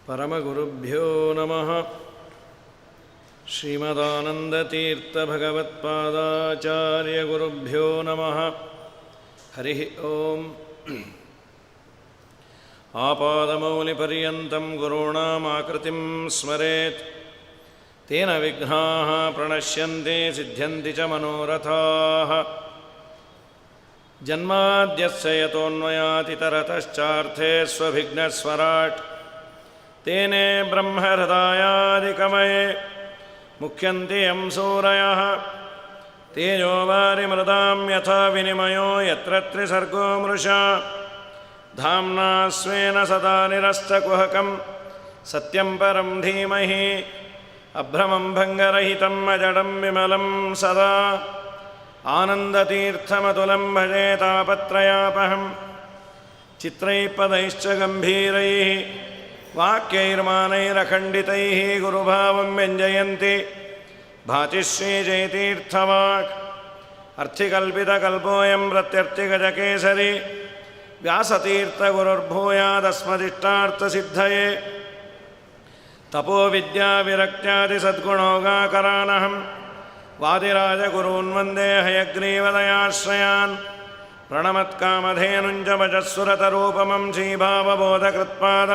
ಪರಮಗುರುಭ್ಯೋ ನಮಃ. ಶ್ರೀಮದಾನಂದತೀರ್ಥಭಗವತ್ಪಾದಾಚಾರ್ಯಗುರುಭ್ಯೋ ನಮಃ. ಹರಿ ಓಂ. ಆಪಾದಮೌಲಿಪರ್ಯಂತಂ ಗುರುಣಾಮಾಕೃತಿಂ ಸ್ಮರೇತ್. ತೇನ ವಿಘ್ನಾಃ ಪ್ರಣಶ್ಯಂತೆ ಸಿದ್ಧ್ಯಂತಿ ಚ ಮನೋರಥಾಃ. ಜನ್ಮಾದ್ಯಸ್ಯ ಯತೋನ್ಮಯಾತಿತರತಶ್ಚಾರ್ಥೇ ಸ್ವಭಿಘ್ನಸ್ವರಾಟ್. ತೇನೇ ಬ್ರಹ್ಮಹೃದಾಯಾದಿಕಮಯೇ ಮುಖ್ಯಂತೆ ಯಂ ಸೂರಯಃ. ತೇಜೋ ವಾರಿಮೃದಾಂ ಯಥಾ ವಿನಿಮಯೋ ಯತ್ರ ತ್ರಿಸರ್ಗೋ ಮೃಷಾ. ಧಾಮ್ನಾ ಸ್ವೇನ ಸದಾ ನಿರಸ್ತಕುಹಕಂ ಸತ್ಯಂ ಪರಂ ಧೀಮಹಿ. ಅಭ್ರಮಂ ಭಂಗರಹಿತಂ ಅಜಡಂ ವಿಮಲಂ ಸದಾ. ಆನಂದತೀರ್ಥಮತುಲಂ ಭಜೆ ತಾಪತ್ರಯಾಪಹಂ. ಚಿತ್ರೈಃಪದೈಶ್ಚ ಗಂಭೀರೈಃ ವಾಕ್ಯೈರ್ಮಾನೈರಖಂಡಿತೈಃ ಗುರುಭಾವಂ ವ್ಯಂಜಯಂತಿ ಭಾತಿ ಶ್ರೀಜಯತೀರ್ಥವಾಕ್. ಅರ್ಥಿಕಲ್ಪಿತಕಲ್ಪೋಯಂ ಪ್ರತ್ಯರ್ಥಿಗಜಕೇಸರಿ ವ್ಯಾಸತೀರ್ಥಗುರುರ್ಭೂಯಾದಸ್ಮದಿಷ್ಟಾರ್ಥಸಿದ್ಧಯೇ. ತಪೋವಿದ್ಯಾವಿರಕ್ತ್ಯಾದಿಸದ್ಗುಣೋಗಾಕರಾನಹಂ ವಾದಿರಾಜಗುರೂನ್ ವಂದೇ ಹಯಗ್ರೀವದಯಾಶ್ರಯಾನ್. ಪ್ರಣಮತ್ಕಾಮಧೇನುಂಜ ಭಜಸ್ಸುರತರೂಪಮಂ ಶ್ರೀಭಾವಬೋಧಕೃತ್ಪಾದ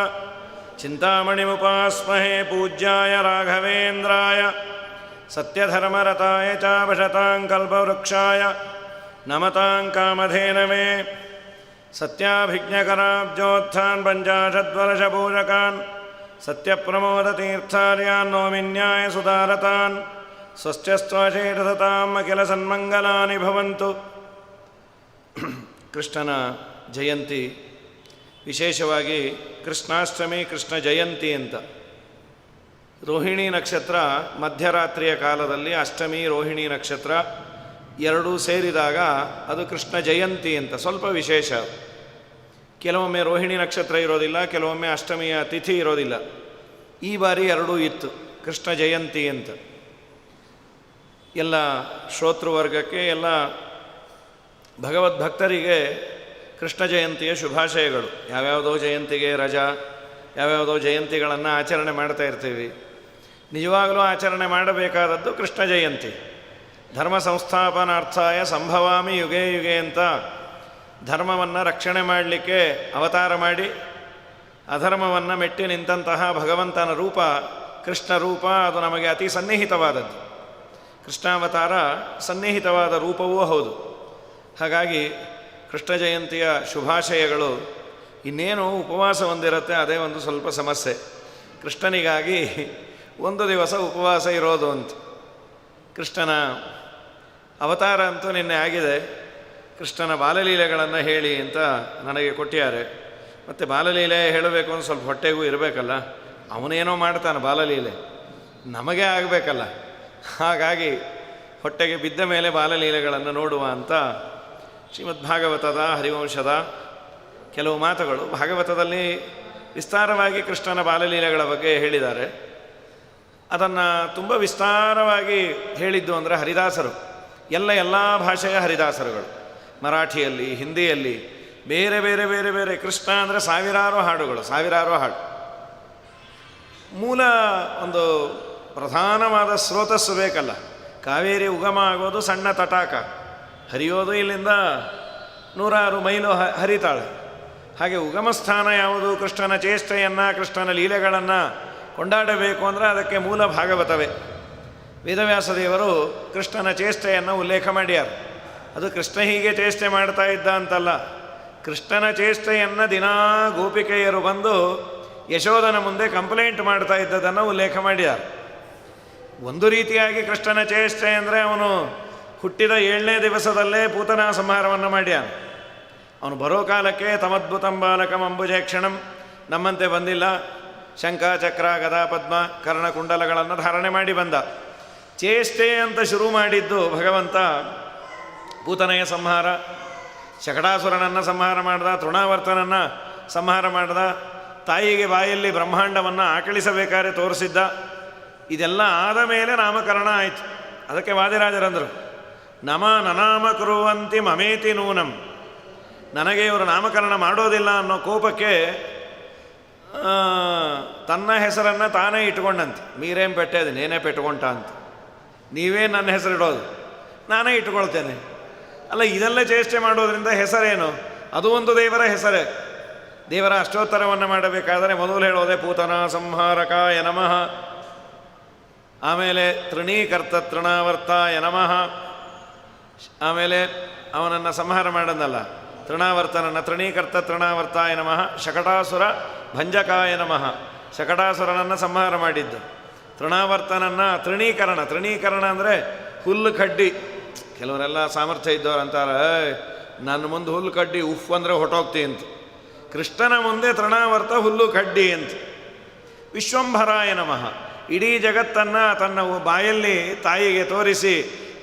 ಚಿಂತಾಮಣಿಮುಪಾಸ್ಮಹೇ. ಪೂಜ್ಯಾಯ ರಾಘವೇಂದ್ರಾಯ ಸತ್ಯಧರ್ಮರತಾಯ ಚ ಭಜತಾಂ ಕಲ್ಪವೃಕ್ಷಾಯ ನಮತಾಂ ಕಾಮಧೇನವೇ. ಸತ್ಯಾಭಿಜ್ಞಕರಾಬ್ಜೋತ್ಥಾನ್ ಪಂಚಾಶದ್ವರ್ಷಪೂಜಕಾನ್ ಸತ್ಯಪ್ರಮೋದತೀರ್ಥಾರ್ಯಾನ್ ನೌಮಿನ್ಯಾಯ ಸುಧಾರತಾನ್. ಸ್ವಸ್ತ್ಯಸ್ತ್ವಶೇಷಸತಾಂ ಅಖಿಲ ಸನ್ಮಂಗಲಾನಿ ಭವಂತು. ಕೃಷ್ಣನ ಜಯಂತಿ, ವಿಶೇಷವಾಗಿ ಕೃಷ್ಣಾಷ್ಟಮಿ, ಕೃಷ್ಣ ಜಯಂತಿ ಅಂತ. ರೋಹಿಣಿ ನಕ್ಷತ್ರ ಮಧ್ಯರಾತ್ರಿಯ ಕಾಲದಲ್ಲಿ ಅಷ್ಟಮಿ ರೋಹಿಣಿ ನಕ್ಷತ್ರ ಎರಡೂ ಸೇರಿದಾಗ ಅದು ಕೃಷ್ಣ ಜಯಂತಿ ಅಂತ. ಸ್ವಲ್ಪ ವಿಶೇಷ. ಕೆಲವೊಮ್ಮೆ ರೋಹಿಣಿ ನಕ್ಷತ್ರ ಇರೋದಿಲ್ಲ, ಕೆಲವೊಮ್ಮೆ ಅಷ್ಟಮಿಯ ತಿಥಿ ಇರೋದಿಲ್ಲ. ಈ ಬಾರಿ ಎರಡೂ ಇತ್ತು, ಕೃಷ್ಣ ಜಯಂತಿ ಅಂತ. ಎಲ್ಲ ಶ್ರೋತೃವರ್ಗಕ್ಕೆ, ಎಲ್ಲ ಭಗವದ್ಭಕ್ತರಿಗೆ ಕೃಷ್ಣ ಜಯಂತಿಯ ಶುಭಾಶಯಗಳು. ಯಾವ್ಯಾವುದೋ ಜಯಂತಿಗೆ ರಜಾ, ಯಾವ್ಯಾವುದೋ ಜಯಂತಿಗಳನ್ನು ಆಚರಣೆ ಮಾಡ್ತಾ ಇರ್ತೀವಿ. ನಿಜವಾಗಲೂ ಆಚರಣೆ ಮಾಡಬೇಕಾದದ್ದು ಕೃಷ್ಣ ಜಯಂತಿ. ಧರ್ಮ ಸಂಸ್ಥಾಪನಾರ್ಥಾಯ ಸಂಭವಾಮಿ ಯುಗೇ ಯುಗೆ ಅಂತ ಧರ್ಮವನ್ನು ರಕ್ಷಣೆ ಮಾಡಲಿಕ್ಕೆ ಅವತಾರ ಮಾಡಿ ಅಧರ್ಮವನ್ನು ಮೆಟ್ಟಿ ನಿಂತಹ ಭಗವಂತನ ರೂಪ ಕೃಷ್ಣ ರೂಪ. ಅದು ನಮಗೆ ಅತಿ ಸನ್ನಿಹಿತವಾದದ್ದು. ಕೃಷ್ಣಾವತಾರ ಸನ್ನಿಹಿತವಾದ ರೂಪವೂ ಹೌದು. ಹಾಗಾಗಿ ಕೃಷ್ಣ ಜಯಂತಿಯ ಶುಭಾಶಯಗಳು. ಇನ್ನೇನು ಉಪವಾಸ ಒಂದಿರುತ್ತೆ, ಅದೇ ಒಂದು ಸ್ವಲ್ಪ ಸಮಸ್ಯೆ. ಕೃಷ್ಣನಿಗಾಗಿ ಒಂದು ದಿವಸ ಉಪವಾಸ ಇರೋದು ಅಂತ. ಕೃಷ್ಣನ ಅವತಾರ ಅಂತೂ ನಿನ್ನೆ ಆಗಿದೆ. ಕೃಷ್ಣನ ಬಾಲಲೀಲೆಗಳನ್ನು ಹೇಳಿ ಅಂತ ನನಗೆ ಕೊಟ್ಟಿದ್ದಾರೆ. ಮತ್ತು ಬಾಲಲೀಲೆ ಹೇಳಬೇಕು ಅಂತ ಸ್ವಲ್ಪ ಹೊಟ್ಟೆಗೂ ಇರಬೇಕಲ್ಲ. ಅವನೇನೋ ಮಾಡ್ತಾನೆ ಬಾಲಲೀಲೆ, ನಮಗೆ ಆಗಬೇಕಲ್ಲ. ಹಾಗಾಗಿ ಹೊಟ್ಟೆಗೆ ಬಿದ್ದ ಮೇಲೆ ಬಾಲಲೀಲೆಗಳನ್ನು ನೋಡುವ ಅಂತ ಶ್ರೀಮದ್ಭಾಗವತದ ಹರಿವಂಶದ ಕೆಲವು ಮಾತುಗಳು. ಭಾಗವತದಲ್ಲಿ ವಿಸ್ತಾರವಾಗಿ ಕೃಷ್ಣನ ಬಾಲಲೀಲೆಗಳ ಬಗ್ಗೆ ಹೇಳಿದ್ದಾರೆ. ಅದನ್ನು ತುಂಬ ವಿಸ್ತಾರವಾಗಿ ಹೇಳಿದ್ದು ಅಂದರೆ ಹರಿದಾಸರು. ಎಲ್ಲ ಭಾಷೆಯ ಹರಿದಾಸರುಗಳು, ಮರಾಠಿಯಲ್ಲಿ, ಹಿಂದಿಯಲ್ಲಿ, ಬೇರೆ ಬೇರೆ ಬೇರೆ ಬೇರೆ. ಕೃಷ್ಣ ಅಂದರೆ ಸಾವಿರಾರು ಹಾಡುಗಳು, ಸಾವಿರಾರು ಹಾಡು. ಮೂಲ ಒಂದು ಪ್ರಧಾನವಾದ ಸ್ರೋತಸ್ಸು ಬೇಕಲ್ಲ. ಕಾವೇರಿ ಉಗಮ ಆಗೋದು ಸಣ್ಣ ತಟಾಕ, ಹರಿಯೋದು ಇಲ್ಲಿಂದ 100 ಮೈಲು ಹರಿತಾಳೆ. ಹಾಗೆ ಉಗಮ ಸ್ಥಾನ ಯಾವುದು? ಕೃಷ್ಣನ ಚೇಷ್ಟೆಯನ್ನು, ಕೃಷ್ಣನ ಲೀಲೆಗಳನ್ನು ಕೊಂಡಾಡಬೇಕು ಅಂದರೆ ಅದಕ್ಕೆ ಮೂಲ ಭಾಗವತವೇ. ವೇದವ್ಯಾಸ ದೇವರು ಕೃಷ್ಣನ ಚೇಷ್ಟೆಯನ್ನು ಉಲ್ಲೇಖ ಮಾಡ್ಯಾರ. ಅದು ಕೃಷ್ಣ ಹೀಗೆ ಚೇಷ್ಟೆ ಮಾಡ್ತಾ ಇದ್ದ ಅಂತಲ್ಲ. ಕೃಷ್ಣನ ಚೇಷ್ಟೆಯನ್ನು ದಿನಾ ಗೋಪಿಕೆಯರು ಬಂದು ಯಶೋಧನ ಮುಂದೆ ಕಂಪ್ಲೇಂಟ್ ಮಾಡ್ತಾ ಇದ್ದದನ್ನು ಉಲ್ಲೇಖ ಮಾಡ್ಯಾರ. ಒಂದು ರೀತಿಯಾಗಿ ಕೃಷ್ಣನ ಚೇಷ್ಟೆ ಅಂದರೆ ಅವನು ಹುಟ್ಟಿದ 7ನೇ ದಿವಸದಲ್ಲೇ ಪೂತನ ಸಂಹಾರವನ್ನು ಮಾಡ್ಯಾನ. ಅವನು ಬರೋ ಕಾಲಕ್ಕೆ ತಮದ್ಭುತಂ ಬಾಲಕಂ ಅಂಬುಜೇಕ್ಷಣಂ, ನಮ್ಮಂತೆ ಬಂದಿಲ್ಲ. ಶಂಖ ಚಕ್ರ ಗದಾ ಪದ್ಮ ಕರ್ಣಕುಂಡಲಗಳನ್ನು ಧಾರಣೆ ಮಾಡಿ ಬಂದ. ಚೇಷ್ಟೆ ಅಂತ ಶುರು ಮಾಡಿದ್ದು ಭಗವಂತ ಪೂತನೆಯ ಸಂಹಾರ. ಶಕಟಾಸುರನನ್ನು ಸಂಹಾರ ಮಾಡ್ದ, ತೃಣಾವರ್ತನನ್ನು ಸಂಹಾರ ಮಾಡ್ದ, ತಾಯಿಗೆ ಬಾಯಲ್ಲಿ ಬ್ರಹ್ಮಾಂಡವನ್ನು ಆಕಳಿಸಬೇಕಾದ್ರೆ ತೋರಿಸಿದ್ದ. ಇದೆಲ್ಲ ಆದ ಮೇಲೆ ನಾಮಕರಣ ಆಯಿತು. ಅದಕ್ಕೆ ವಾದಿರಾಜರಂದರು, ನನಾಮ ಕುರುವಂತಿ ಮಮೇತಿ ನೂನಂ. ನನಗೆ ಇವರು ನಾಮಕರಣ ಮಾಡೋದಿಲ್ಲ ಅನ್ನೋ ಕೋಪಕ್ಕೆ ತನ್ನ ಹೆಸರನ್ನು ತಾನೇ ಇಟ್ಕೊಂಡಂತೆ. ಮೀರೇನು ಪೆಟ್ಟೆದು ನೇನೇ ಪೆಟ್ಕೊಂಡ ಅಂತ, ನೀವೇ ನನ್ನ ಹೆಸರಿಡೋದು, ನಾನೇ ಇಟ್ಕೊಳ್ತೇನೆ. ಅಲ್ಲ, ಇದೆಲ್ಲ ಚೇಷ್ಟೆ ಮಾಡೋದ್ರಿಂದ ಹೆಸರೇನು? ಅದು ಒಂದು ದೇವರ ಹೆಸರೇ. ದೇವರ ಅಷ್ಟೋತ್ತರವನ್ನು ಮಾಡಬೇಕಾದರೆ ಮೊದಲು ಹೇಳೋದೆ ಪೂತನ ಸಂಹಾರಕಾಯ ನಮಃ, ಆಮೇಲೆ ತೃಣೀಕರ್ತ ತೃಣಾವರ್ತಾಯ ನಮಃ, ಆಮೇಲೆ ಅವನನ್ನು ಸಂಹಾರ ಮಾಡನ್ನಲ್ಲ ತೃಣಾವರ್ತನನ್ನು ತೃಣೀಕರ್ತ ತೃಣಾವರ್ತಾಯ ನಮಃ, ಶಕಟಾಸುರ ಭಂಜಕಾಯ ನಮಃ, ಶಕಟಾಸುರನನ್ನು ಸಂಹಾರ ಮಾಡಿದ್ದು. ತೃಣಾವರ್ತನನ್ನು ತೃಣೀಕರಣ ಅಂದರೆ ಹುಲ್ಲು ಕಡ್ಡಿ. ಕೆಲವರೆಲ್ಲ ಸಾಮರ್ಥ್ಯ ಇದ್ದವ್ರು ಅಂತಾರೆ, ನನ್ನ ಮುಂದೆ ಹುಲ್ಲು ಕಡ್ಡಿ ಉಫ್ ಅಂದರೆ ಹೊಟ್ಟೋಗ್ತಿ ಅಂತ. ಕೃಷ್ಣನ ಮುಂದೆ ತೃಣಾವರ್ತ ಹುಲ್ಲು ಕಡ್ಡಿ ಅಂತ. ವಿಶ್ವಂಭರಾಯ ನಮಃ, ಇಡೀ ಜಗತ್ತನ್ನು ತನ್ನ ಬಾಯಲ್ಲಿ ತಾಯಿಗೆ ತೋರಿಸಿ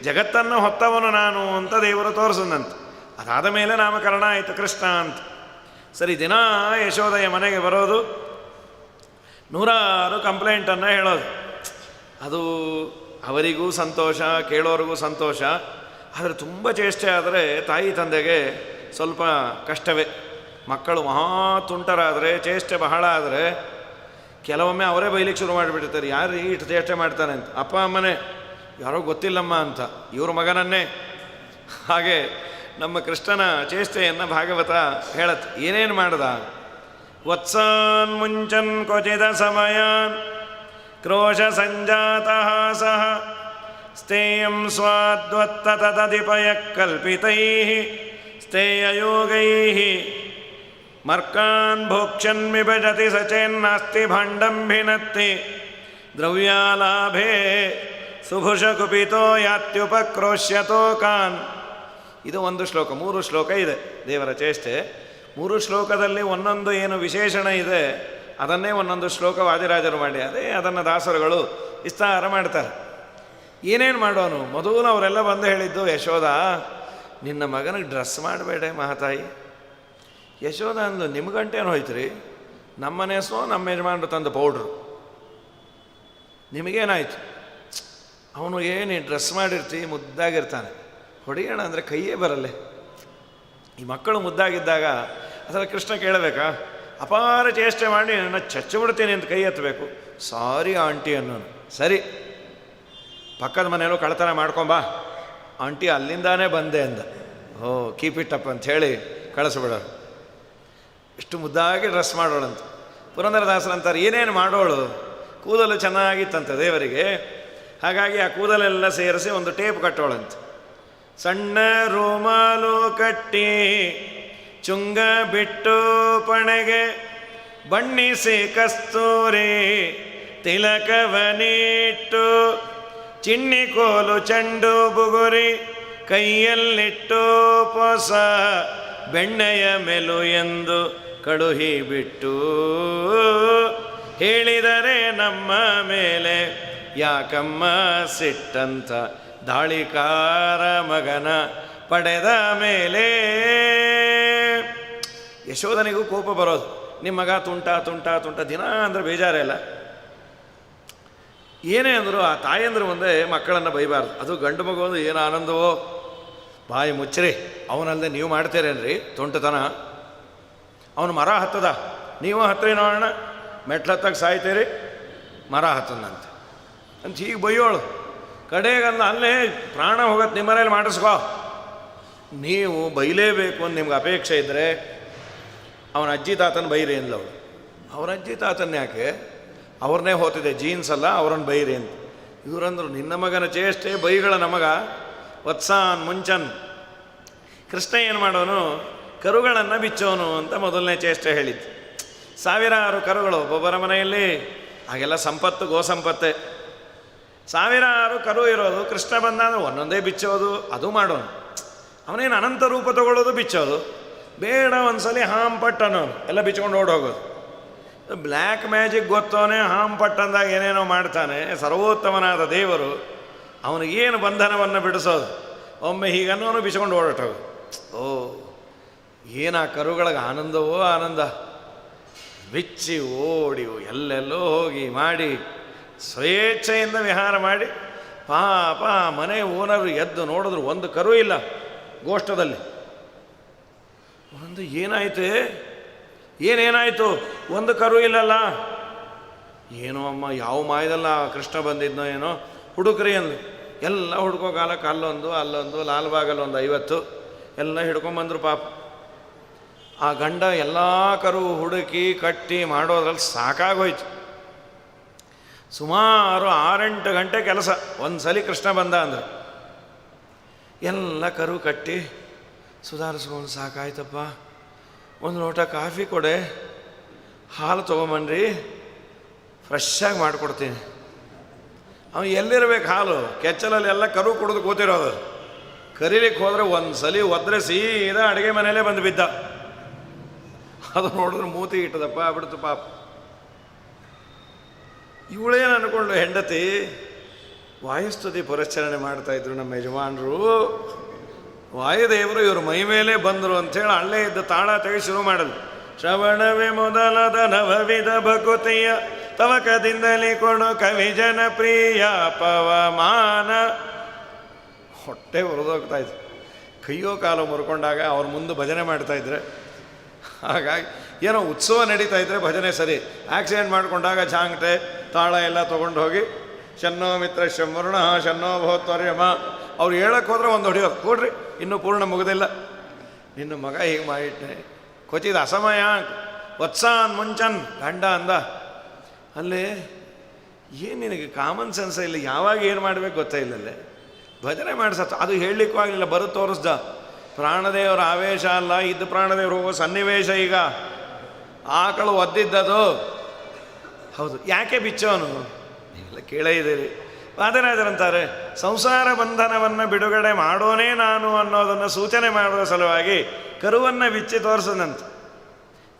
ಜಗತ್ತನ್ನು ಹೊತ್ತವನು ನಾನು ಅಂತ ದೇವರು ತೋರಿಸದಂತೆ. ಅದಾದ ಮೇಲೆ ನಾಮಕರಣ ಆಯಿತು ಕೃಷ್ಣ ಅಂತ. ಸರಿ, ದಿನ ಯಶೋದೆಯ ಮನೆಗೆ ಬರೋದು, ನೂರಾರು ಕಂಪ್ಲೇಂಟನ್ನು ಹೇಳೋದು. ಅದು ಅವರಿಗೂ ಸಂತೋಷ, ಕೇಳೋರಿಗೂ ಸಂತೋಷ. ಆದರೆ ತುಂಬ ಚೇಷ್ಟೆ ಆದರೆ ತಾಯಿ ತಂದೆಗೆ ಸ್ವಲ್ಪ ಕಷ್ಟವೇ. ಮಕ್ಕಳು ಮಹಾ ತುಂಟರಾದರೆ, ಚೇಷ್ಟೆ ಬಹಳ ಆದರೆ ಕೆಲವೊಮ್ಮೆ ಅವರೇ ಬೈಲಿಕ್ಕೆ ಶುರು ಮಾಡಿಬಿಡ್ತಾರೆ. ಯಾರು ಇಷ್ಟು ಚೇಷ್ಟೆ ಮಾಡ್ತಾನೆ ಅಂತ. ಅಪ್ಪ ಅಮ್ಮನೇ, ಯಾರೋ ಗೊತ್ತಿಲ್ಲಮ್ಮ ಅಂತ, ಇವ್ರ ಮಗನನ್ನೇ. ಹಾಗೆ ನಮ್ಮ ಕೃಷ್ಣನ ಚೇಷ್ಟೆಯನ್ನು ಭಾಗವತ ಹೇಳತ್ತೆ. ಏನೇನು ಮಾಡ್ದ? ವತ್ಸಾನ್ ಮುಂಚನ್ ಕ್ವಚಿದ ಸಮಯಾನ್ ಕ್ರೋಶ ಸಂಜಾತಃ ಸಹ ಸ್ಥೇಯಂ ಸ್ವಾದ್ವತ್ತತದಿಪಯ ಕಲ್ಪಿತೈಃ ಸ್ಥೇಯಯೋಗೈಃ ಮರ್ಕಾನ್ ಭೋಕ್ಷನ್ ವಿಭಜತಿ ಸಚೇನ್ನಾಸ್ತಿ ಭಾಂಡಂ ಭಿನತ್ತಿ ದ್ರವ್ಯಾಲಾಭೇ ಸುಭುಷ ಕುಪಿತೋ ಯಾತ್ಯುಪಕ್ರೋಶ್ಯತೋ ಕಾನ್. ಇದು ಒಂದು ಶ್ಲೋಕ. 3 ಶ್ಲೋಕ ಇದೆ ದೇವರ ಚೇಷ್ಟೆ. 3 ಶ್ಲೋಕದಲ್ಲಿ ಒಂದೊಂದು ಏನು ವಿಶೇಷಣ ಇದೆ ಅದನ್ನೇ ಒಂದೊಂದು ಶ್ಲೋಕ ವಾದಿರಾಜರು ಮಾಡಿ ಅದನ್ನು ದಾಸರುಗಳು ವಿಸ್ತಾರ ಮಾಡ್ತಾರೆ. ಏನೇನು ಮಾಡೋನು? ಮೊದಲು ಅವರೆಲ್ಲ ಬಂದು ಹೇಳಿದ್ದು, ಯಶೋದ ನಿನ್ನ ಮಗನಿಗೆ ಡ್ರೆಸ್ ಮಾಡಬೇಡ ಮಹಾತಾಯಿ. ಯಶೋದ ಅಂದು, ನಿಮ್ಗಂಟೇನು ಹೋಯ್ತು ರೀ? ನಮ್ಮನೆ ನಮ್ಮ ಯಜಮಾನ್ರು ತಂದು ಪೌಡ್ರು, ನಿಮಗೇನಾಯ್ತು? ಅವನು ಏನು ಡ್ರೆಸ್ ಮಾಡಿರ್ತಿ, ಮುದ್ದಾಗಿರ್ತಾನೆ, ಹೊಡೆಯೋಣ ಅಂದರೆ ಕೈಯೇ ಬರಲ್ಲೇ. ಈ ಮಕ್ಕಳು ಮುದ್ದಾಗಿದ್ದಾಗ ಅದರ ಕೃಷ್ಣ ಕೇಳಬೇಕಾ? ಅಪಾರ ಚೇಷ್ಟೆ ಮಾಡಿ ನನ್ನ ಚಚ್ಚಿಬಿಡ್ತೀನಿ ಅಂತ ಕೈ ಎತ್ತಬೇಕು. ಸಾರಿ ಆಂಟಿ ಅನ್ನೋನು. ಸರಿ, ಪಕ್ಕದ ಮನೆಯಲ್ಲೂ ಕಳ್ಳತನ ಮಾಡ್ಕೊಂಬಾ ಆಂಟಿ, ಅಲ್ಲಿಂದಾನೇ ಬಂದೆ ಅಂದ. ಓ ಕೀಪ್ ಇಟ್ ಅಪ್ ಅಂತ ಹೇಳಿ ಕಳಿಸ್ಬಿಡೋರು. ಇಷ್ಟು ಮುದ್ದಾಗಿ ಡ್ರೆಸ್ ಮಾಡೋಳಂತ. ಪುರಂದರದಾಸರಂತಾರೆ, ಏನೇನು ಮಾಡೋಳು? ಕೂದಲು ಚೆನ್ನಾಗಿತ್ತಂತೆ ದೇವರಿಗೆ, ಹಾಗಾಗಿ ಆ ಕೂದಲೆಲ್ಲ ಸೇರಿಸಿ ಒಂದು ಟೇಪ್ ಕಟ್ಟೋಳಂತೆ. ಸಣ್ಣ ರೂಮಾಲು ಕಟ್ಟಿ ಚುಂಗ ಬಿಟ್ಟು ಪಣೆಗೆ ಬಣ್ಣಿಸಿ ಕಸ್ತೂರಿ ತಿಲಕವನಿಟ್ಟು ಚಿಣ್ಣಿ ಕೋಲು ಚೆಂಡು ಬುಗುರಿ ಕೈಯಲ್ಲಿಟ್ಟು ಪೊಸ ಬೆಣ್ಣೆಯ ಮೆಲು ಎಂದು ಕಳುಹಿ ಬಿಟ್ಟು ಹೇಳಿದರೆ ನಮ್ಮ ಮೇಲೆ ಯಾಕಮ್ಮ ಸಿಟ್ಟಂತ ದಾಳಿಕಾರ ಮಗನ ಪಡೆದ ಮೇಲೆ. ಯಶೋಧನಿಗೂ ಕೋಪ ಬರೋದು. ನಿಮ್ಮ ಮಗ ತುಂಟ ದಿನ ಅಂದರೆ ಬೇಜಾರೇ ಇಲ್ಲ. ಏನೇ ಅಂದರು ಆ ತಾಯಂದ್ರು ಮುಂದೆ ಮಕ್ಕಳನ್ನು ಬೈಬಾರ್ದು. ಅದು ಗಂಡು ಮಗು ಒಂದು ಏನು ಆನಂದವೋ. ಬಾಯಿ ಮುಚ್ಚ್ರಿ, ಅವನಲ್ಲದೆ ನೀವು ಮಾಡ್ತೀರೇನ್ರಿ ತುಂಟತನ? ಅವನು ಮರ ಹತ್ತದ, ನೀವು ಹತ್ತಿರಿ ನೋಡೋಣ, ಮೆಟ್ಲು ಹತ್ತಕ್ಕೆ ಸಾಯ್ತೀರಿ, ಮರ ಹತ್ತದಂತೆ ಅಂತ ಹೀಗೆ ಬೈಯೋಳು. ಕಡೆಗಂದ ಅಲ್ಲೇ ಪ್ರಾಣ ಹೋಗತ್ತೆ, ನಿಮ್ಮ ಮನೇಲಿ ಮಾಡಿಸ್ಕೋ. ನೀವು ಬೈಲೇಬೇಕು ಅಂತ ನಿಮ್ಗೆ ಅಪೇಕ್ಷೆ ಇದ್ದರೆ ಅವನ ಅಜ್ಜಿ ತಾತನ ಬೈರಿ ಅಂದ್ಲವಳು. ಅವ್ರ ಅಜ್ಜಿ ತಾತನ ಯಾಕೆ? ಅವ್ರನ್ನೇ ಹೋತಿದೆ, ಜೀನ್ಸ್ ಅಲ್ಲ, ಅವ್ರನ್ನ ಬೈರಿ ಅಂತ. ಇವರಂದ್ರು, ನಿನ್ನ ಮಗನ ಚೇಷ್ಟೆ ಬೈಗಳ ನಮಗ. ವತ್ಸಾನ್ ಮುಂಚನ್. ಕೃಷ್ಣ ಏನು ಮಾಡೋನು? ಕರುಗಳನ್ನು ಬಿಚ್ಚೋನು ಅಂತ ಮೊದಲನೇ ಚೇಷ್ಟೆ ಹೇಳಿದ್ದು. ಸಾವಿರಾರು ಕರುಗಳು ಒಬ್ಬೊಬ್ಬರ ಮನೆಯಲ್ಲಿ, ಹಾಗೆಲ್ಲ ಸಂಪತ್ತು ಗೋ ಸಂಪತ್ತೆ. ಸಾವಿರಾರು ಕರು ಇರೋದು. ಕೃಷ್ಣ ಬಂದಾದ್ರೆ ಒಂದೊಂದೇ ಬಿಚ್ಚೋದು, ಅದು ಮಾಡೋನು. ಅವನೇನು ಅನಂತ ರೂಪ ತಗೊಳ್ಳೋದು, ಬಿಚ್ಚೋದು ಬೇಡ. ಒಂದ್ಸಲಿ ಹಾಂಪಟ್ ಅನ್ನೋನು, ಎಲ್ಲ ಬಿಚ್ಕೊಂಡು ಓಡೋಗೋದು. ಬ್ಲ್ಯಾಕ್ ಮ್ಯಾಜಿಕ್ ಗೊತ್ತವನೇ ಹಾಂಪಟ್ ಅಂದಾಗ ಏನೇನೋ ಮಾಡ್ತಾನೆ. ಸರ್ವೋತ್ತಮನಾದ ದೇವರು ಅವನಿಗೇನು ಬಂಧನವನ್ನು ಬಿಡಿಸೋದು. ಒಮ್ಮೆ ಹೀಗನ್ನೋನು ಬಿಚ್ಕೊಂಡು ಓಡೋಟೋದು. ಓ ಏನು ಆ ಕರುಗಳಿಗೆ ಆನಂದವೋ ಆನಂದ. ಬಿಚ್ಚಿ ಓಡಿ ಎಲ್ಲೆಲ್ಲೋ ಹೋಗಿ ಮಾಡಿ ಸ್ವೇಚ್ಛೆಯಿಂದ ವಿಹಾರ ಮಾಡಿ. ಪಾಪ ಮನೆ ಓನರು ಎದ್ದು ನೋಡಿದ್ರು ಒಂದು ಕರು ಇಲ್ಲ ಗೋಷ್ಠದಲ್ಲಿ. ಒಂದು ಏನಾಯ್ತು, ಏನೇನಾಯಿತು? ಒಂದು ಕರು ಇಲ್ಲಲ್ಲ. ಏನೋ ಅಮ್ಮ ಯಾವ ಮಾಯದಲ್ಲ ಕೃಷ್ಣ ಬಂದಿದ್ನೋ ಏನೋ ಹುಡುಕ್ರಿ ಅಂದು ಎಲ್ಲ ಹುಡ್ಕೋ ಕಾಲಕ್ಕೆ ಅಲ್ಲೊಂದು ಲಾಲ್ಬಾಗಲ್ಲಿ ಒಂದು 50 ಎಲ್ಲ ಹಿಡ್ಕೊಂಬಂದರು ಪಾಪ. ಆ ಗಂಡ ಎಲ್ಲ ಕರು ಹುಡುಕಿ ಕಟ್ಟಿ ಮಾಡೋದ್ರಲ್ಲಿ ಸಾಕಾಗೋಯ್ತು. ಸುಮಾರು 6-8 ಗಂಟೆ ಕೆಲಸ. ಒಂದು ಸಲ ಕೃಷ್ಣ ಬಂದ ಅಂದ್ರೆ ಎಲ್ಲ ಕರು ಕಟ್ಟಿ ಸುಧಾರಿಸ್ಕೊಂಡು ಸಾಕಾಯ್ತಪ್ಪ, ಒಂದು ಲೋಟ ಕಾಫಿ ಕೊಡೆ, ಹಾಲು ತೊಗೊಂಬನ್ರಿ, ಫ್ರೆಶ್ಶಾಗಿ ಮಾಡಿಕೊಡ್ತೀನಿ. ಅವನು ಎಲ್ಲಿರ್ಬೇಕು ಹಾಲು? ಕೆಚ್ಚಲಲ್ಲಿ ಎಲ್ಲ ಕರು ಕುಡಿದು ಕೂತಿರೋದು. ಕರೀಲಿಕ್ಕೆ ಹೋದರೆ ಒಂದು ಸಲ ಒದ್ರೆ ಸೀದಾ ಅಡುಗೆ ಮನೆಯಲ್ಲೇ ಬಂದು ಬಿದ್ದ. ಅದು ನೋಡಿದ್ರೆ ಮೂತಿ ಇಟ್ಟದಪ್ಪ ಆಗ್ಬಿಡ್ತು ಪಾಪ. ಇವಳೇನು ಅಂದ್ಕೊಂಡು ಹೆಂಡತಿ ವಾಯುಸ್ತುತಿ ಪುರಸ್ಚರಣೆ ಮಾಡ್ತಾಯಿದ್ರು ನಮ್ಮ ಯಜಮಾನರು. ವಾಯುದೇವರು ಇವರು ಮೈ ಮೇಲೆ ಬಂದರು ಅಂಥೇಳಿ ಅಲ್ಲೇ ಇದ್ದ ತಾಳ ತೆಗೆ ಶುರು ಮಾಡಲು. ಶ್ರವಣವೇ ಮೊದಲದ ನವವಿಧ ಭಕುತಿಯ ತವಕದಿಂದಲೇ ಕೊಡು ಕವಿ ಜನಪ್ರಿಯ ಪವಮಾನ. ಹೊಟ್ಟೆ ಹೊರದೋಗ್ತಾಯಿದ್ರು. ಕೈಯೋ ಕಾಲು ಮುರ್ಕೊಂಡಾಗ ಅವ್ರ ಮುಂದೆ ಭಜನೆ ಮಾಡ್ತಾಯಿದ್ರೆ, ಹಾಗಾಗಿ ಏನೋ ಉತ್ಸವ ನಡೀತಾ ಇದ್ದರೆ ಭಜನೆ ಸರಿ. ಆಕ್ಸಿಡೆಂಟ್ ಮಾಡಿಕೊಂಡಾಗ ಝಾಂಗ್ಟೆ ತಾಳ ಎಲ್ಲ ತೊಗೊಂಡು ಹೋಗಿ ಶನ್ನೋ ಮಿತ್ರ ಶಂವರ್ಣ ಶನ್ನೋ ಭವತ್ವರ್ಯಮ ಅವ್ರು ಹೇಳಕ್ಕೆ ಹೋದ್ರೆ ಒಂದು ಹೊಡಿಯೋದು, ಕೊಡ್ರಿ ಇನ್ನೂ ಪೂರ್ಣ ಮುಗಿದಿಲ್ಲ, ನಿನ್ನ ಮಗ ಹೀಗೆ ಮಾಡಿಟ್ಟೆ ಕೊಚ್ಚಿದ ಅಸಮಯ ವತ್ಸಾನ್ ಮುಂಚನ್ ಗಂಡ ಅಂದ. ಅಲ್ಲಿ ಏನು ನಿನಗೆ ಕಾಮನ್ ಸೆನ್ಸ ಇಲ್ಲ, ಯಾವಾಗ ಏನು ಮಾಡಬೇಕು ಗೊತ್ತೇ ಇಲ್ಲಲ್ಲೇ. ಭಜನೆ ಮಾಡಿಸತ್ತ ಅದು ಹೇಳಲಿಕ್ಕೂ ಆಗಲಿಲ್ಲ, ಬರೋದು ತೋರಿಸ್ದ. ಪ್ರಾಣದೇವರ ಆವೇಶ ಅಲ್ಲ, ಇದ್ದ ಪ್ರಾಣದೇವರು ಹೋಗೋ ಸನ್ನಿವೇಶ. ಈಗ ಆಕಳು ಒದ್ದಿದ್ದದು ಹೌದು, ಯಾಕೆ ಬಿಚ್ಚೋನು ನೀವೆಲ್ಲ ಕೇಳೇ ಇದ್ದೀರಿ. ವಾದರಾಜರಂತಾರೆ ಸಂಸಾರ ಬಂಧನವನ್ನು ಬಿಡುಗಡೆ ಮಾಡೋನೇ ನಾನು ಅನ್ನೋದನ್ನು ಸೂಚನೆ ಮಾಡುವ ಸಲುವಾಗಿ ಕರುವನ್ನು ಬಿಚ್ಚಿ ತೋರಿಸದಂತೆ.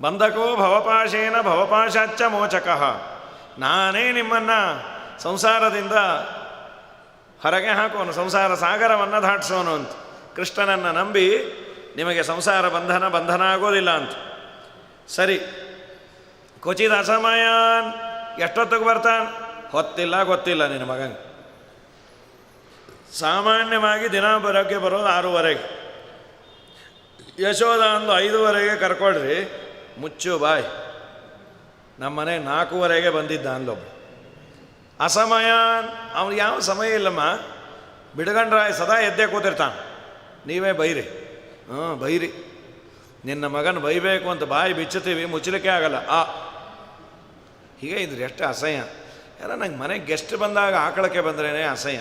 ಬಂಧಕೋ ಭವಪಾಶೇನ ಭವಪಾಶಾಚ್ಚ ಮೋಚಕಃ, ನಾನೇ ನಿಮ್ಮನ್ನು ಸಂಸಾರದಿಂದ ಹೊರಗೆ ಹಾಕೋನು, ಸಂಸಾರ ಸಾಗರವನ್ನು ದಾಟಿಸೋನು ಅಂತ. ಕೃಷ್ಣನನ್ನು ನಂಬಿ ನಿಮಗೆ ಸಂಸಾರ ಬಂಧನ ಆಗೋದಿಲ್ಲ ಅಂತ. ಸರಿ, ಕೊಚಿದ ಅಸಮಯ ಎಷ್ಟೊತ್ತಿಗೆ ಬರ್ತಾನೆ ಹೊತ್ತಿಲ್ಲ, ಗೊತ್ತಿಲ್ಲ ನಿನ್ನ ಮಗಂಗೆ. ಸಾಮಾನ್ಯವಾಗಿ ದಿನ ಬರೋಕ್ಕೆ ಬರೋದು 6:30. ಯಶೋಧ ಒಂದು 5:30 ಕರ್ಕೊಳ್ರಿ, ಮುಚ್ಚು ಬಾಯ್. ನಮ್ಮನೆ 4:30 ಬಂದಿದ್ದ ಅಂದೊಬ್ಬ. ಅಸಮಯ ಅವನು ಯಾವ ಸಮಯ ಇಲ್ಲಮ್ಮ, ಬಿಡ್ಗಂಡ್ರಾಯ್ ಸದಾ ಎದ್ದೇ ಕೂತಿರ್ತಾನೆ. ನೀವೇ ಬೈರಿ, ಬೈರಿ, ನಿನ್ನ ಮಗನ ಬೈಬೇಕು ಅಂತ ಬಾಯಿ ಬಿಚ್ಚುತ್ತೀವಿ, ಮುಚ್ಚಲಿಕ್ಕೆ ಆಗಲ್ಲ. ಹೀಗೆ ಇದ್ರಿ ಎಷ್ಟು ಅಸಹ್ಯ. ಯಾರ ನಂಗೆ ಮನೆಗೆ ಗೆಸ್ಟ್ ಬಂದಾಗ ಆಕಳಕ್ಕೆ ಬಂದ್ರೇ ಅಸಹ್ಯ.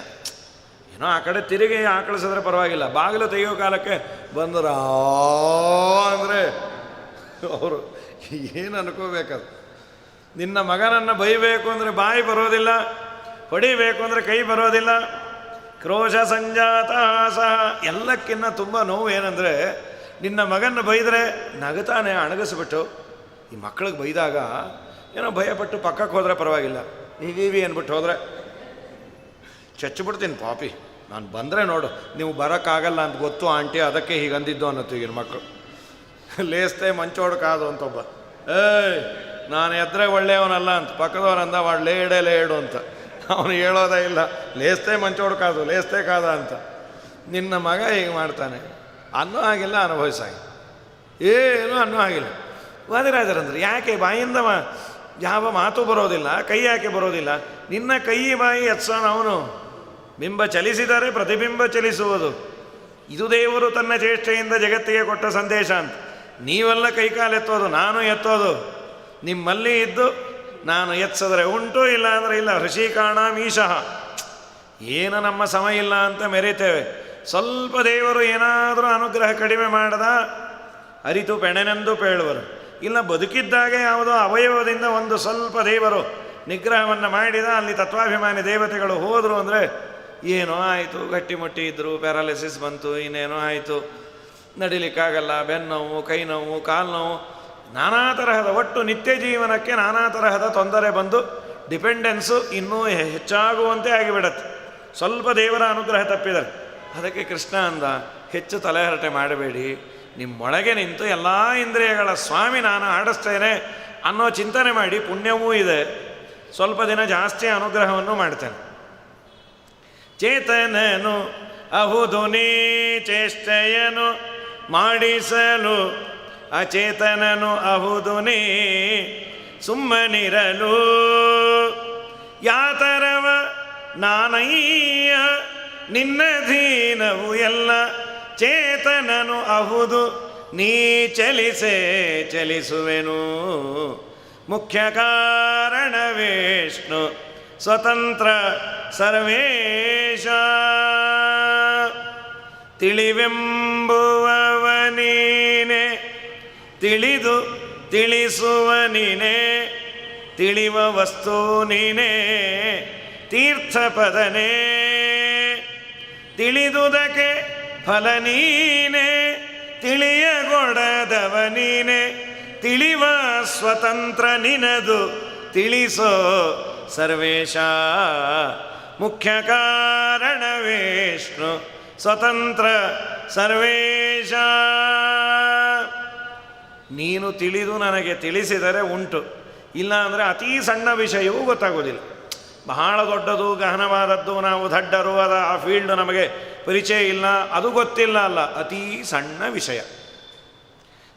ಏನೋ ಆ ಕಡೆ ತಿರುಗಿ ಆಕಳಿಸಿದ್ರೆ ಪರವಾಗಿಲ್ಲ, ಬಾಗಿಲು ತೆಗೆಯೋ ಕಾಲಕ್ಕೆ ಬಂದ್ರ ಅಂದರೆ ಅವರು ಏನು ಅನ್ಕೋಬೇಕದು. ನಿನ್ನ ಮಗನನ್ನು ಬೈಬೇಕು ಅಂದರೆ ಬಾಯಿ ಬರೋದಿಲ್ಲ, ಹೊಡಿಬೇಕು ಅಂದರೆ ಕೈ ಬರೋದಿಲ್ಲ. ಕ್ರೋಶ ಸಂಜಾತ ಸಹ. ಎಲ್ಲಕ್ಕಿನ್ನ ತುಂಬ ನೋವು ಏನಂದರೆ, ನಿನ್ನ ಮಗನ ಬೈದರೆ ನಗತಾನೆ ಅಣಗಿಸ್ಬಿಟ್ಟು. ಈ ಮಕ್ಕಳಿಗೆ ಬೈದಾಗ ಏನೋ ಭಯಪಟ್ಟು ಪಕ್ಕಕ್ಕೆ ಹೋದರೆ ಪರವಾಗಿಲ್ಲ, ನೀವೀವಿ ಅಂದ್ಬಿಟ್ಟು ಹೋದರೆ ಚಚ್ಚಿಬಿಡ್ತೀನಿ ಪಾಪಿ. ನಾನು ಬಂದರೆ ನೋಡು, ನೀವು ಬರೋಕ್ಕಾಗಲ್ಲ ಅಂತ ಗೊತ್ತು ಆಂಟಿ, ಅದಕ್ಕೆ ಹೀಗೆ ಅಂದಿದ್ದು ಅನ್ನತ್ತು ಈಗಿನ ಮಕ್ಕಳು. ಲೇಸ್ತೆ ಮಂಚೋಡ್ಕಾದು ಅಂತೊಬ್ಬ, ನಾನು ಎದ್ರೆ ಒಳ್ಳೆಯವನಲ್ಲ ಅಂತ ಪಕ್ಕದವರಂದ ವಾడు ಲೇಡು ಅಂತ. ಅವನು ಹೇಳೋದೇ ಇಲ್ಲ, ಲೇಸ್ತೆ ಮಂಚೋಡ್ಕಾದು, ಲೇಸ್ತೆ ಕಾದ ಅಂತ. ನಿನ್ನ ಮಗ ಹೀಗೆ ಮಾಡ್ತಾನೆ, ಅನ್ನೋ ಆಗಿಲ್ಲ, ಅನುಭವಿಸಾಗಿ ಏನೂ ಅನ್ನೋ ಆಗಿಲ್ಲ. ವಾದಿರಾಜರಂದ್ರೆ ಯಾಕೆ ಬಾಯಿಂದ ಯಾವ ಮಾತು ಬರೋದಿಲ್ಲ, ಕೈ ಯಾಕೆ ಬರೋದಿಲ್ಲ? ನಿನ್ನ ಕೈ ಬಾಯಿ ಎತ್ಸೋಣ ಅವನು. ಬಿಂಬ ಚಲಿಸಿದರೆ ಪ್ರತಿಬಿಂಬ ಚಲಿಸುವುದು, ಇದು ದೇವರು ತನ್ನ ಚೇಷ್ಟೆಯಿಂದ ಜಗತ್ತಿಗೆ ಕೊಟ್ಟ ಸಂದೇಶ ಅಂತ. ನೀವೆಲ್ಲ ಕೈಕಾಲು ಎತ್ತೋದು, ನಾನು ಎತ್ತೋದು. ನಿಮ್ಮಲ್ಲಿ ಇದ್ದು ನಾನು ಎತ್ಸಿದ್ರೆ ಉಂಟು, ಇಲ್ಲ ಅಂದರೆ ಇಲ್ಲ. ಋಷಿಕಾಣಾಮೀಶಃ. ಏನು ನಮ್ಮ ಸಮ ಇಲ್ಲ ಅಂತ ಮೆರೀತೇವೆ. ಸ್ವಲ್ಪ ದೇವರು ಏನಾದರೂ ಅನುಗ್ರಹ ಕಡಿಮೆ ಮಾಡದ ಅರಿತು ಪೆಣೆನೆಂದು ಪೇಳುವರು. ಇಲ್ಲ ಬದುಕಿದ್ದಾಗೆ ಯಾವುದೋ ಅವಯವದಿಂದ ಒಂದು ಸ್ವಲ್ಪ ದೇವರು ನಿಗ್ರಹವನ್ನು ಮಾಡಿದ, ಅಲ್ಲಿ ತತ್ವಾಭಿಮಾನಿ ದೇವತೆಗಳು ಹೋದರು ಅಂದರೆ ಏನೋ ಆಯಿತು, ಗಟ್ಟಿಮುಟ್ಟಿ ಇದ್ದರು, ಪ್ಯಾರಾಲಿಸಿಸ್ ಬಂತು, ಇನ್ನೇನೋ ಆಯಿತು, ನಡಿಲಿಕ್ಕಾಗಲ್ಲ, ಬೆನ್ನೋವು, ಕೈ ನೋವು, ಕಾಲು ನೋವು, ನಾನಾ ತರಹದ ಒಟ್ಟು ನಿತ್ಯ ಜೀವನಕ್ಕೆ ನಾನಾ ತರಹದ ತೊಂದರೆ ಬಂದು ಡಿಪೆಂಡೆನ್ಸು ಇನ್ನೂ ಹೆಚ್ಚಾಗುವಂತೆ ಆಗಿಬಿಡತ್ತೆ ಸ್ವಲ್ಪ ದೇವರ ಅನುಗ್ರಹ ತಪ್ಪಿದರೆ. ಅದಕ್ಕೆ ಕೃಷ್ಣ ಅಂದ, ಹೆಚ್ಚು ತಲೆಹರಟೆ ಮಾಡಬೇಡಿ, ನಿಮ್ಮೊಳಗೆ ನಿಂತು ಎಲ್ಲ ಇಂದ್ರಿಯಗಳ ಸ್ವಾಮಿ ನಾನು ಆಡಿಸ್ತೇನೆ ಅನ್ನೋ ಚಿಂತನೆ ಮಾಡಿ, ಪುಣ್ಯವೂ ಇದೆ, ಸ್ವಲ್ಪ ದಿನ ಜಾಸ್ತಿ ಅನುಗ್ರಹವನ್ನು ಮಾಡ್ತೇನೆ. ಚೇತನನು ಅಹುದು ನೀ ಚೇಷ್ಟೆಯನು ಮಾಡಿಸಲು, ಅಚೇತನನು ಅಹುದು ನೀ ಸುಮ್ಮನಿರಲು. ಯಾತರವ ನಾನಯ್ಯ ನಿನ್ನಧೀನವು ಎಲ್ಲ ಚೇತನನು ಅಹುದು ನೀ ಚಲಿಸುವೆನು ಮುಖ್ಯ ಕಾರಣ ವಿಷ್ಣು ಸ್ವತಂತ್ರ ಸರ್ವೇಶ ತಿಳಿವೆಂಬುವವ ನೀನೆ ತಿಳಿದು ತಿಳಿಸುವ ನೀನೆ ತಿಳಿವ ವಸ್ತು ನೀನೆ ತೀರ್ಥಪದನೇ ತಿಳಿದುದಕ್ಕೆ ಫಲ ನೀನೆ ತಿಳಿಯಗೊಡದವ ನೀನೆ ತಿಳಿವ ಸ್ವತಂತ್ರ ನಿನದು ತಿಳಿಸೋ ಸರ್ವೇಶ ಮುಖ್ಯ ಕಾರಣ ವಿಷ್ಣು ಸ್ವತಂತ್ರ ಸರ್ವೇಶ. ನೀನು ತಿಳಿದು ನನಗೆ ತಿಳಿಸಿದರೆ ಉಂಟು, ಇಲ್ಲ ಅಂದರೆ ಅತೀ ಸಣ್ಣ ವಿಷಯವೂ ಗೊತ್ತಾಗೋದಿಲ್ಲ. ಬಹಳ ದೊಡ್ಡದು ಗಹನವಾದದ್ದು, ನಾವು ದಡ್ಡರು, ಆ ಫೀಲ್ಡ್ ನಮಗೆ ಪರಿಚಯ ಇಲ್ಲ, ಅದು ಗೊತ್ತಿಲ್ಲ ಅಲ್ಲ, ಅತೀ ಸಣ್ಣ ವಿಷಯ.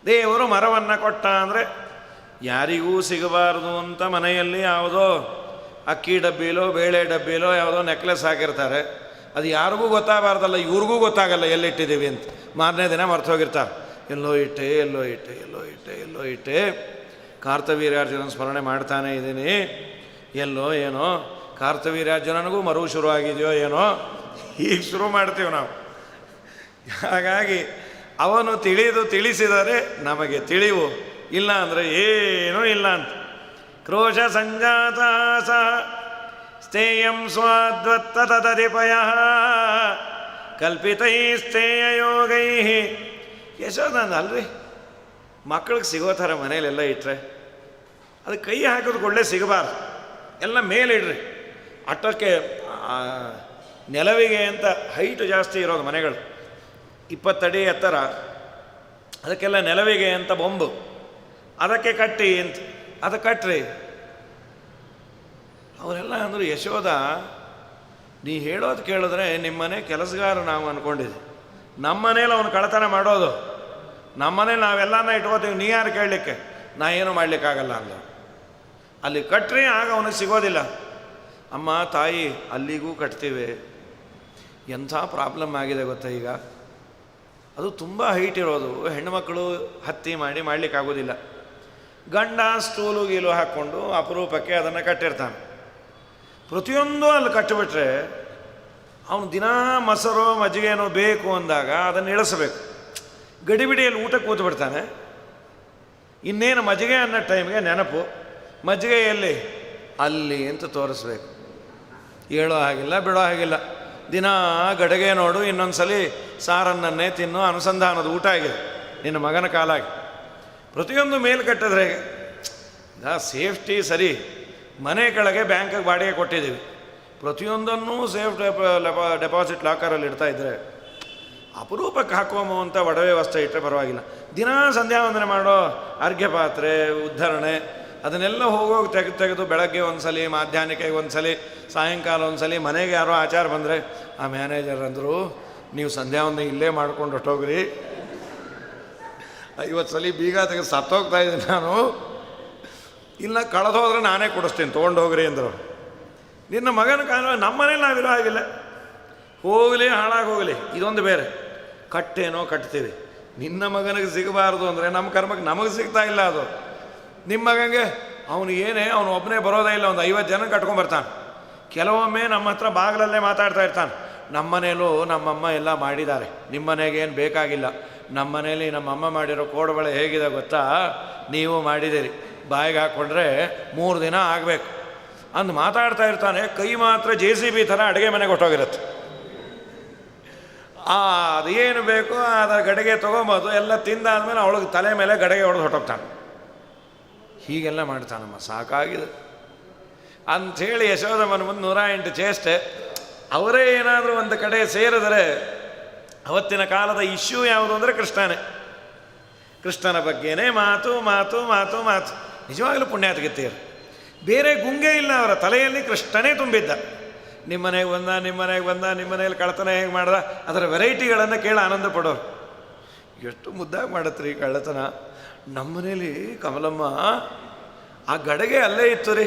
ದೇವರು ಮರವನ್ನು ಕೊಟ್ಟ ಅಂದರೆ ಯಾರಿಗೂ ಸಿಗಬಾರ್ದು ಅಂತ ಮನೆಯಲ್ಲಿ ಯಾವುದೋ ಅಕ್ಕಿ ಡಬ್ಬಿಲೋ ಬೇಳೆ ಡಬ್ಬಿಲೋ ಯಾವುದೋ ನೆಕ್ಲೆಸ್ ಹಾಕಿರ್ತಾರೆ. ಅದು ಯಾರಿಗೂ ಗೊತ್ತಾಗಬಾರ್ದಲ್ಲ, ಇವ್ರಿಗೂ ಗೊತ್ತಾಗಲ್ಲ ಎಲ್ಲಿಟ್ಟಿದ್ದೀವಿ ಅಂತ. ಮಾರನೇ ದಿನ ಮರ್ತೋಗಿರ್ತಾರೆ, ಎಲ್ಲೋ ಇಟ್ಟೆ. ಕಾರ್ತವೀರ್ಯಾರ್ಜುನನ ಸ್ಮರಣೆ ಮಾಡ್ತಾನೆ ಇದ್ದೀನಿ, ಎಲ್ಲೋ ಏನೋ ಕಾರ್ತವೀರ್ಯಾರ್ಜುನನಿಗೂ ಮರು ಶುರು ಆಗಿದೆಯೋ ಏನೋ, ಈಗ ಶುರು ಮಾಡ್ತೀವಿ ನಾವು. ಹಾಗಾಗಿ ಅವನು ತಿಳಿಸಿದರೆ ನಮಗೆ ತಿಳಿವು, ಇಲ್ಲ ಅಂದರೆ ಏನೂ ಇಲ್ಲ ಅಂತ. ಕ್ರೋಶ ಸಂಜಾತ ಸಹ ಸ್ಥೇಯಂ ಸ್ವಾದ್ವತ್ತತದಿಪಯ ಕಲ್ಪಿತೈಸ್ತೇಯ ಯೋಗೈ. ಯಶೋದನ ಅಲ್ರಿ, ಮಕ್ಕಳಿಗೆ ಸಿಗೋ ಥರ ಮನೇಲೆಲ್ಲ ಇಟ್ಟರೆ ಅದು ಕೈ ಹಾಕೋದು ಒಳ್ಳೆ ಸಿಗಬಾರ್ದು, ಎಲ್ಲ ಮೇಲಿಡ್ರಿ. ಅಟ್ಟಕ್ಕೆ ನೆಲವಿಗೆ ಅಂತ ಹೈಟು ಜಾಸ್ತಿ ಇರೋದು ಮನೆಗಳು, 20 ಅಡಿ ಎತ್ತರ, ಅದಕ್ಕೆಲ್ಲ ನೆಲವಿಗೆ ಅಂತ ಬೊಂಬು, ಅದಕ್ಕೆ ಕಟ್ಟಿ ಅಂತ ಅದು ಕಟ್ಟ್ರಿ. ಅವರೆಲ್ಲ ಅಂದರು, ಯಶೋದ ನೀ ಹೇಳೋದು ಕೇಳಿದ್ರೆ ನಿಮ್ಮನೆ ಕೆಲಸಗಾರ ನಾವು ಅಂದ್ಕೊಂಡಿದ್ವಿ, ನಮ್ಮನೇಲಿ ಅವನು ಕಳತನ ಮಾಡೋದು, ನಮ್ಮನೇಲಿ ನಾವೆಲ್ಲನ ಇಟ್ಕೋತೀವಿ, ನೀ ಯಾರು ಕೇಳಲಿಕ್ಕೆ, ನಾ ಏನು ಮಾಡಲಿಕ್ಕಾಗಲ್ಲ ಅಂದ. ಅಲ್ಲಿ ಕಟ್ಟ್ರಿ, ಆಗ ಅವನಿಗೆ ಸಿಗೋದಿಲ್ಲ. ಅಮ್ಮ ತಾಯಿ ಅಲ್ಲಿಗೂ ಕಟ್ತೀವಿ. ಎಂಥ ಪ್ರಾಬ್ಲಮ್ ಆಗಿದೆ ಗೊತ್ತಾ ಈಗ, ಅದು ತುಂಬ ಹೈಟ್ ಇರೋದು, ಹೆಣ್ಣುಮಕ್ಕಳು ಹತ್ತಿ ಮಾಡಲಿಕ್ಕಾಗೋದಿಲ್ಲ. ಗಂಡ ಸ್ಟೂಲು ಗೀಲು ಹಾಕ್ಕೊಂಡು ಅಪರೂಪಕ್ಕೆ ಅದನ್ನು ಕಟ್ಟಿರ್ತಾನೆ. ಪ್ರತಿಯೊಂದು ಅಲ್ಲಿ ಕಟ್ಟಿಬಿಟ್ರೆ ಅವನು ದಿನಾ ಮೊಸರು ಮಜ್ಜಿಗೆನೋ ಬೇಕು ಅಂದಾಗ ಅದನ್ನು ಇಳಿಸಬೇಕು. ಗಡಿಬಿಡಿಯಲ್ಲಿ ಊಟಕ್ಕೆ ಕೂತ್ಬಿಡ್ತಾನೆ. ಇನ್ನೇನು ಮಜ್ಜಿಗೆ ಅನ್ನೋ ಟೈಮ್ಗೆ ನೆನಪು, ಮಜ್ಜಿಗೆ ಎಲ್ಲಿ ಅಲ್ಲಿ ಅಂತ ತೋರಿಸ್ಬೇಕು. ಹೇಳೋ ಹಾಗಿಲ್ಲ, ಬಿಡೋ ಹಾಗಿಲ್ಲ. ದಿನ ಗಡಿಗೆ ನೋಡು, ಇನ್ನೊಂದು ಸಲ ಸಾರನ್ನನ್ನೇ ತಿನ್ನು, ಅನುಸಂಧಾನದ ಊಟ ಆಗಿದೆ ನಿನ್ನ ಮಗನ ಕಾಲಾಗಿ. ಪ್ರತಿಯೊಂದು ಮೇಲು ಕಟ್ಟಿದ್ರೆ ಸೇಫ್ಟಿ ಸರಿ. ಮನೆ ಕೆಳಗೆ ಬ್ಯಾಂಕಿಗೆ ಬಾಡಿಗೆ ಕೊಟ್ಟಿದ್ದೀವಿ, ಪ್ರತಿಯೊಂದನ್ನೂ ಸೇಫ್ ಡೆಪಾಸಿಟ್ ಲಾಕರಲ್ಲಿ ಇಡ್ತಾಯಿದ್ರೆ ಅಪರೂಪಕ್ಕೆ ಹಾಕೋಮೋ ಅಂತ ಒಡವೆ ವಸ್ತು ಇಟ್ಟರೆ ಪರವಾಗಿಲ್ಲ. ದಿನಾ ಸಂಧ್ಯಾ ವಂದನೆ ಮಾಡೋ ಅರ್ಘ್ಯ ಪಾತ್ರೆ, ಉದ್ಧರಣೆ, ಅದನ್ನೆಲ್ಲ ಹೋಗೋಗಿ ತೆಗೆದು ಬೆಳಗ್ಗೆ ಒಂದ್ಸಲ, ಮಾಧ್ಯಾಹ್ನಕ್ಕೆ ಒಂದ್ಸಲ, ಸಾಯಂಕಾಲ ಒಂದ್ಸಲ. ಮನೆಗೆ ಯಾರೋ ಆಚಾರ ಬಂದರೆ ಆ ಮ್ಯಾನೇಜರ್ ಅಂದರು, ನೀವು ಸಂಧ್ಯಾ ವಂದನೆ ಇಲ್ಲೇ ಮಾಡ್ಕೊಂಡು ಹೊಟ್ಟೋಗ್ರಿ, 50 ಸಲ ಬೀಗ ತೆಗೆದು ಸತ್ತೋಗ್ತಾ ಇದ್ದೀನಿ ನಾನು, ಇಲ್ಲ ಕಳೆದೋದ್ರೆ ನಾನೇ ಕೊಡಿಸ್ತೀನಿ ತೊಗೊಂಡೋಗ್ರಿ ಅಂದರು. ನಿನ್ನ ಮಗನ ಕಾಲ ನಮ್ಮ ಮನೇಲಿ ನಾವಿರೋ ಹಾಗಿಲ್ಲ, ಹೋಗಲಿ ಹಾಳಾಗೋಗಲಿ, ಇದೊಂದು ಬೇರೆ. ಕಟ್ಟೇನೋ ಕಟ್ತೀವಿ, ನಿನ್ನ ಮಗನಿಗೆ ಸಿಗಬಾರ್ದು ಅಂದರೆ ನಮ್ಮ ಕರ್ಮಕ್ಕೆ ನಮಗೆ ಸಿಗ್ತಾ ಇಲ್ಲ. ಅದು ನಿಮ್ಮ ಮಗನಿಗೆ ಅವನು ಏನೇ, ಅವನು ಒಬ್ಬನೇ ಬರೋದೇ ಇಲ್ಲ, ಒಂದು 50 ಜನ ಕಟ್ಕೊಂಡ್ಬರ್ತಾನೆ. ಕೆಲವೊಮ್ಮೆ ನಮ್ಮ ಹತ್ರ ಬಾಗಿಲಲ್ಲೇ ಮಾತಾಡ್ತಾ ಇರ್ತಾನೆ, ನಮ್ಮನೇಲೂ ನಮ್ಮಮ್ಮ ಎಲ್ಲ ಮಾಡಿದ್ದಾರೆ, ನಿಮ್ಮ ಮನೆಗೇನು ಬೇಕಾಗಿಲ್ಲ, ನಮ್ಮನೇಲಿ ನಮ್ಮಮ್ಮ ಮಾಡಿರೋ ಕೋಡುಬಳೆ ಹೇಗಿದೆ ಗೊತ್ತಾ, ನೀವು ಮಾಡಿದ್ದೀರಿ, ಬಾಯಿಗೆ ಹಾಕ್ಕೊಂಡ್ರೆ 3 ದಿನ ಆಗಬೇಕು ಅಂದು ಮಾತಾಡ್ತಾ ಇರ್ತಾನೆ. ಕೈ ಮಾತ್ರ JCB ಥರ ಅಡುಗೆ ಮನೆಗೆ ಹೊಟ್ಟೋಗಿರುತ್ತೆ. ಅದೇನು ಬೇಕೋ ಅದರ ಗಡಿಗೆ ತೊಗೊಂಬೋದು, ಎಲ್ಲ ತಿಂದಾದ್ಮೇಲೆ ಅವಳಿಗೆ ತಲೆ ಮೇಲೆ ಗಡಿಗೆ ಹೊಡೆದು ಹೊಟ್ಟೋಗ್ತಾನೆ. ಹೀಗೆಲ್ಲ ಮಾಡ್ತಾನಮ್ಮ, ಸಾಕಾಗಿದೆ ಅಂಥೇಳಿ ಯಶೋದಮ್ಮನ ಮುಂದೆ 108 ಚೇಷ್ಟೆ. ಅವರೇ ಏನಾದರೂ ಒಂದು ಕಡೆ ಸೇರಿದರೆ, ಅವತ್ತಿನ ಕಾಲದ ಇಶ್ಯೂ ಯಾವುದು ಅಂದರೆ ಕೃಷ್ಣನೇ, ಕೃಷ್ಣನ ಬಗ್ಗೆನೇ ಮಾತು ಮಾತು ಮಾತು ಮಾತು. ನಿಜವಾಗಲೂ ಪುಣ್ಯಾತ್ಗಿತ್ತೀರು, ಬೇರೆ ಗುಂಗೆ ಇಲ್ಲ ಅವರ ತಲೆಯಲ್ಲಿ, ಕೃಷ್ಣನೇ ತುಂಬಿದ್ದ. ನಿಮ್ಮನೆಗೆ ಬಂದ, ನಿಮ್ಮನೆಗೆ ಬಂದ, ನಿಮ್ಮನೇಲಿ ಕಳ್ಳತನ ಹೇಗೆ ಮಾಡ್ದ, ಅದರ ವೆರೈಟಿಗಳನ್ನು ಕೇಳಿ ಆನಂದ ಪಡೋರು. ಎಷ್ಟು ಮುದ್ದಾಗಿ ಮಾಡತ್ರಿ ಕಳ್ಳತನ. ನಮ್ಮನೇಲಿ ಕಮಲಮ್ಮ ಆ ಗಡಿಗೆ ಅಲ್ಲೇ ಇತ್ತು ರೀ,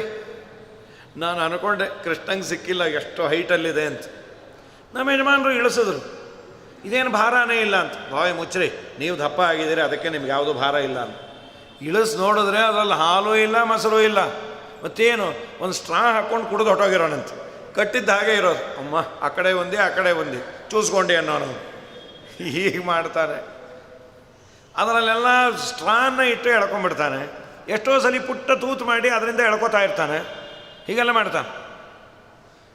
ನಾನು ಅನ್ಕೊಂಡೆ ಕೃಷ್ಣಂಗೆ ಸಿಕ್ಕಿಲ್ಲ ಎಷ್ಟು ಹೈಟಲ್ಲಿದೆ ಅಂತ. ನಮ್ಮ ಯಜಮಾನರು ಇಳಿಸಿದ್ರು, ಇದೇನು ಭಾರನೇ ಇಲ್ಲ ಅಂತ. ಬಾಯ್ ಮುಚ್ಚ್ರಿ, ನೀವು ದಪ್ಪ ಆಗಿದ್ದೀರಿ, ಅದಕ್ಕೆ ನಿಮ್ಗೆ ಯಾವುದೂ ಭಾರ ಇಲ್ಲ ಅಂತ. ಇಳಿಸಿ ನೋಡಿದ್ರೆ ಅದರಲ್ಲಿ ಹಾಲು ಇಲ್ಲ, ಮೊಸರು ಇಲ್ಲ, ಮತ್ತೇನು ಒಂದು ಸ್ಟ್ರಾ ಹಾಕ್ಕೊಂಡು ಕುಡಿದು ಹೊಟ್ಟೋಗಿರೋಣಂತೆ. ಕಟ್ಟಿದ್ದ ಹಾಗೆ ಇರೋದು. ಅಮ್ಮ ಆ ಕಡೆ ಒಂದೇ ಆ ಕಡೆ ಒಂದೇ ಚೂಸ್ಕೊಂಡೆ ಅನ್ನೋನು ಹೀಗೆ ಮಾಡ್ತಾನೆ. ಅದರಲ್ಲೆಲ್ಲ ಸ್ಟ್ರಾನ್ನ ಇಟ್ಟು ಎಳ್ಕೊಂಡ್ಬಿಡ್ತಾನೆ. ಎಷ್ಟೋ ಸಲ ಪುಟ್ಟ ತೂತು ಮಾಡಿ ಅದರಿಂದ ಎಳ್ಕೊತಾ ಇರ್ತಾನೆ. ಹೀಗೆಲ್ಲ ಮಾಡ್ತಾನೆ.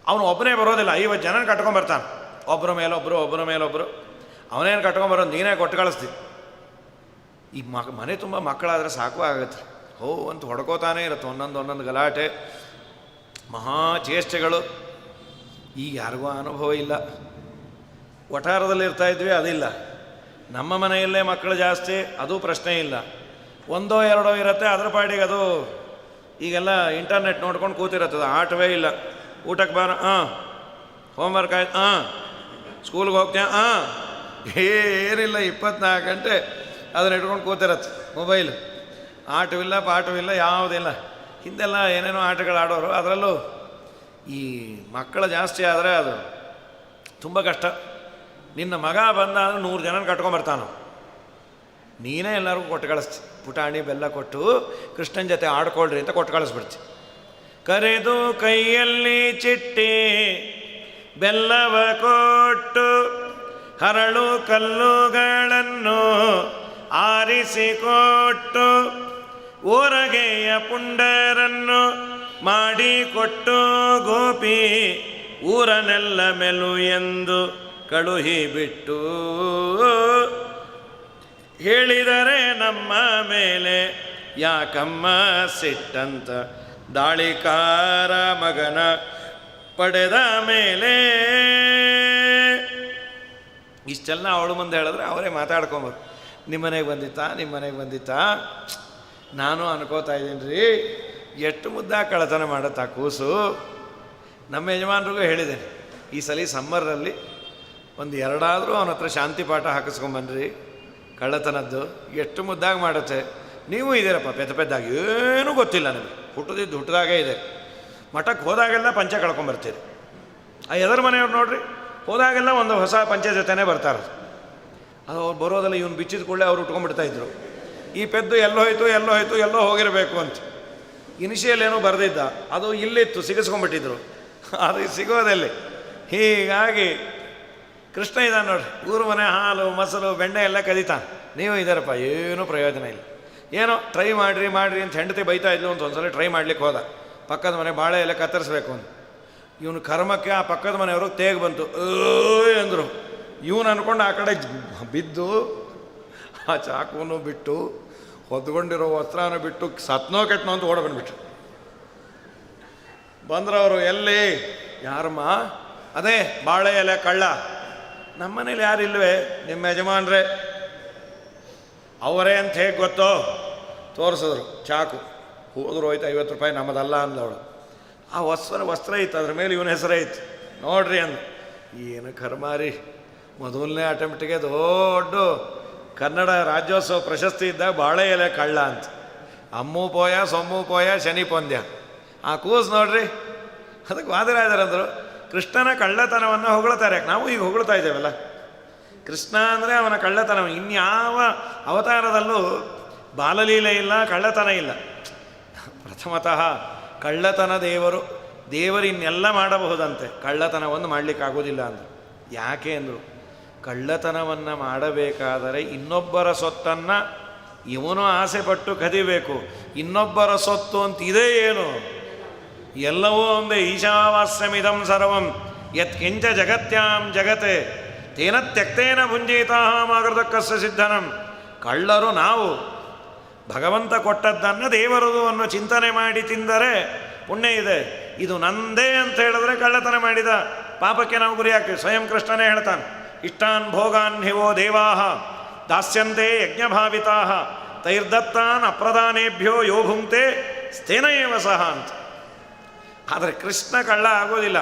ಅವನು ಒಬ್ಬನೇ ಬರೋದಿಲ್ಲ, 50 ಜನ ಕಟ್ಕೊಂಡ್ಬರ್ತಾನೆ. ಒಬ್ಬರ ಮೇಲೊಬ್ಬರು ಒಬ್ಬರ ಮೇಲೊಬ್ಬರು. ಅವನೇನು ಕಟ್ಕೊಂಬರೋದು, ನೀನೇ ಕೊಟ್ಟು ಕಳಿಸ್ತೀವಿ. ಈ ಮನೆ ತುಂಬ ಮಕ್ಕಳಾದರೆ ಸಾಕು ಆಗುತ್ತೆ. ಅಂತ ಹೊಡ್ಕೋತಾನೆ ಇರುತ್ತೆ. ಒಂದೊಂದು ಗಲಾಟೆ, ಮಹಾ ಚೇಷ್ಟೆಗಳು. ಈಗ ಯಾರಿಗೂ ಅನುಭವ ಇಲ್ಲ. ವಠಾರದಲ್ಲಿ ಇರ್ತಾಯಿದ್ವಿ, ಅದಿಲ್ಲ. ನಮ್ಮ ಮನೆಯಲ್ಲೇ ಮಕ್ಕಳು ಜಾಸ್ತಿ, ಅದು ಪ್ರಶ್ನೆ ಇಲ್ಲ. 1 2 ಇರುತ್ತೆ, ಅದರ ಪಾಡಿಗೆ ಅದು ಈಗೆಲ್ಲ ಇಂಟರ್ನೆಟ್ ನೋಡ್ಕೊಂಡು ಕೂತಿರುತ್ತದೆ. ಆಟವೇ ಇಲ್ಲ. ಊಟಕ್ಕೆ ಬಾರ, ಹೋಮ್ವರ್ಕ್ ಆಯ್ತು, ಸ್ಕೂಲ್ಗೆ ಹೋಗ್ತೀಯ, ಏನಿಲ್ಲ. 24 ಗಂಟೆ ಅದನ್ನ ಇಟ್ಕೊಂಡು ಕೂತಿರತ್ತೆ ಮೊಬೈಲ್. ಆಟವಿಲ್ಲ, ಪಾಠವಿಲ್ಲ, ಯಾವುದಿಲ್ಲ. ಹಿಂದೆಲ್ಲ ಏನೇನೋ ಆಟಗಳು ಆಡೋರು. ಅದರಲ್ಲೂ ಈ ಮಕ್ಕಳು ಜಾಸ್ತಿ ಆದರೆ ಅದು ತುಂಬ ಕಷ್ಟ. ನಿನ್ನ ಮಗ ಬಂದ ಅಂದರೆ 100 ಜನ ಕಟ್ಕೊಂಬರ್ತಾನು. ನೀನೇ ಎಲ್ಲರಿಗೂ ಕೊಟ್ಟು ಕಳಿಸ್ತಿ. ಪುಟಾಣಿ ಬೆಲ್ಲ ಕೊಟ್ಟು ಕೃಷ್ಣನ ಜೊತೆ ಆಡ್ಕೊಳ್ರಿ ಅಂತ ಕೊಟ್ಟು ಕಳಿಸ್ಬಿಡ್ತಿ. ಕರೆದು ಕೈಯಲ್ಲಿ ಚಿಟ್ಟಿ ಬೆಲ್ಲವ ಕೊಟ್ಟು ಹರಳು ಕಲ್ಲುಗಳನ್ನು ಆರಿಸಿಕೊಟ್ಟು ಓರಗೆಯ ಪುಂಡರನ್ನು ಮಾಡಿಕೊಟ್ಟು ಗೋಪಿ ಊರನೆಲ್ಲ ಮೆಲು ಎಂದು ಕಳುಹಿಬಿಟ್ಟು ಹೇಳಿದರೆ ನಮ್ಮ ಮೇಲೆ ಯಾಕಮ್ಮ ಸಿಟ್ಟಂತ ದಾಳಿಕಾರ ಮಗನ ಪಡೆದ ಮೇಲೆ. ಇಷ್ಟೆಲ್ಲ ಅವಳು ಮುಂದೆ ಹೇಳಿದ್ರೆ ಅವರೇ ಮಾತಾಡ್ಕೊಂಬರು. ನಿಮ್ಮನೆಗೆ ಬಂದಿತ್ತಾ ನಾನು ಅನ್ಕೋತಾ ಇದ್ದೀನಿ ರೀ, ಎಷ್ಟು ಮುದ್ದ ಕಳ್ಳತನ ಮಾಡುತ್ತಾ ಕೂಸು. ನಮ್ಮ ಯಜಮಾನ್ರಿಗೂ ಹೇಳಿದ್ದೇನೆ, ಈ ಸಲ ಸಮ್ಮರಲ್ಲಿ 1-2 ಅವನ ಹತ್ರ ಶಾಂತಿ ಪಾಠ ಹಾಕಿಸ್ಕೊಂಬನ್ರಿ. ಕಳ್ಳತನದ್ದು ಎಷ್ಟು ಮುದ್ದಾಗಿ ಮಾಡುತ್ತೆ. ನೀವು ಇದ್ದೀರಪ್ಪ ಪೆದ್ದಾಗಿ, ಏನೂ ಗೊತ್ತಿಲ್ಲ ನಿಮಗೆ. ಹುಟ್ಟದಾಗೇ ಇದೆ. ಮಠಕ್ಕೆ ಹೋದಾಗೆಲ್ಲ ಪಂಚೆ ಕಳ್ಕೊಂಬರ್ತೀರಿ. ಆ ಎದರ ಮನೆಯವ್ರು ನೋಡ್ರಿ, ಹೋದಾಗೆಲ್ಲ ಒಂದು ಹೊಸ ಪಂಚೆ ಜೊತೆನೇ ಬರ್ತಾರೆ. ಅದು ಅವ್ರು ಬರೋದಲ್ಲ, ಇವನು ಬಿಚ್ಚಿದ ಕೂಡಲೇ ಅವ್ರು ಉಟ್ಕೊಂಡ್ಬಿಡ್ತಾಯಿದ್ರು. ಈ ಪೆದ್ದು ಎಲ್ಲೋ ಹೋಯ್ತು ಎಲ್ಲೋ ಹೋಗಿರಬೇಕು ಅಂತ. ಇನಿಷಿಯಲ್ ಏನೋ ಬರೆದಿದ್ದ, ಅದು ಇಲ್ಲಿತ್ತು, ಸಿಗಿಸ್ಕೊಂಡ್ಬಿಟ್ಟಿದ್ರು. ಅದು ಸಿಗೋದಲ್ಲಿ. ಹೀಗಾಗಿ ಕೃಷ್ಣ ಇದ್ದಾನೆ ನೋಡ್ರಿ, ಊರು ಮನೆ ಹಾಲು ಮೊಸರು ಬೆಣ್ಣೆ ಎಲ್ಲ ಕದೀತಾನೆ. ನೀವು ಇದ್ದಾರಪ್ಪ, ಏನೂ ಪ್ರಯೋಜನ ಇಲ್ಲ. ಏನೋ ಟ್ರೈ ಮಾಡಿರಿ ಅಂತ ಹೆಂಡತಿ ಬೈತಾ ಇದ್ಲು ಅಂತ ಒಂದ್ಸಲ ಟ್ರೈ ಮಾಡ್ಲಿಕ್ಕೆ ಹೋದ. ಪಕ್ಕದ ಮನೆ ಬಾಳೆ ಎಲ್ಲ ಕತ್ತರಿಸ್ಬೇಕು ಅಂತ. ಇವನು ಕರ್ಮಕ್ಕೆ ಆ ಪಕ್ಕದ ಮನೆಯವರು ತೇಗ್ ಬಂತು, ಅಂದರು. ಇವನು ಅಂದ್ಕೊಂಡು ಆ ಕಡೆ ಬಿದ್ದು ಆ ಚಾಕುವನ್ನು ಬಿಟ್ಟು ಹೊದ್ಕೊಂಡಿರೋ ವಸ್ತ್ರನೂ ಬಿಟ್ಟು ಸತ್ನೋ ಕೆಟ್ಟನೋ ಅಂತ ಓಡ ಬಂದ್ಬಿಟ್ರು. ಬಂದ್ರವರು, ಎಲ್ಲಿ ಯಾರಮ್ಮ? ಅದೇ ಬಾಳೆ ಎಲೆ ಕಳ್ಳ. ನಮ್ಮನೇಲಿ ಯಾರಿಲ್ವೇ? ನಿಮ್ಮ ಯಜಮಾನ್ರೆ. ಅವರೇ ಅಂತ ಹೇಗೆ ಗೊತ್ತೋ? ತೋರಿಸಿದ್ರು ಚಾಕು. ಹೋದ್ರು ಹೋಯ್ತು, 50 ರೂಪಾಯಿ ನಮ್ಮದಲ್ಲ ಅಂದವಳು. ಆ ವಸ್ತ್ರ ಇತ್ತು, ಅದ್ರ ಮೇಲೆ ಇವನ ಹೆಸರೇ ಇತ್ತು. ನೋಡ್ರಿ ಅಂದ. ಏನು ಕರ್ಮಾರಿ, ಮೊದಲನೇ ಅಟೆಂಪ್ಟಿಗೆ ದೊಡ್ಡ ಕನ್ನಡ ರಾಜ್ಯೋತ್ಸವ ಪ್ರಶಸ್ತಿ ಇದ್ದಾಗ ಬಾಳೆ ಎಲೆ ಕಳ್ಳ ಅಂತ. ಅಮ್ಮು ಪೋಯ ಸೊಮ್ಮು ಪೋಯ ಶನಿ ಪೊಂದ್ಯ. ಆ ಕೂಸು ನೋಡ್ರಿ. ಅದಕ್ಕೆ ವಾದಿರಾಜರಂದರು, ಕೃಷ್ಣನ ಕಳ್ಳತನವನ್ನು ಹೊಗಳ್ತಾರೆ. ನಾವು ಈಗ ಹೊಗಳ್ತಾ ಇದ್ದೇವಲ್ಲ, ಕೃಷ್ಣ ಅಂದರೆ ಅವನ ಕಳ್ಳತನ. ಇನ್ಯಾವ ಅವತಾರದಲ್ಲೂ ಬಾಲಲೀಲೆ ಇಲ್ಲ, ಕಳ್ಳತನ ಇಲ್ಲ. ಪ್ರಥಮತಃ ಕಳ್ಳತನ ದೇವರು ಇನ್ನೆಲ್ಲ ಮಾಡಬಹುದಂತೆ, ಕಳ್ಳತನವನ್ನು ಮಾಡಲಿಕ್ಕಾಗೋದಿಲ್ಲ ಅಂದರು. ಯಾಕೆ ಅಂದರು, ಕಳ್ಳತನವನ್ನು ಮಾಡಬೇಕಾದರೆ ಇನ್ನೊಬ್ಬರ ಸೊತ್ತನ್ನು ಇವನು ಆಸೆಪಟ್ಟು ಕದಿಬೇಕು. ಇನ್ನೊಬ್ಬರ ಸೊತ್ತು ಅಂತ ಇದೇ ಏನು? ಎಲ್ಲವೂ ಒಂದೇ. ಈಶಾವಾಸ್ಯಮಿದಂ ಸರ್ವಂ ಯತ್ಕಿಂಚ ಜಗತ್ಯಾಂ ಜಗತೆ ತೇನ ತ್ಯಕ್ತೇನ ಭುಂಜೀತಾಹ ಮಾಗೃತಕ್ಕಸ್ಯ ಸಿದ್ಧನಂ. ಕಳ್ಳರು ನಾವು. ಭಗವಂತ ಕೊಟ್ಟದ್ದನ್ನು ದೇವರದು ಅನ್ನೋ ಚಿಂತನೆ ಮಾಡಿ ತಿಂದರೆ ಪುಣ್ಯ ಇದೆ. ಇದು ನಂದೇ ಅಂತ ಹೇಳಿದ್ರೆ ಕಳ್ಳತನ ಮಾಡಿದ ಪಾಪಕ್ಕೆ ನಾವು ಗುರಿ ಆಗ್ತೀವಿ. ಸ್ವಯಂ ಕೃಷ್ಣನೇ ಹೇಳ್ತಾನೆ, ಇಷ್ಟಾನ್ ಭೋಗಾನ್ ಹಿವೋ ದೇವಾಹ ದಾಸ್ಯಂತೆ ಯಜ್ಞಭಾವಿತಾಹ ತೈರ್ದತ್ತಾನ್ ಅಪ್ರದಾನೇಭ್ಯೋ ಯೋ ಭುಂಕ್ತೆ ಸ್ಥೇನ ಏವ ಸಹ ಅಂತ. ಆದರೆ ಕೃಷ್ಣ ಕಳ್ಳ ಆಗೋದಿಲ್ಲ.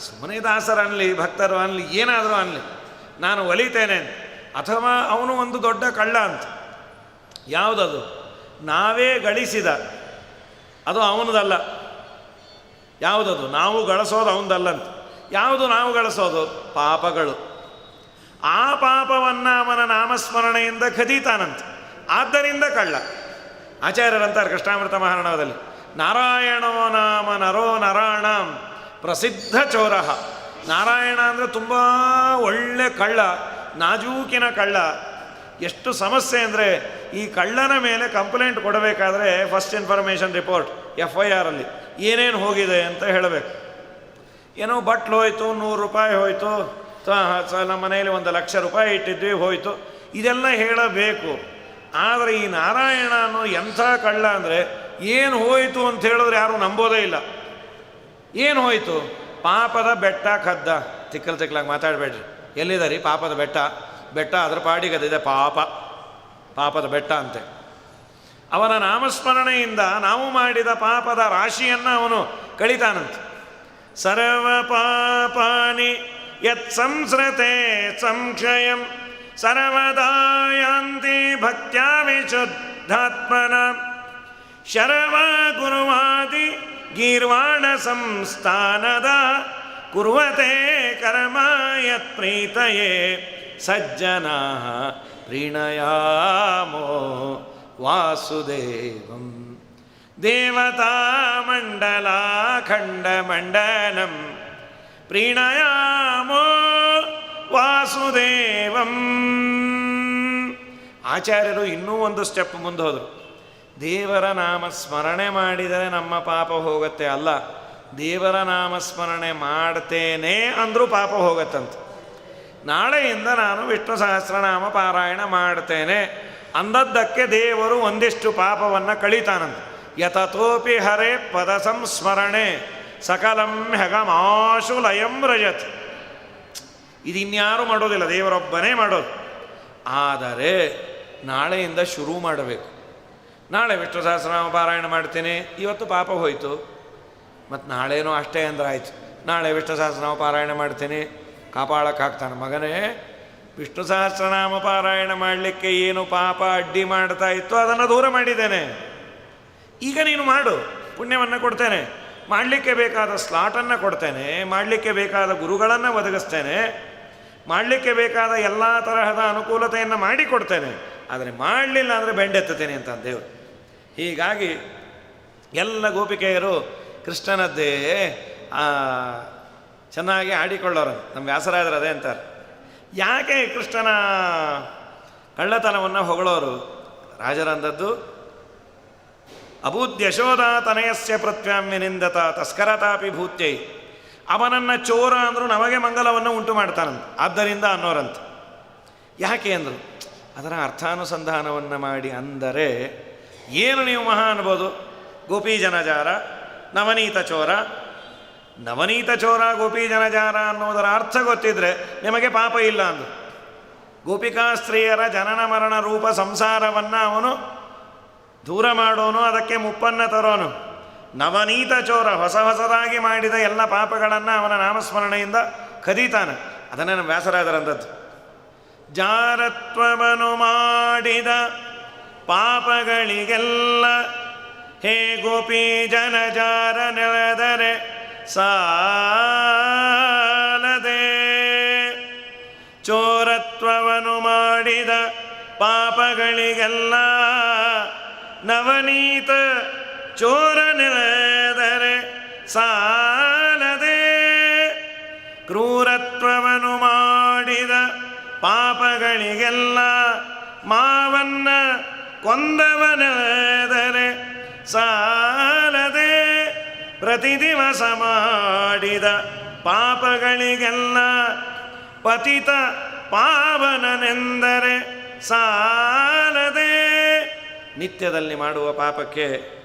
ಸುಮ್ಮನೆ ದಾಸರು ಅನ್ನಲಿ, ಭಕ್ತರು ಅನ್ನಲಿ, ಏನಾದರೂ ಅನ್ನಲಿ, ನಾನು ಒಲಿತೇನೆ. ಅಥವಾ ಅವನು ಒಂದು ದೊಡ್ಡ ಕಳ್ಳ ಅಂತ. ಯಾವುದದು? ನಾವೇ ಗಳಿಸಿದ, ಅದು ಅವನದಲ್ಲ. ಯಾವುದದು? ನಾವು ಗಳಿಸೋದು ಅವನದಲ್ಲಂತ. ಯಾವುದು ನಾವು ಗಳಿಸೋದು? ಪಾಪಗಳು. ಆ ಪಾಪವನ್ನು ಅವನ ನಾಮಸ್ಮರಣೆಯಿಂದ ಖದೀತಾನಂತ. ಆದ್ದರಿಂದ ಕಳ್ಳ. ಆಚಾರ್ಯರಂತಾರೆ ಕೃಷ್ಣಾಮೃತ ಮಹಾರಣವದಲ್ಲಿ, ನಾರಾಯಣೋ ನಾಮ ನರೋ ನರಾಣಾಂ ಪ್ರಸಿದ್ಧ ಚೋರ. ನಾರಾಯಣ ಅಂದರೆ ತುಂಬ ಒಳ್ಳೆ ಕಳ್ಳ, ನಾಜೂಕಿನ ಕಳ್ಳ. ಎಷ್ಟು ಸಮಸ್ಯೆ ಅಂದರೆ, ಈ ಕಳ್ಳನ ಮೇಲೆ ಕಂಪ್ಲೇಂಟ್ ಕೊಡಬೇಕಾದ್ರೆ ಫಸ್ಟ್ ಇನ್ಫಾರ್ಮೇಷನ್ ರಿಪೋರ್ಟ್ FIR ಅಲ್ಲಿ ಏನೇನು ಹೋಗಿದೆ ಅಂತ ಹೇಳಬೇಕು. ಏನೋ ಬಟ್ಲು ಹೋಯ್ತು, 100 ರೂಪಾಯಿ ಹೋಯಿತು, ನಮ್ಮ ಮನೆಯಲ್ಲಿ 1,00,000 ರೂಪಾಯಿ ಇಟ್ಟಿದ್ವಿ ಹೋಯಿತು, ಇದೆಲ್ಲ ಹೇಳಬೇಕು. ಆದರೆ ಈ ನಾರಾಯಣ ಅನ್ನೋ ಎಂಥ ಕಳ್ಳ ಅಂದರೆ, ಏನು ಹೋಯಿತು ಅಂತ ಹೇಳಿದ್ರೆ ಯಾರೂ ನಂಬೋದೇ ಇಲ್ಲ. ಏನು ಹೋಯಿತು? ಪಾಪದ ಬೆಟ್ಟ ಕದ್ದ. ತಿಕ್ಕಲಾಗಿ ಮಾತಾಡಬೇಡ್ರಿ. ಎಲ್ಲಿದೆ ರೀ ಪಾಪದ ಬೆಟ್ಟ? ಬೆಟ್ಟ ಅದ್ರ ಪಾಡಿಗೆ ಅದಿದೆ, ಪಾಪದ ಬೆಟ್ಟ ಅಂತೆ. ಅವನ ನಾಮಸ್ಮರಣೆಯಿಂದ ನಾವು ಮಾಡಿದ ಪಾಪದ ರಾಶಿಯನ್ನು ಅವನು ಕಳಿತಾನಂತೆ. ಸರ್ವ ಪಾಪಾನಿ ಯತ್ ಸಂಸ್ರತೆ ಸಂಕ್ಷಯಂ ಸರ್ವದಾ ಯಾಂತಿ ಭಕ್ತ್ಯಾ ವಿಶುದ್ಧಾತ್ಮನ ಶರವ ಗುರುವಾದಿ ಗೀರ್ವಾಣ ಸಂಸ್ಥಾನದ ಕುರ್ವತೆ ಕರ್ಮ ಯತ್ ಪ್ರೀತಯೇ ಸಜ್ಜನಾ ಪ್ರೀಣಯಾಮೋ ವಾಸುದೇವಂ ದೇವತಾ ಮಂಡಲ ಖಂಡಮಂಡನಂ ಪ್ರೀಣಯಾಮೋ ವಾಸುದೇವಂ. ಆಚಾರ್ಯರು ಇನ್ನೂ ಒಂದು ಸ್ಟೆಪ್ ಮುಂದೆ ಹೋದರು. ದೇವರ ನಾಮ ಸ್ಮರಣೆ ಮಾಡಿದರೆ ನಮ್ಮ ಪಾಪ ಹೋಗುತ್ತೆ ಅಲ್ಲ, ದೇವರ ನಾಮ ಸ್ಮರಣೆ ಮಾಡ್ತೇನೆ ಅಂದರೂ ಪಾಪ ಹೋಗತ್ತಂತೆ. ನಾಳೆಯಿಂದ ನಾನು ವಿಷ್ಣು ಸಹಸ್ರನಾಮ ಪಾರಾಯಣ ಮಾಡ್ತೇನೆ ಅಂದದ್ದಕ್ಕೆ ದೇವರು ಒಂದಿಷ್ಟು ಪಾಪವನ್ನು ಕಳೀತಾನಂತೆ. ಯತತೋಪಿ ಹರೇ ಪದ ಸಂಸ್ಮರಣೆ ಸಕಲಂ ಹೆಗಮಾಶು ಲಯಂ ರಜತ್. ಇದಿನ್ಯಾರು ಮಾಡೋದಿಲ್ಲ, ದೇವರೊಬ್ಬನೇ ಮಾಡೋದು. ಆದರೆ ನಾಳೆಯಿಂದ ಶುರು ಮಾಡಬೇಕು. ನಾಳೆ ವಿಷ್ಣು ಸಹಸ್ರನಾಮ ಪಾರಾಯಣ ಮಾಡ್ತೇನೆ, ಇವತ್ತು ಪಾಪ ಹೋಯಿತು, ಮತ್ತು ನಾಳೆನೂ ಅಷ್ಟೇ ಅಂದ್ರೆ ಆಯಿತು. ನಾಳೆ ವಿಷ್ಣು ಸಹಸ್ರನಾಮ ಪಾರಾಯಣ ಮಾಡ್ತೇನೆ, ಕಾಪಾಡಕ್ಕಾಗ್ತಾನೆ. ಮಗನೇ, ವಿಷ್ಣು ಸಹಸ್ರನಾಮ ಪಾರಾಯಣ ಮಾಡಲಿಕ್ಕೆ ಏನು ಪಾಪ ಅಡ್ಡಿ ಮಾಡ್ತಾ ಇತ್ತು ಅದನ್ನು ದೂರ ಮಾಡಿದ್ದೇನೆ. ಈಗ ನೀನು ಮಾಡು, ಪುಣ್ಯವನ್ನು ಕೊಡ್ತೇನೆ, ಮಾಡಲಿಕ್ಕೆ ಬೇಕಾದ ಸ್ಲಾಟನ್ನು ಕೊಡ್ತೇನೆ, ಮಾಡಲಿಕ್ಕೆ ಬೇಕಾದ ಗುರುಗಳನ್ನು ಒದಗಿಸ್ತೇನೆ, ಮಾಡಲಿಕ್ಕೆ ಬೇಕಾದ ಎಲ್ಲ ತರಹದ ಅನುಕೂಲತೆಯನ್ನು ಮಾಡಿಕೊಡ್ತೇನೆ. ಆದರೆ ಮಾಡಲಿಲ್ಲ ಅಂದರೆ ಬೆಂಡೆತ್ತುತ್ತೇನೆ ಅಂತ ದೇವರು. ಹೀಗಾಗಿ ಎಲ್ಲ ಗೋಪಿಕೆಯರು ಕೃಷ್ಣನದ್ದೇ ಚೆನ್ನಾಗಿ ಆಡಿಕೊಳ್ಳೋರು. ನಮ್ಮ ವ್ಯಾಸರಾಜರು ಅದೇ ಅಂತಾರೆ. ಯಾಕೆ ಕೃಷ್ಣನ ಕಳ್ಳತನವನ್ನು ಹೊಗಳೋರು? ರಾಜರಂದದ್ದು ಅಬೂದ್ ಯಶೋದಾ ತನಯಸ್ಯ ಪ್ರತ್ಯಾಮ್ಯ ನಿಂದತ ತಸ್ಕರತಾಪಿ ಭೂತ್ಯೈ. ಅವನನ್ನು ಚೋರ ಅಂದರೂ ನಮಗೆ ಮಂಗಲವನ್ನು ಉಂಟು ಮಾಡ್ತಾನಂತ, ಆದ್ದರಿಂದ ಅನ್ನೋರಂತ. ಯಾಕೆ ಅಂದರು? ಅದರ ಅರ್ಥಾನುಸಂಧಾನವನ್ನು ಮಾಡಿ ಅಂದರೆ ಏನು ನೀವು ಮಹಾ ಅನ್ಬೋದು? ಗೋಪಿ ಜನಜಾರ, ನವನೀತ ಚೋರ. ನವನೀತ ಚೋರ, ಗೋಪಿ ಜನಜಾರ ಅನ್ನೋದರ ಅರ್ಥ ಗೊತ್ತಿದ್ರೆ ನಿಮಗೆ ಪಾಪ ಇಲ್ಲ ಅಂದರು. ಗೋಪಿಕಾ ಸ್ತ್ರೀಯರ ಜನನ ಮರಣ ರೂಪ ಸಂಸಾರವನ್ನು ಅವನು ದೂರ ಮಾಡೋನು, ಅದಕ್ಕೆ ಮುಪ್ಪನ್ನು ತರೋನು. ನವನೀತ ಚೋರ, ಹೊಸದಾಗಿ ಮಾಡಿದ ಎಲ್ಲ ಪಾಪಗಳನ್ನು ಅವನ ನಾಮಸ್ಮರಣೆಯಿಂದ ಕದೀತಾನೆ. ಅದನ್ನೇ ನಮ್ಮ ವ್ಯಾಸರಾಜರಂದದ್ದು. ಜಾರತ್ವವನ್ನು ಮಾಡಿದ ಪಾಪಗಳಿಗೆಲ್ಲ ಹೇ ಗೋಪಿ ಜನಜಾರ ನೆಳೆದರೆ ಸಾಲದೆ. ಚೋರತ್ವವನ್ನು ಮಾಡಿದ ಪಾಪಗಳಿಗೆಲ್ಲ ನವನೀತ ಚೋರ ನೆಳೆದರೆ ಸಾಲದೆ. ಕ್ರೂರತ್ವವನ್ನು ಮಾಡಿದ ಪಾಪಗಳಿಗೆಲ್ಲ ಮಾವನ್ನ ಕೊಂದವನೆಳೆದರೆ ಸಾಲದೆ. ಪ್ರತಿದಿವಸ ಮಾಡಿದ ಪಾಪಗಳಿಗೆಲ್ಲ ಪತಿತ ಪಾವನನೆಂದರೆ ಸಾಲದೆ. ನಿತ್ಯದಲ್ಲಿ ಮಾಡುವ ಪಾಪಕ್ಕೆ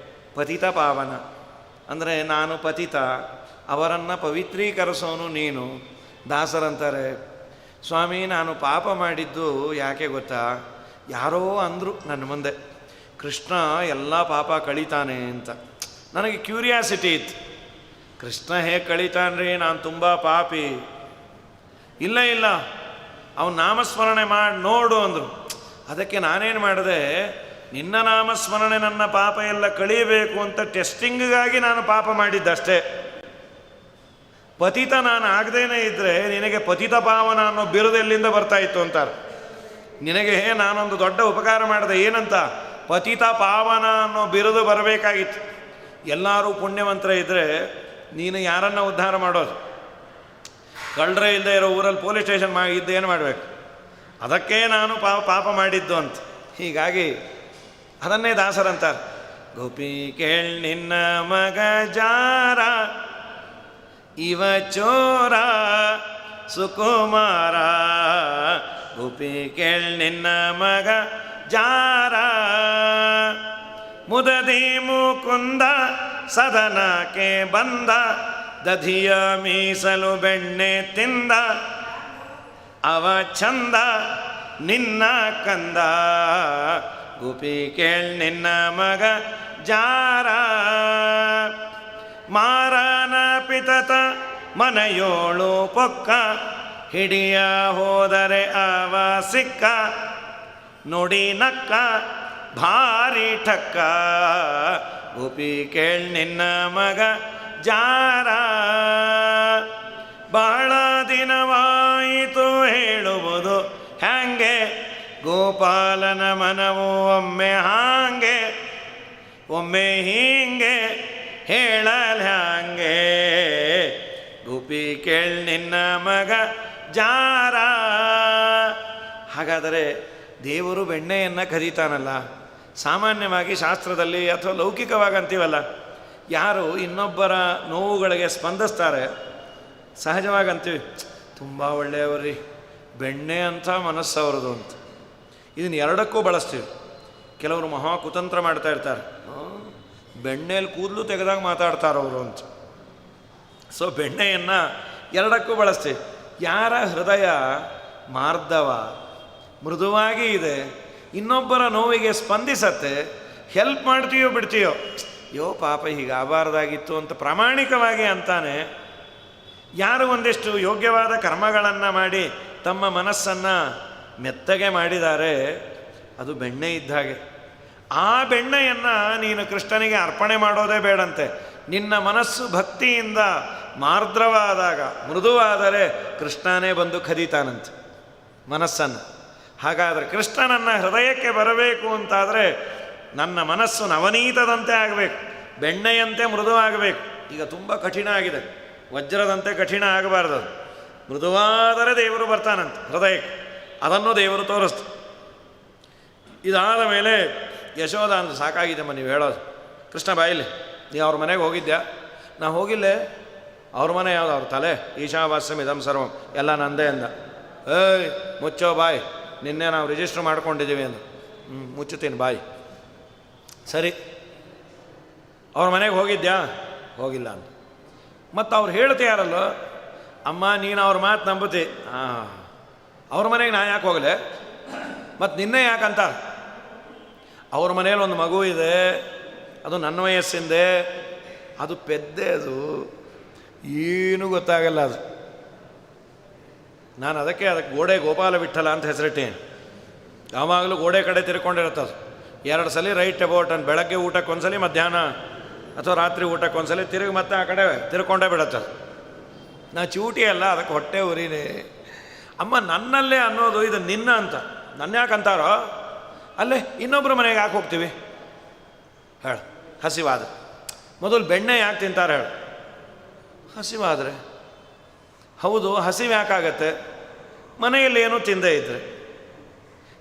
ಪತಿತ ಪಾವನ ಅಂದರೆ ನಾನು ಪತಿತ, ಅವರನ್ನು ಪವಿತ್ರೀಕರಿಸೋನು ನೀನು. ದಾಸರಂತಾರೆ, ಸ್ವಾಮಿ ನಾನು ಪಾಪ ಮಾಡಿದ್ದು ಯಾಕೆ ಗೊತ್ತಾ? ಯಾರೋ ಅಂದರು ನನ್ನ ಮುಂದೆ, ಕೃಷ್ಣ ಎಲ್ಲ ಪಾಪ ಕಳೀತಾನೆ ಅಂತ. ನನಗೆ ಕ್ಯೂರಿಯಾಸಿಟಿ ಇತ್ತು, ಕೃಷ್ಣ ಹೇಗೆ ಕಳೀತಾನ್ರಿ, ನಾನು ತುಂಬ ಪಾಪಿ. ಇಲ್ಲ ಅವನು ನಾಮಸ್ಮರಣೆ ಮಾಡಿ ನೋಡು ಅಂದರು. ಅದಕ್ಕೆ ನಾನೇನು ಮಾಡಿದೆ, ನಿನ್ನ ನಾಮಸ್ಮರಣೆ ನನ್ನ ಪಾಪ ಎಲ್ಲ ಕಳೀಬೇಕು ಅಂತ ಟೆಸ್ಟಿಂಗಿಗಾಗಿ ನಾನು ಪಾಪ ಮಾಡಿದ್ದಷ್ಟೇ. ಪತಿತ ನಾನು ಆಗದೇನೆ ಇದ್ದರೆ ನಿನಗೆ ಪತಿತ ಪಾವನ ಅನ್ನೋ ಬಿರುದೆಲ್ಲಿಂದ ಬರ್ತಾಯಿತ್ತು ಅಂತಾರೆ. ನಿನಗೆ ನಾನೊಂದು ದೊಡ್ಡ ಉಪಕಾರ ಮಾಡಿದೆ, ಏನಂತ? ಪತಿತ ಪಾವನ ಅನ್ನೋ ಬಿರುದು ಬರಬೇಕಾಗಿತ್ತು. ಎಲ್ಲರೂ ಪುಣ್ಯವಂತರ ಇದ್ದರೆ ನೀನು ಯಾರನ್ನು ಉದ್ಧಾರ ಮಾಡೋದು? ಕಳ್ಳರೇ ಇಲ್ಲದೆ ಇರೋ ಊರಲ್ಲಿ ಪೊಲೀಸ್ ಸ್ಟೇಷನ್ ಇದ್ದು ಏನು ಮಾಡಬೇಕು? ಅದಕ್ಕೆ ನಾನು ಪಾಪ ಮಾಡಿದ್ದು ಅಂತ. ಹೀಗಾಗಿ ಅದನ್ನೇ ದಾಸರಂತಾರೆ, ಗೋಪಿ ಕೇಳ್ ನಿನ್ನ ಮಗ ಜಾರ ಇವ ಚೋರ ಸುಕುಮಾರ. ಗೋಪಿ ಕೇಳ್ ನಿನ್ನ ಮಗ ಜಾರ ಮುದದಿ ಮುಕುಂದ ಸದನಕ್ಕೆ ಬಂದ. ದಧಿಯ ಮೀಸಲು ಬೆಣ್ಣೆ ತಿಂದ ಅವ ಚಂದ ನಿನ್ನ ಕಂದ. ಗೋಪಿ ಕೇಳ್ ನಿನ್ನ ಮಗ ಜಾರ. ಮಾರನ ಪಿತತ ಮನೆಯೋಳು ಪೊಕ್ಕ. ಹಿಡಿಯ ಹೋದರೆ ಅವ ಸಿಕ್ಕ. ನುಡಿ ನಕ್ಕ ಭಾರಿ ಠಕ್ಕ. ಗೋಪಿ ಕೇಳ್ ನಿನ್ನ ಮಗ ಜಾರ. ಬಹಳ ದಿನವಾಯಿತು ಹೇಳುವುದು ಹ್ಯಾಂಗೆ. ಗೋಪಾಲನ ಮನವು ಒಮ್ಮೆ ಹಾಂಗೆ ಒಮ್ಮೆ ಹೀಂಗೆ ಹೇಳಲ್ ಹ್ಯಾಂಗೆ. ಗೋಪಿ ಕೇಳ್ ನಿನ್ನ ಮಗ ಜಾರ. ಹಾಗಾದರೆ ದೇವರು ಬೆಣ್ಣೆಯನ್ನು ಕದೀತಾನಲ್ಲ, ಸಾಮಾನ್ಯವಾಗಿ ಶಾಸ್ತ್ರದಲ್ಲಿ ಅಥವಾ ಲೌಕಿಕವಾಗಿ ಅಂತೀವಲ್ಲ, ಯಾರು ಇನ್ನೊಬ್ಬರ ನೋವುಗಳಿಗೆ ಸ್ಪಂದಿಸ್ತಾರೆ ಸಹಜವಾಗಿ ಅಂತೀವಿ, ತುಂಬ ಒಳ್ಳೆಯವ್ರಿ, ಬೆಣ್ಣೆ ಅಂತ ಮನಸ್ಸವ್ರದು ಅಂತ. ಇದನ್ನು ಎರಡಕ್ಕೂ ಬಳಸ್ತೀವಿ. ಕೆಲವರು ಮಹಾ ಕುತಂತ್ರ ಮಾಡ್ತಾ ಇರ್ತಾರೆ, ಬೆಣ್ಣೆಯಲ್ಲಿ ಕೂದಲು ತೆಗೆದಾಗ ಮಾತಾಡ್ತಾರವರು ಅಂತ. ಸೊ ಬೆಣ್ಣೆಯನ್ನು ಎರಡಕ್ಕೂ ಬಳಸ್ತೀವಿ. ಯಾರ ಹೃದಯ ಮಾರ್ಧವ ಮೃದುವಾಗಿ ಇದೆ, ಇನ್ನೊಬ್ಬರ ನೋವಿಗೆ ಸ್ಪಂದಿಸತ್ತೆ, ಹೆಲ್ಪ್ ಮಾಡ್ತೀಯೋ ಬಿಡ್ತೀಯೋ, ಯೋ ಪಾಪ ಹೀಗಾಗಬಾರ್ದಾಗಿತ್ತು ಅಂತ ಪ್ರಾಮಾಣಿಕವಾಗಿ ಅಂತಾನೆ. ಯಾರು ಒಂದಿಷ್ಟು ಯೋಗ್ಯವಾದ ಕರ್ಮಗಳನ್ನು ಮಾಡಿ ತಮ್ಮ ಮನಸ್ಸನ್ನು ಮೆತ್ತಗೆ ಮಾಡಿದ್ದಾರೆ, ಅದು ಬೆಣ್ಣೆ ಇದ್ದ ಹಾಗೆ. ಆ ಬೆಣ್ಣೆಯನ್ನು ನೀನು ಕೃಷ್ಣನಿಗೆ ಅರ್ಪಣೆ ಮಾಡೋದೇ ಬೇಡಂತೆ. ನಿನ್ನ ಮನಸ್ಸು ಭಕ್ತಿಯಿಂದ ಮಾರ್ದ್ರವಾದಾಗ, ಮೃದುವಾದರೆ ಕೃಷ್ಣನೇ ಬಂದು ಕದೀತಾನಂತೆ ಮನಸ್ಸನ್ನು. ಹಾಗಾದರೆ ಕೃಷ್ಣನನ್ನ ಹೃದಯಕ್ಕೆ ಬರಬೇಕು ಅಂತಾದರೆ ನನ್ನ ಮನಸ್ಸು ನವನೀತದಂತೆ ಆಗಬೇಕು, ಬೆಣ್ಣೆಯಂತೆ ಮೃದುವಾಗಬೇಕು. ಈಗ ತುಂಬ ಕಠಿಣ ಆಗಿದೆ, ವಜ್ರದಂತೆ ಕಠಿಣ ಆಗಬಾರ್ದು. ಮೃದುವಾದರೆ ದೇವರು ಬರ್ತಾನಂತೆ ಹೃದಯಕ್ಕೆ, ಅದನ್ನು ದೇವರು ತೋರಿಸ್ತು. ಇದಾದ ಮೇಲೆ ಯಶೋಧ ಅಂತ, ಸಾಕಾಗಿದ್ದಮ್ಮ ನೀವು ಹೇಳೋದು, ಕೃಷ್ಣ ಬಾಯಿಲಿ, ನೀವು ಅವ್ರ ಮನೆಗೆ ಹೋಗಿದ್ಯಾ? ನಾ ಹೋಗಿಲ್ಲೇ. ಅವ್ರ ಮನೆ ಯಾವುದು? ಅವ್ರ ತಲೆ. ಈಶಾವಾಸ್ಯಂ ಇದಂ ಸರ್ವಂ, ಎಲ್ಲ ನಂದೇ ಅಂದ. ಏಯ್ ಮುಚ್ಚೋ ಬಾಯಿ, ನಿನ್ನೆ ನಾವು ರಿಜಿಸ್ಟ್ರ್ ಮಾಡ್ಕೊಂಡಿದ್ದೀವಿ ಅಂದ. ಮುಚ್ಚುತ್ತೀನಿ ಬಾಯಿ. ಸರಿ, ಅವ್ರ ಮನೆಗೆ ಹೋಗಿದ್ಯಾ? ಹೋಗಿಲ್ಲ ಅಂತ. ಮತ್ತು ಅವ್ರು ಹೇಳ್ತೀಯಾರಲ್ಲೋ, ಅಮ್ಮ ನೀನು ಅವ್ರ ಮಾತು ನಂಬುತ್ತಿ. ಅವ್ರ ಮನೆಗೆ ನಾ ಯಾಕೆ ಹೋಗಲೆ? ಮತ್ತು ನಿನ್ನೆ ಯಾಕಂತಾರೆ? ಅವ್ರ ಮನೇಲಿ ಒಂದು ಮಗು ಇದೆ, ಅದು ನನ್ನ ವಯಸ್ಸಿಂದೆ, ಅದು ಪೆದ್ದೆ, ಅದು ಏನೂ ಗೊತ್ತಾಗಲ್ಲ ಅದು. ನಾನು ಅದಕ್ಕೆ ಗೋಡೆ ಗೋಪಾಲ ವಿಠಲ ಅಂತ ಹೆಸರಿಟ್ಟೇನೆ. ಯಾವಾಗಲೂ ಗೋಡೆ ಕಡೆ ತಿರ್ಕೊಂಡಿರುತ್ತದು. 2 ಸಲ ರೈಟ್ ಅಬೌಟ್ ಅಂತ, ಬೆಳಗ್ಗೆ ಊಟಕ್ಕೆ ಒಂದ್ಸಲಿ, ಮಧ್ಯಾಹ್ನ ಅಥವಾ ರಾತ್ರಿ ಊಟಕ್ಕೆ ಒಂದ್ಸಲಿ, ತಿರುಗಿ ಮತ್ತೆ ಆ ಕಡೆ ತಿರ್ಕೊಂಡೇ ಬಿಡತ್ತೆ. ನಾ ಚೂಟಿ ಅಲ್ಲ, ಅದಕ್ಕೆ ಹೊಟ್ಟೆ ಉರಿನೇ. ಅಮ್ಮ ನನ್ನಲ್ಲೇ ಅನ್ನೋದು ಇದು ನಿನ್ನ ಅಂತ. ನನ್ನ ಯಾಕೆ ಅಂತಾರೋ? ಅಲ್ಲೇ ಇನ್ನೊಬ್ಬರ ಮನೆಗೆ ಯಾಕೆ ಹೋಗ್ತೀವಿ ಹೇಳು? ಹಸಿವಾದ ಮೊದಲು ಬೆಣ್ಣೆ ಯಾಕೆ ತಿಂತಾರೆ ಹೇಳು? ಹಸಿವಾದರೆ. ಹೌದು, ಹಸಿವು ಯಾಕಾಗತ್ತೆ? ಮನೆಯಲ್ಲಿ ಏನೂ ತಿಂದೇ ಇದ್ದರೆ.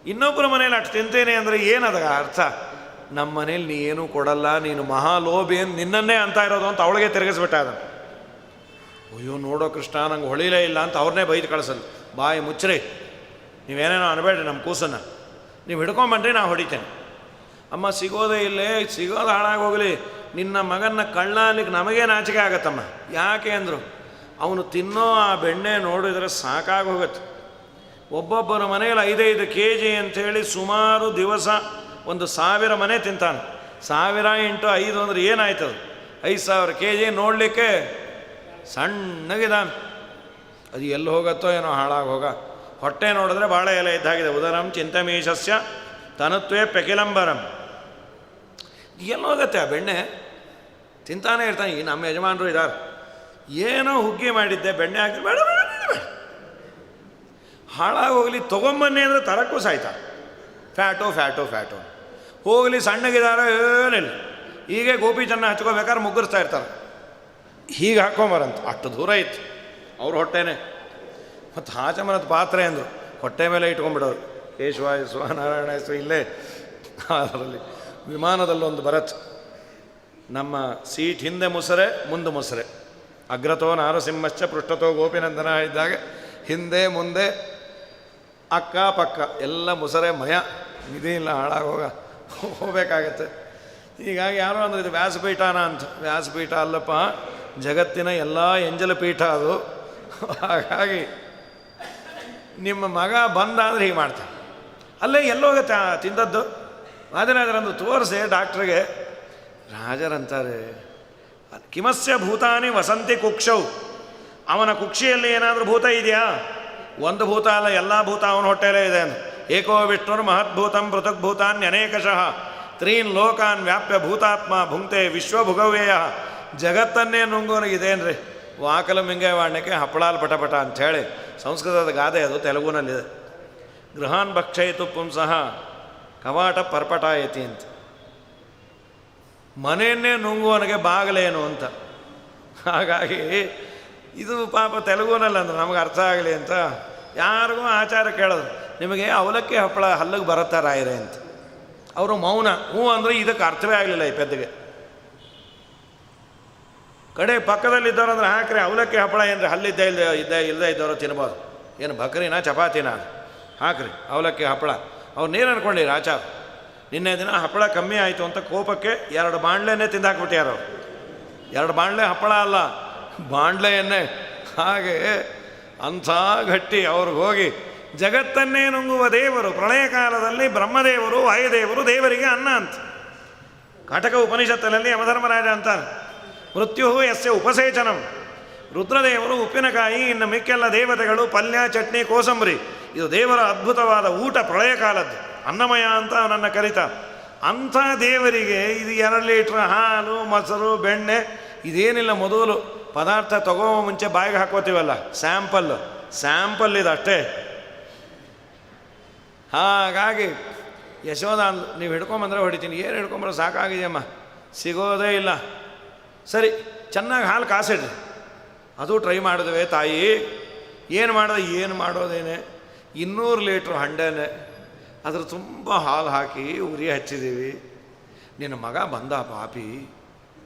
ಇನ್ನೊಬ್ಬರ ಮನೇಲಿ ಅಷ್ಟು ತಿಂತೇನೆ ಅಂದರೆ ಏನದ ಅರ್ಥ? ನಮ್ಮ ಮನೇಲಿ ನೀ ಏನೂ ಕೊಡಲ್ಲ, ನೀನು ಮಹಾಲೋಭಿ ಏನು ನಿನ್ನನ್ನೇ ಅಂತ ಇರೋದು ಅಂತ ಅವಳಿಗೆ ತಿರುಗಿಸ್ಬಿಟ್ಟ ಅದ. ಅಯ್ಯೋ ನೋಡೋ ಕೃಷ್ಣ, ನಂಗೆ ಹೊಳಿಲೇ ಇಲ್ಲ ಅಂತ ಅವ್ರನ್ನೇ ಬೈದು ಕಳಿಸಲ್ಲ. ಬಾಯಿ ಮುಚ್ಚ್ರಿ, ನೀವೇನೇನೋ ಅನ್ಬೇಡ್ರಿ ನಮ್ಮ ಕೂಸನ್ನು, ನೀವು ಹಿಡ್ಕೊಂಬನ್ರಿ, ನಾ ಹೊಡಿತೇನೆ. ಅಮ್ಮ ಸಿಗೋದೇ ಇಲ್ಲೇ, ಸಿಗೋದು ಹಾಳಾಗೋಗಲಿ, ನಿನ್ನ ಮಗನ್ನ ಕಳ್ಳಾಲಿಕ್ಕೆ ನಮಗೇ ನಾಚಿಕೆ ಆಗತ್ತಮ್ಮ. ಯಾಕೆ ಅಂದರು, ಅವನು ತಿನ್ನೋ ಆ ಬೆಣ್ಣೆ ನೋಡಿದರೆ ಸಾಕಾಗಿ ಹೋಗುತ್ತೆ. ಒಬ್ಬೊಬ್ಬರ ಮನೆಯಲ್ಲಿ 5-5 kg ಅಂಥೇಳಿ ಸುಮಾರು ದಿವಸ 1,000 ಮನೆ ತಿಂತಾನೆ. 1000 × 5 ಅಂದರೆ ಏನಾಯ್ತದು? 5,000 kg. ನೋಡಲಿಕ್ಕೆ ಸಣ್ಣಗಿದಾನೆ. ಅದು ಎಲ್ಲಿ ಹೋಗುತ್ತೋ ಏನೋ ಹಾಳಾಗಿ ಹೋಗ. ಹೊಟ್ಟೆ ನೋಡಿದ್ರೆ ಬಾಳೆ ಎಲೆ ಇದ್ದಾಗಿದೆ. ಉದರಂ ಚಿಂತಮೀಶಸ್ಯ ತನುತ್ವೇ ಪೆಕಿಲಂಬರಂ. ಎಲ್ಲಿ ಹೋಗುತ್ತೆ ಆ ಬೆಣ್ಣೆ? ತಿಂತಾನೆ ಇರ್ತಾನೆ. ಈ ನಮ್ಮ ಯಜಮಾನರು ಇದ್ದಾರೆ, ಏನೋ ಹುಗ್ಗಿ ಮಾಡಿದ್ದೆ, ಬೆಣ್ಣೆ ಹಾಕಿ ಬೇಡ ಬೇಡ ಬೇಡ ಬೇಡ, ಹಾಳಾಗಿ ಹೋಗಲಿ, ತೊಗೊಂಬನ್ನಿ ಅಂದರೆ ತರಕ್ಕೂ ಸಾಯ್ತಾರೆ. ಫ್ಯಾಟು ಫ್ಯಾಟು ಫ್ಯಾಟು, ಹೋಗಲಿ ಸಣ್ಣಗಿದ್ದಾರೆ ಏನಿಲ್ಲ, ಹೀಗೆ ಗೋಪಿ ಚೆನ್ನ ಹಚ್ಕೋಬೇಕಾದ್ರೆ ಮುಗ್ಗರಿಸ್ತಾ ಇರ್ತಾರೆ, ಹೀಗೆ ಹಾಕ್ಕೊಂಬರಂತ. ಅಷ್ಟು ದೂರ ಇತ್ತು ಅವ್ರ ಹೊಟ್ಟೆನೇ. ಮತ್ತು ಹಾಚಮನದ ಪಾತ್ರೆ ಅಂದರು, ಹೊಟ್ಟೆ ಮೇಲೆ ಇಟ್ಕೊಂಡ್ಬಿಡೋರು. ಕೇಶವಾಯ ನಾರಾಯಣ ಹೆಸರು ಇಲ್ಲೇ ಅದರಲ್ಲಿ ವಿಮಾನದಲ್ಲೊಂದು ಬರತ್, ನಮ್ಮ ಸೀಟ್ ಹಿಂದೆ ಮುಸರೆ ಮುಂದೆ ಮುಸರೆ, ಅಗ್ರತೋ ನಾರಸಿಂಹಶ್ಚ ಪೃಷ್ಠತೋ ಗೋಪಿನಂದನ ಇದ್ದಾಗ ಹಿಂದೆ ಮುಂದೆ ಅಕ್ಕ ಪಕ್ಕ ಎಲ್ಲ ಮುಸರೆ ಮಯ, ಇದಿಲ್ಲ ಹಾಳಾಗೋಗ ಹೋಗಬೇಕಾಗತ್ತೆ. ಹೀಗಾಗಿ ಯಾರೋ ಅಂದ್ರೆ ಇದು ವ್ಯಾಸಪೀಠನ ಅಂತ. ವ್ಯಾಸಪೀಠ ಅಲ್ಲಪ್ಪ, ಜಗತ್ತಿನ ಎಲ್ಲ ಎಂಜಲ ಪೀಠ ಅದು. ಹಾಗಾಗಿ ನಿಮ್ಮ ಮಗ ಬಂದ ಅಂದರೆ ಹೀಗೆ ಮಾಡ್ತಾನೆ. ಅಲ್ಲೇ ಎಲ್ಲೋಗುತ್ತೆ ತಿಂದದ್ದು. ವಾದಿರಾಜರಂದು ತೋರಿಸಿ ಡಾಕ್ಟ್ರಿಗೆ. ರಾಜರಂತಾರೆ, ಕಿಮಸ್ಯ ಭೂತಾನಿ ವಸಂತಿ ಕುಕ್ಷೌ, ಅವನ ಕುಕ್ಷಿಯಲ್ಲಿ ಏನಾದರೂ ಭೂತ ಇದೆಯಾ? ಒಂದು ಭೂತ ಅಲ್ಲ, ಎಲ್ಲ ಭೂತ ಅವನ ಹೊಟ್ಟೆಯಲ್ಲೇ ಇದೆ ಅಂತ. ಏಕೋ ವಿಷ್ಣುರ್ ಮಹದ್ಭೂತಂ ಪೃಥಗ್ಭೂತಾನ್ಯನೇಕಶಃ ತ್ರೀನ್ ಲೋಕಾನ್ ವ್ಯಾಪ್ಯ ಭೂತಾತ್ಮ ಭುಂಕ್ತೆ ವಿಶ್ವಭುಗವ್ಯಯ. ಜಗತ್ತನ್ನೇ ನುಂಗೋನಿಗಿದೇನ್ರಿ. ವಾಕಲ ಮಿಂಗವಾಣಕ್ಕೆ ಹಪ್ಪಳಾಲ್ ಪಟಪಟ ಅಂಥೇಳಿ ಸಂಸ್ಕೃತದ ಗಾದೆ, ಅದು ತೆಲುಗುನಲ್ಲಿದೆ. ಗೃಹಾನ್ ಭಕ್ಷಯಿತು ಪುಂಸಃ ಕವಾಟ ಪರ್ಪಟಾಯತಿ ಅಂತ. ಮನೆಯನ್ನೇ ನುಂಗುವನಿಗೆ ಬಾಗಲೇನು ಅಂತ. ಹಾಗಾಗಿ ಇದು ಪಾಪ ತೆಲುಗುನಲ್ಲಿ ಅಂದ್ರೆ ನಮಗೆ ಅರ್ಥ ಆಗಲಿ ಅಂತ ಯಾರಿಗೂ ಆಚಾರ ಕೇಳೋದು, ನಿಮಗೆ ಅವಲಕ್ಕಿ ಹಪ್ಪಳ ಹಲ್ಲಿಗೆ ಬರುತ್ತಾ ರಾಯರೇ ಅಂತ. ಅವರು ಮೌನ ಹ್ಞೂ ಅಂದರೆ ಇದಕ್ಕೆ ಅರ್ಥವೇ ಆಗಲಿಲ್ಲ ಈ ಪೆದ್ದಗೆ. ಕಡೆ ಪಕ್ಕದಲ್ಲಿದ್ದವ್ರು ಅಂದ್ರೆ ಹಾಕ್ರಿ ಅವಲಕ್ಕಿ ಹಪ್ಪಳ ಏನ್ರಿ, ಹಲ್ಲಿದ್ದೇ ಇಲ್ಲದೆ ಇದ್ದವರು ತಿನ್ಬೋದು. ಏನು ಬಕ್ರಿನ ಚಪಾತಿನ ಹಾಕ್ರಿ ಅವಲಕ್ಕಿ ಹಪ್ಪಳ. ಅವ್ರು ನೀರು ಅನ್ಕೊಂಡಿರಿ ಆಚಾರ. ನಿನ್ನೆ ದಿನ ಹಪ್ಪಳ ಕಮ್ಮಿ ಆಯಿತು ಅಂತ ಕೋಪಕ್ಕೆ 2 ಬಾಣಲೆನೇ ತಿಂದಾಕ್ಬಿಟ್ಯಾರ ಅವರು. 2 ಬಾಣಲೆ ಹಪ್ಪಳ ಅಲ್ಲ, ಬಾಣಲೆ ಎಣ್ಣೆ. ಹಾಗೆ ಅಂಥ ಗಟ್ಟಿ ಅವ್ರಿಗೆ ಹೋಗಿ ಜಗತ್ತನ್ನೇ ನುಂಗುವ ದೇವರು. ಪ್ರಳಯ ಕಾಲದಲ್ಲಿ ಬ್ರಹ್ಮದೇವರು ವಾಯುದೇವರು ದೇವರಿಗೆ ಅನ್ನ ಅಂತ. ಕಾಟಕ ಉಪನಿಷತ್ತಿನಲ್ಲಿ ಯಮಧರ್ಮರಾಜ ಅಂತಾನೆ, ಮೃತ್ಯು ಯಸ್ಯ ಉಪಸೇಚನಂ. ರುದ್ರದೇವರು ಉಪ್ಪಿನಕಾಯಿ, ಇನ್ನು ಮಿಕ್ಕೆಲ್ಲ ದೇವತೆಗಳು ಪಲ್ಯ ಚಟ್ನಿ ಕೋಸಂಬರಿ. ಇದು ದೇವರ ಅದ್ಭುತವಾದ ಊಟ ಪ್ರಳಯ ಕಾಲದ್ದು. ಅನ್ನಮಯ ಅಂತ ಅವನನ್ನು ಕರೀತ. ಅಂಥ ದೇವರಿಗೆ ಇದು 2 ಲೀಟ್ರ್ ಹಾಲು ಮೊಸರು ಬೆಣ್ಣೆ ಇದೇನಿಲ್ಲ. ಮೊದಲು ಪದಾರ್ಥ ತಗೋ ಮುಂಚೆ ಬಾಯಿಗೆ ಹಾಕೋತೀವಲ್ಲ, ಸ್ಯಾಂಪಲ್ ಇದು ಅಷ್ಟೇ. ಹಾಗಾಗಿ ಯಶೋಧ ನೀವು ಹಿಡ್ಕೊಂಬಂದ್ರೆ ಹೊಡಿತೀನಿ. ಏನು ಹಿಡ್ಕೊಂಬರೋ ಸಾಕಾಗಿದೆಯಮ್ಮ, ಸಿಗೋದೇ ಇಲ್ಲ. ಸರಿ ಚೆನ್ನಾಗಿ ಹಾಲು ಕಾಸಿಡ್ರಿ. ಅದು ಟ್ರೈ ಮಾಡಿದ್ವಿ ತಾಯಿ. ಏನು ಮಾಡೋದೇನೆ, 200 ಲೀಟ್ರ್ ಹಂಡೆನೆ, ಅದ್ರ ತುಂಬ ಹಾಲು ಹಾಕಿ ಉರಿ ಹಚ್ಚಿದ್ದೀವಿ. ನಿನ್ನ ಮಗ ಬಂದ ಪಾಪಿ,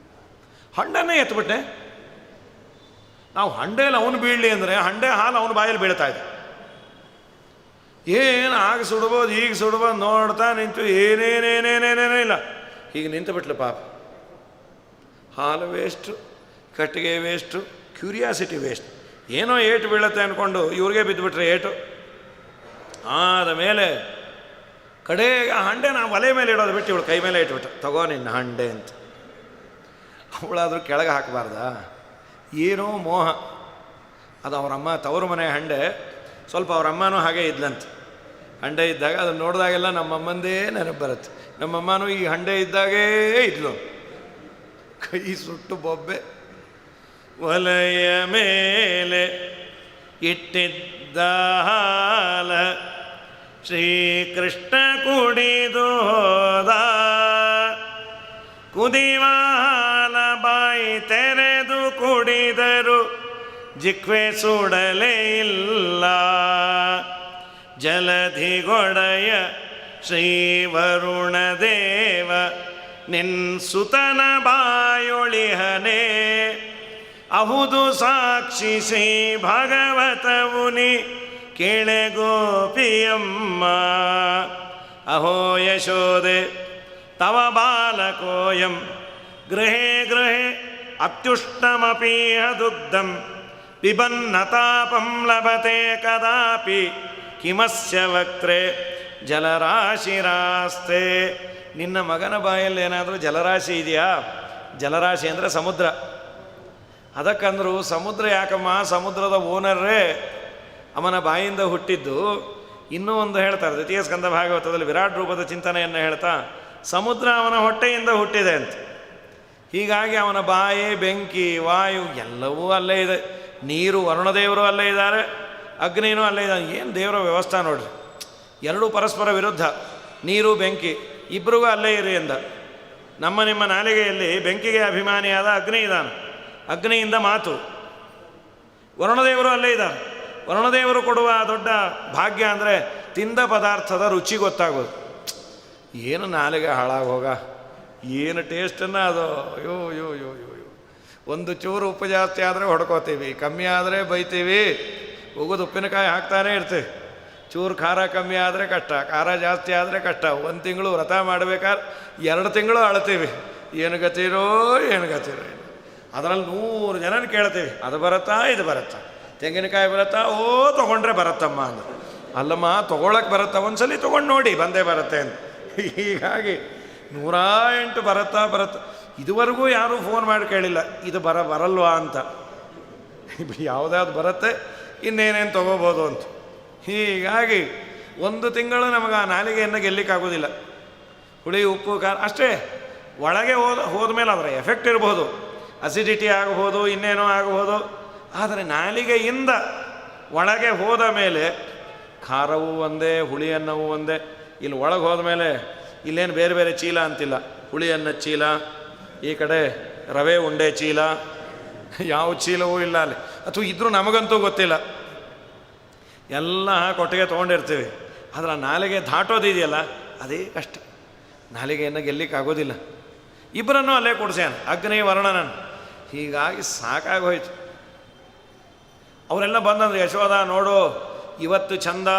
ಹಂಡನ್ನೇ ಎತ್ಬಿಟ್ಟೆ. ನಾವು ಹಂಡೇಲಿ ಅವನು ಬೀಳಲಿ ಅಂದರೆ ಹಂಡೆ ಹಾಲು ಅವನ ಬಾಯಲ್ಲಿ ಬೀಳ್ತಾ ಇದೆ. ಏನು ಆಗ ಸುಡ್ಬೋದು ಈಗ ಸುಡ್ಬೋದು ನೋಡ್ತಾ ನಿಂತು ಏನೇನೇನೇನೇನೇನೇ ಇಲ್ಲ. ಹೀಗೆ ನಿಂತು ಬಿಟ್ಲು ಪಾಪ. ಹಾಲು ವೇಸ್ಟು, ಕಟ್ಟಿಗೆ ವೇಸ್ಟು, ಕ್ಯೂರಿಯಾಸಿಟಿ ವೇಸ್ಟ್. ಏನೋ ಏಟು ಬೀಳುತ್ತೆ ಅಂದ್ಕೊಂಡು ಇವ್ರಿಗೆ ಬಿದ್ದುಬಿಟ್ರೆ ಏಟು. ಆದ ಮೇಲೆ ಕಡೆಗೆ ಆ ಹಂಡೆ ನಾವು ಒಲೆ ಮೇಲೆ ಇಡೋದು ಬಿಟ್ಟು ಇವಳು ಕೈ ಮೇಲೆ ಇಟ್ಬಿಟ್ಟು, ತಗೋ ನಿನ್ನ ಹಂಡೆ ಅಂತ. ಅವಳಾದರೂ ಕೆಳಗೆ ಹಾಕಬಾರ್ದ? ಏನೋ ಮೋಹ. ಅದು ಅವರಮ್ಮ ತವರು ಮನೆ ಹಂಡೆ. ಸ್ವಲ್ಪ ಅವರಮ್ಮನೂ ಹಾಗೆ ಇದ್ಲಂತೆ. ಹಂಡೆ ಇದ್ದಾಗ ಅದನ್ನು ನೋಡಿದಾಗೆಲ್ಲ ನಮ್ಮಮ್ಮಂದೇ ನೆನಪು ಬರುತ್ತೆ. ನಮ್ಮಮ್ಮನೂ ಈ ಹಂಡೆ ಇದ್ದಾಗೇ ಇದ್ಲು. ಕೈ ಸುಟ್ಟು ಬೊಬ್ಬೆ ಒಲೆಯ ಮೇಲೆ ಇಟ್ಟಿದ್ದ ಹಾಲ ಶ್ರೀಕೃಷ್ಣ ಕುಡಿದು ಹೋದ. ಕುದಿವಾಲ ಬಾಯಿ ತೆರೆದು ಕುಡಿದರು ಜಿಕ್ವೆ ಸುಡಲೇ ಇಲ್ಲ. ಜಲಧಿಗೊಡೆಯ ಶ್ರೀವರುಣ ದೇವ ನಿನ್ ಸುತನ ಬಾಯೊಳಿಹನೆ. ಅಹುದು ಸಾಕ್ಷಿ ಶ್ರೀ ಭಾಗವತವುನಿ ಕೇಳೆ ಗೋಪಿಯಮ್ಮ. ಅಹೋ ಯಶೋದೆ ತವ ಬಾಲಕೋಯಂ ಗೃಹೇ ಗೃಹೇ ಅತ್ಯುಷ್ಣಮಪೀಹ ದುಗ್ಧಂ ಪಿಬನ್ನತಾಪಂ ಲಭತೆ ಕದಾಪಿ ಕಿಮಸ್ಯ ವಕ್ತ್ರೆ ಜಲರಾಶಿರಾಸ್ತೆ. ನಿನ್ನ ಮಗನ ಬಾಯಲ್ಲಿ ಏನಾದರೂ ಜಲರಾಶಿ ಇದೆಯಾ? ಜಲರಾಶಿ ಅಂದರೆ ಸಮುದ್ರ. ಅದಕ್ಕಂದ್ರು ಸಮುದ್ರ ಯಾಕಮ್ಮ, ಸಮುದ್ರದ ಓನರ್ರೇ ಅವನ ಬಾಯಿಂದ ಹುಟ್ಟಿದ್ದು. ಇನ್ನೂ ಒಂದು ಹೇಳ್ತಾರೆ ದ್ವಿತೀಯ ಸ್ಕಂದ ಭಾಗವತದಲ್ಲಿ ವಿರಾಟ್ ರೂಪದ ಚಿಂತನೆಯನ್ನು ಹೇಳ್ತಾ, ಸಮುದ್ರ ಅವನ ಹೊಟ್ಟೆಯಿಂದ ಹುಟ್ಟಿದೆ ಅಂತ. ಹೀಗಾಗಿ ಅವನ ಬಾಯಿ, ಬೆಂಕಿ, ವಾಯು ಎಲ್ಲವೂ ಅಲ್ಲೇ ಇದೆ. ನೀರು, ವರುಣದೇವರು ಅಲ್ಲೇ ಇದ್ದಾರೆ, ಅಗ್ನಿನೂ ಅಲ್ಲೇ ಇದ್ದಾನೆ. ಏನು ದೇವರ ವ್ಯವಸ್ಥೆ ನೋಡ್ರಿ. ಎರಡೂ ಪರಸ್ಪರ ವಿರುದ್ಧ. ನೀರು ಬೆಂಕಿ ಇಬ್ಬರಿಗೂ ಅಲ್ಲೇ ಇರಿ ಎಂದ. ನಿಮ್ಮ ನಾಲಿಗೆಯಲ್ಲಿ ಬೆಂಕಿಗೆ ಅಭಿಮಾನಿಯಾದ ಅಗ್ನಿ ಇದ್ದಾನೆ, ಅಗ್ನಿಯಿಂದ ಮಾತು. ವರುಣದೇವರು ಅಲ್ಲೇ ಇದ್ದಾರೆ. ವರುಣದೇವರು ಕೊಡುವ ದೊಡ್ಡ ಭಾಗ್ಯ ಅಂದರೆ ತಿಂದ ಪದಾರ್ಥದ ರುಚಿ ಗೊತ್ತಾಗೋದು. ಏನು ನಾಲಿಗೆ ಹಾಳಾಗೋಗ, ಏನು ಟೇಸ್ಟನ್ನು ಅದು. ಅಯ್ಯೋ ಯೋ ಯೋ ಯೋ ಯೋ ಒಂದು ಚೂರು ಉಪ್ಪು ಜಾಸ್ತಿ ಆದರೆ ಹೊಡ್ಕೋತೀವಿ, ಕಮ್ಮಿ ಆದರೆ ಬೈತೀವಿ, ಹೋಗೋದು ಉಪ್ಪಿನಕಾಯಿ ಹಾಕ್ತಾನೇ ಇರ್ತೀವಿ. ಚೂರು ಖಾರ ಕಮ್ಮಿ ಆದರೆ ಕಷ್ಟ, ಖಾರ ಜಾಸ್ತಿ ಆದರೆ ಕಷ್ಟ. 1 ತಿಂಗಳು ವ್ರತ ಮಾಡಬೇಕಾದ್ರೆ 2 ತಿಂಗಳು ಅಳ್ತೀವಿ, ಏನು ಗತಿರೋ ಏನು ಗತಿರೋ. ಅದರಲ್ಲಿ 100 ಜನನ ಕೇಳ್ತೀವಿ, ಅದು ಬರುತ್ತಾ ಇದು ಬರುತ್ತಾ, ತೆಂಗಿನಕಾಯಿ ಬರುತ್ತಾ, ಓ ತೊಗೊಂಡ್ರೆ ಬರುತ್ತಮ್ಮ ಅಂದ್ರೆ. ಅಲ್ಲಮ್ಮ ತೊಗೊಳಕ್ಕೆ ಬರುತ್ತಾ, ಒಂದ್ಸಲಿ ತೊಗೊಂಡು ನೋಡಿ ಬಂದೇ ಬರುತ್ತೆ ಅಂತ. ಹೀಗಾಗಿ 108 ಬರುತ್ತಾ. ಇದುವರೆಗೂ ಯಾರೂ ಫೋನ್ ಮಾಡಿ ಕೇಳಿಲ್ಲ ಇದು ಬರಲ್ವಾ ಅಂತ. ಯಾವುದಾದ್ರು ಬರುತ್ತೆ, ಇನ್ನೇನೇನು ತೊಗೋಬೋದು ಅಂತ. ಹೀಗಾಗಿ 1 ತಿಂಗಳು ನಮಗೆ ಆ ನಾಲಿಗೆಯನ್ನು ಗೆಲ್ಲಿಕ್ಕಾಗೋದಿಲ್ಲ. ಹುಳಿ, ಉಪ್ಪು, ಖಾರ ಅಷ್ಟೇ. ಒಳಗೆ ಹೋದ್ಮೇಲೆ ಅದರ ಎಫೆಕ್ಟ್ ಇರ್ಬೋದು, ಅಸಿಡಿಟಿ ಆಗ್ಬೋದು, ಇನ್ನೇನೋ ಆಗ್ಬೋದು. ಆದರೆ ನಾಲಿಗೆಯಿಂದ ಒಳಗೆ ಹೋದ ಮೇಲೆ ಖಾರವೂ ಒಂದೇ, ಹುಳಿಯನ್ನವೂ ಒಂದೇ. ಇಲ್ಲಿ ಒಳಗೆ ಹೋದ ಮೇಲೆ ಇಲ್ಲೇನು ಬೇರೆ ಬೇರೆ ಚೀಲ ಅಂತಿಲ್ಲ. ಹುಳಿಯನ್ನ ಚೀಲ, ಈ ಕಡೆ ರವೆ ಉಂಡೆ ಚೀಲ, ಯಾವ ಚೀಲವೂ ಇಲ್ಲ ಅಲ್ಲಿ. ಅಥವಾ ಇದ್ರೂ ನಮಗಂತೂ ಗೊತ್ತಿಲ್ಲ. ಎಲ್ಲ ಕೊಟ್ಟಿಗೆ ತೊಗೊಂಡಿರ್ತೀವಿ. ಆದರೆ ನಾಲಿಗೆ ದಾಟೋದಿದೆಯಲ್ಲ ಅದೇ ಕಷ್ಟ. ನಾಲಿಗೆಯನ್ನು ಗೆಲ್ಲಿಕ್ಕಾಗೋದಿಲ್ಲ. ಇಬ್ಬರನ್ನೂ ಅಲ್ಲೇ ಕೊಡ್ಸ್ಯಾನ, ಅಗ್ನಿ ವರ್ಣನನ್ನು. ಹೀಗಾಗಿ ಸಾಕಾಗೋಯ್ತು. ಅವರೆಲ್ಲ ಬಂದಂದ್ರೆ, ಯಶೋಧ ನೋಡು ಇವತ್ತು ಚಂದ,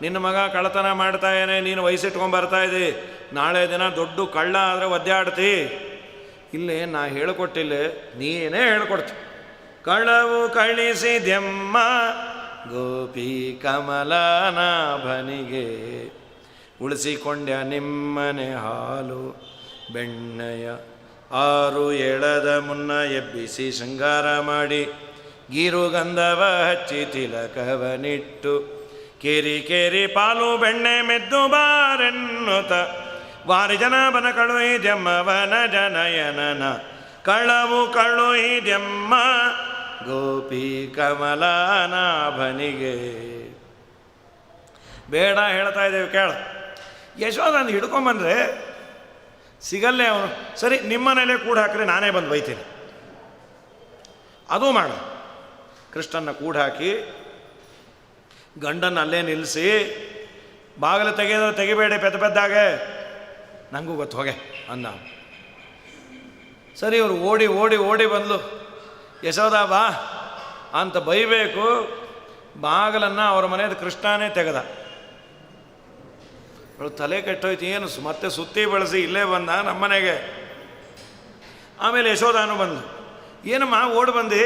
ನಿನ್ನ ಮಗ ಕಳ್ಳತನ ಮಾಡ್ತಾಯೇನೆ, ನೀನು ವಯಸ್ಸಿಟ್ಕೊಂಡ್ಬರ್ತಾ ಇದ್ದಿ, ನಾಳೆ ದಿನ ದೊಡ್ಡ ಕಳ್ಳ ಆದರೆ ಒದ್ದಾಡ್ತಿ. ಇಲ್ಲೇ ನಾ ಹೇಳಿಕೊಟ್ಟಿಲ್ಲ, ನೀನೇ ಹೇಳ್ಕೊಡ್ತಿ. ಕಳ್ಳವು ಕಳಿಸಿದೆಮ್ಮ ಗೋಪಿ ಕಮಲನಾಭನಿಗೆ, ಉಳಿಸಿಕೊಂಡ್ಯ ನಿಮ್ಮನೆ ಹಾಲು ಬೆಣ್ಣೆಯ 6 ಎಳದ ಮುನ್ನ ಎಬ್ಬಿಸಿ ಶೃಂಗಾರ ಮಾಡಿ, ಗೀರುಗಂಧವ ಹಚ್ಚಿ ತಿಲಕವನಿಟ್ಟು, ಕೇರಿ ಕೇರಿ ಪಾಲು ಬೆಣ್ಣೆ ಮೆದ್ದು ಬಾರೆನ್ನುತ, ವಾರಿ ಜನಬನ ಕಳುಹಿದ್ಯಮ್ಮವನ ಜನಯನನ, ಕಳ್ಳವು ಕಳುಹಿದ್ಯಮ್ಮ ಗೋಪಿ ಕಮಲನಾಭನಿಗೆ. ಬೇಡ ಹೇಳ್ತಾ ಇದ್ದೇವೆ ಕೇಳ. ಯಶೋಧ ಅಂದು ಹಿಡ್ಕೊಂಬಂದ್ರೆ ಸಿಗಲ್ಲೇ ಅವನು. ಸರಿ, ನಿಮ್ಮನೇಲೆ ಕೂಡ ಹಾಕ್ರೆ ನಾನೇ ಬಂದು ಬೈತೀನಿ, ಅದು ಮಾಡು. ಕೃಷ್ಣನ ಕೂಡ ಹಾಕಿ ಗಂಡನ್ನು ಅಲ್ಲೇ ನಿಲ್ಲಿಸಿ, ಬಾಗಿಲು ತೆಗಿಬೇಡಿ ಪೆದ್ದಾಗೆ, ನನಗೂ ಗೊತ್ತು ಹೋಗೆ ಅಂದ. ಸರಿ, ಇವರು ಓಡಿ ಓಡಿ ಓಡಿ ಬಂದ್ಲು. ಯಶೋಧ ಬಾ ಅಂತ ಬೈಬೇಕು. ಬಾಗಿಲನ್ನು ಅವ್ರ ಮನೆಯದು ಕೃಷ್ಣನೇ ತೆಗೆದ. ಅವಳು ತಲೆ ಕೆಟ್ಟೋಯ್ತು, ಏನು ಮತ್ತೆ ಸುತ್ತಿ ಬಳಸಿ ಇಲ್ಲೇ ಬಂದ ನಮ್ಮನೆಗೆ. ಆಮೇಲೆ ಯಶೋಧಾನು ಬಂದು, ಏನಮ್ಮ ಓಡಿ ಬಂದು?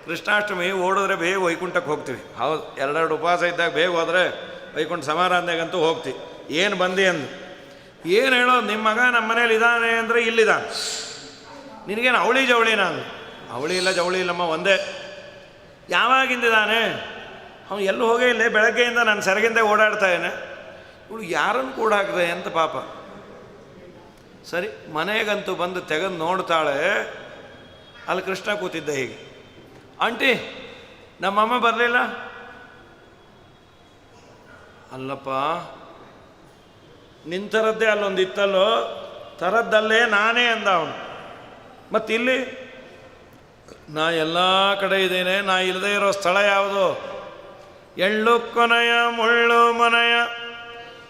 ಕೃಷ್ಣಾಷ್ಟಮಿ ಓಡಿದ್ರೆ ಬೇಗ ವೈಕುಂಠಕ್ಕೆ ಹೋಗ್ತೀವಿ. ಹೌದು, 2 ಉಪವಾಸ ಇದ್ದಾಗ ಬೇಗ ಹೋದರೆ ವೈಕುಂಠ ಸಮಾರಾಧನೆಗಂತೂ ಹೋಗ್ತೀವಿ. ಏನು ಬಂದಿ ಅಂದು. ಏನು ಹೇಳೋದು, ನಿಮ್ಮ ಮಗ ನಮ್ಮ ಮನೇಲಿ ಇದ್ದಾನೆ ಅಂದರೆ ಇಲ್ಲಿದ್ದಾನೆ. ನಿನಗೇನು ಅವಳಿ ಜವಳಿ? ನಾನು ಅವಳಿ ಇಲ್ಲ ಜವಳಿ ಇಲ್ಲಮ್ಮ, ಒಂದೇ. ಯಾವಾಗಿಂದಿದ್ದಾನೆ ಅವನು? ಎಲ್ಲೂ ಹೋಗೇ ಇಲ್ಲ, ಬೆಳಗ್ಗೆಯಿಂದ ನಾನು ಸೆರಗಿಂದ ಓಡಾಡ್ತಾಯೇನೆ. ಇವಳು ಯಾರನ್ನು ಕೂಡ ಹಾಕಿದೆ ಅಂತ ಪಾಪ. ಸರಿ, ಮನೆಗಂತೂ ಬಂದು ತೆಗೆದು ನೋಡ್ತಾಳೆ. ಅಲ್ಲಿ ಕೃಷ್ಣ ಕೂತಿದ್ದ ಹೀಗೆ. ಆಂಟಿ, ನಮ್ಮಮ್ಮ ಬರಲಿಲ್ಲ. ಅಲ್ಲಪ್ಪ, ನಿಂತರದ್ದೇ ಅಲ್ಲೊಂದು ಇತ್ತಲ್ಲೋ, ಥರದ್ದಲ್ಲೇ ನಾನೇ ಅಂದ ಅವನು. ಮತ್ತಿಲ್ಲಿ ನಾ ಎಲ್ಲ ಕಡೆ ಇದ್ದೇನೆ, ನಾ ಇಲ್ಲದೆ ಇರೋ ಸ್ಥಳ ಯಾವುದು? ಎಳ್ಳು ಕೊನೆಯ ಮುಳ್ಳು ಮನೆಯ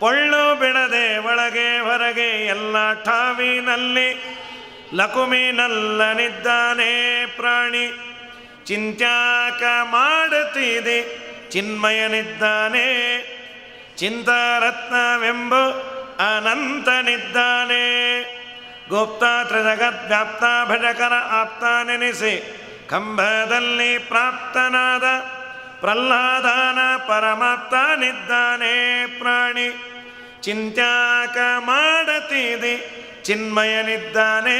ಪೊಳ್ಳು ಬಿಡದೆ ಒಳಗೆ ಹೊರಗೆ ಎಲ್ಲ ಠಾವಿನಲ್ಲಿ ಲಕುಮಿನಲ್ಲನಿದ್ದಾನೆ ಪ್ರಾಣಿ. ಚಿಂತ್ಯಾಕ ಮಾಡುತ್ತಿದೆ ಚಿನ್ಮಯನಿದ್ದಾನೆ, ಚಿಂತಾರತ್ನವೆಂಬ ಅನಂತನಿದ್ದಾನೆ. ಗುಪ್ತ ತ್ರಿಜಗದ್ವ್ಯಾಪ್ತ ಭಜಕರ ಆಪ್ತ ನೆನೆಸಿ ಕಂಬದಲ್ಲಿ ಪ್ರಾಪ್ತನಾದ ಪ್ರಹ್ಲಾದನ ಪರಮಾಪ್ತನಿದ್ದಾನೆ ಪ್ರಾಣಿ. ಚಿಂತ್ಯಾಕ ಮಾಡುತ್ತಿದೆ ಚಿನ್ಮಯನಿದ್ದಾನೆ.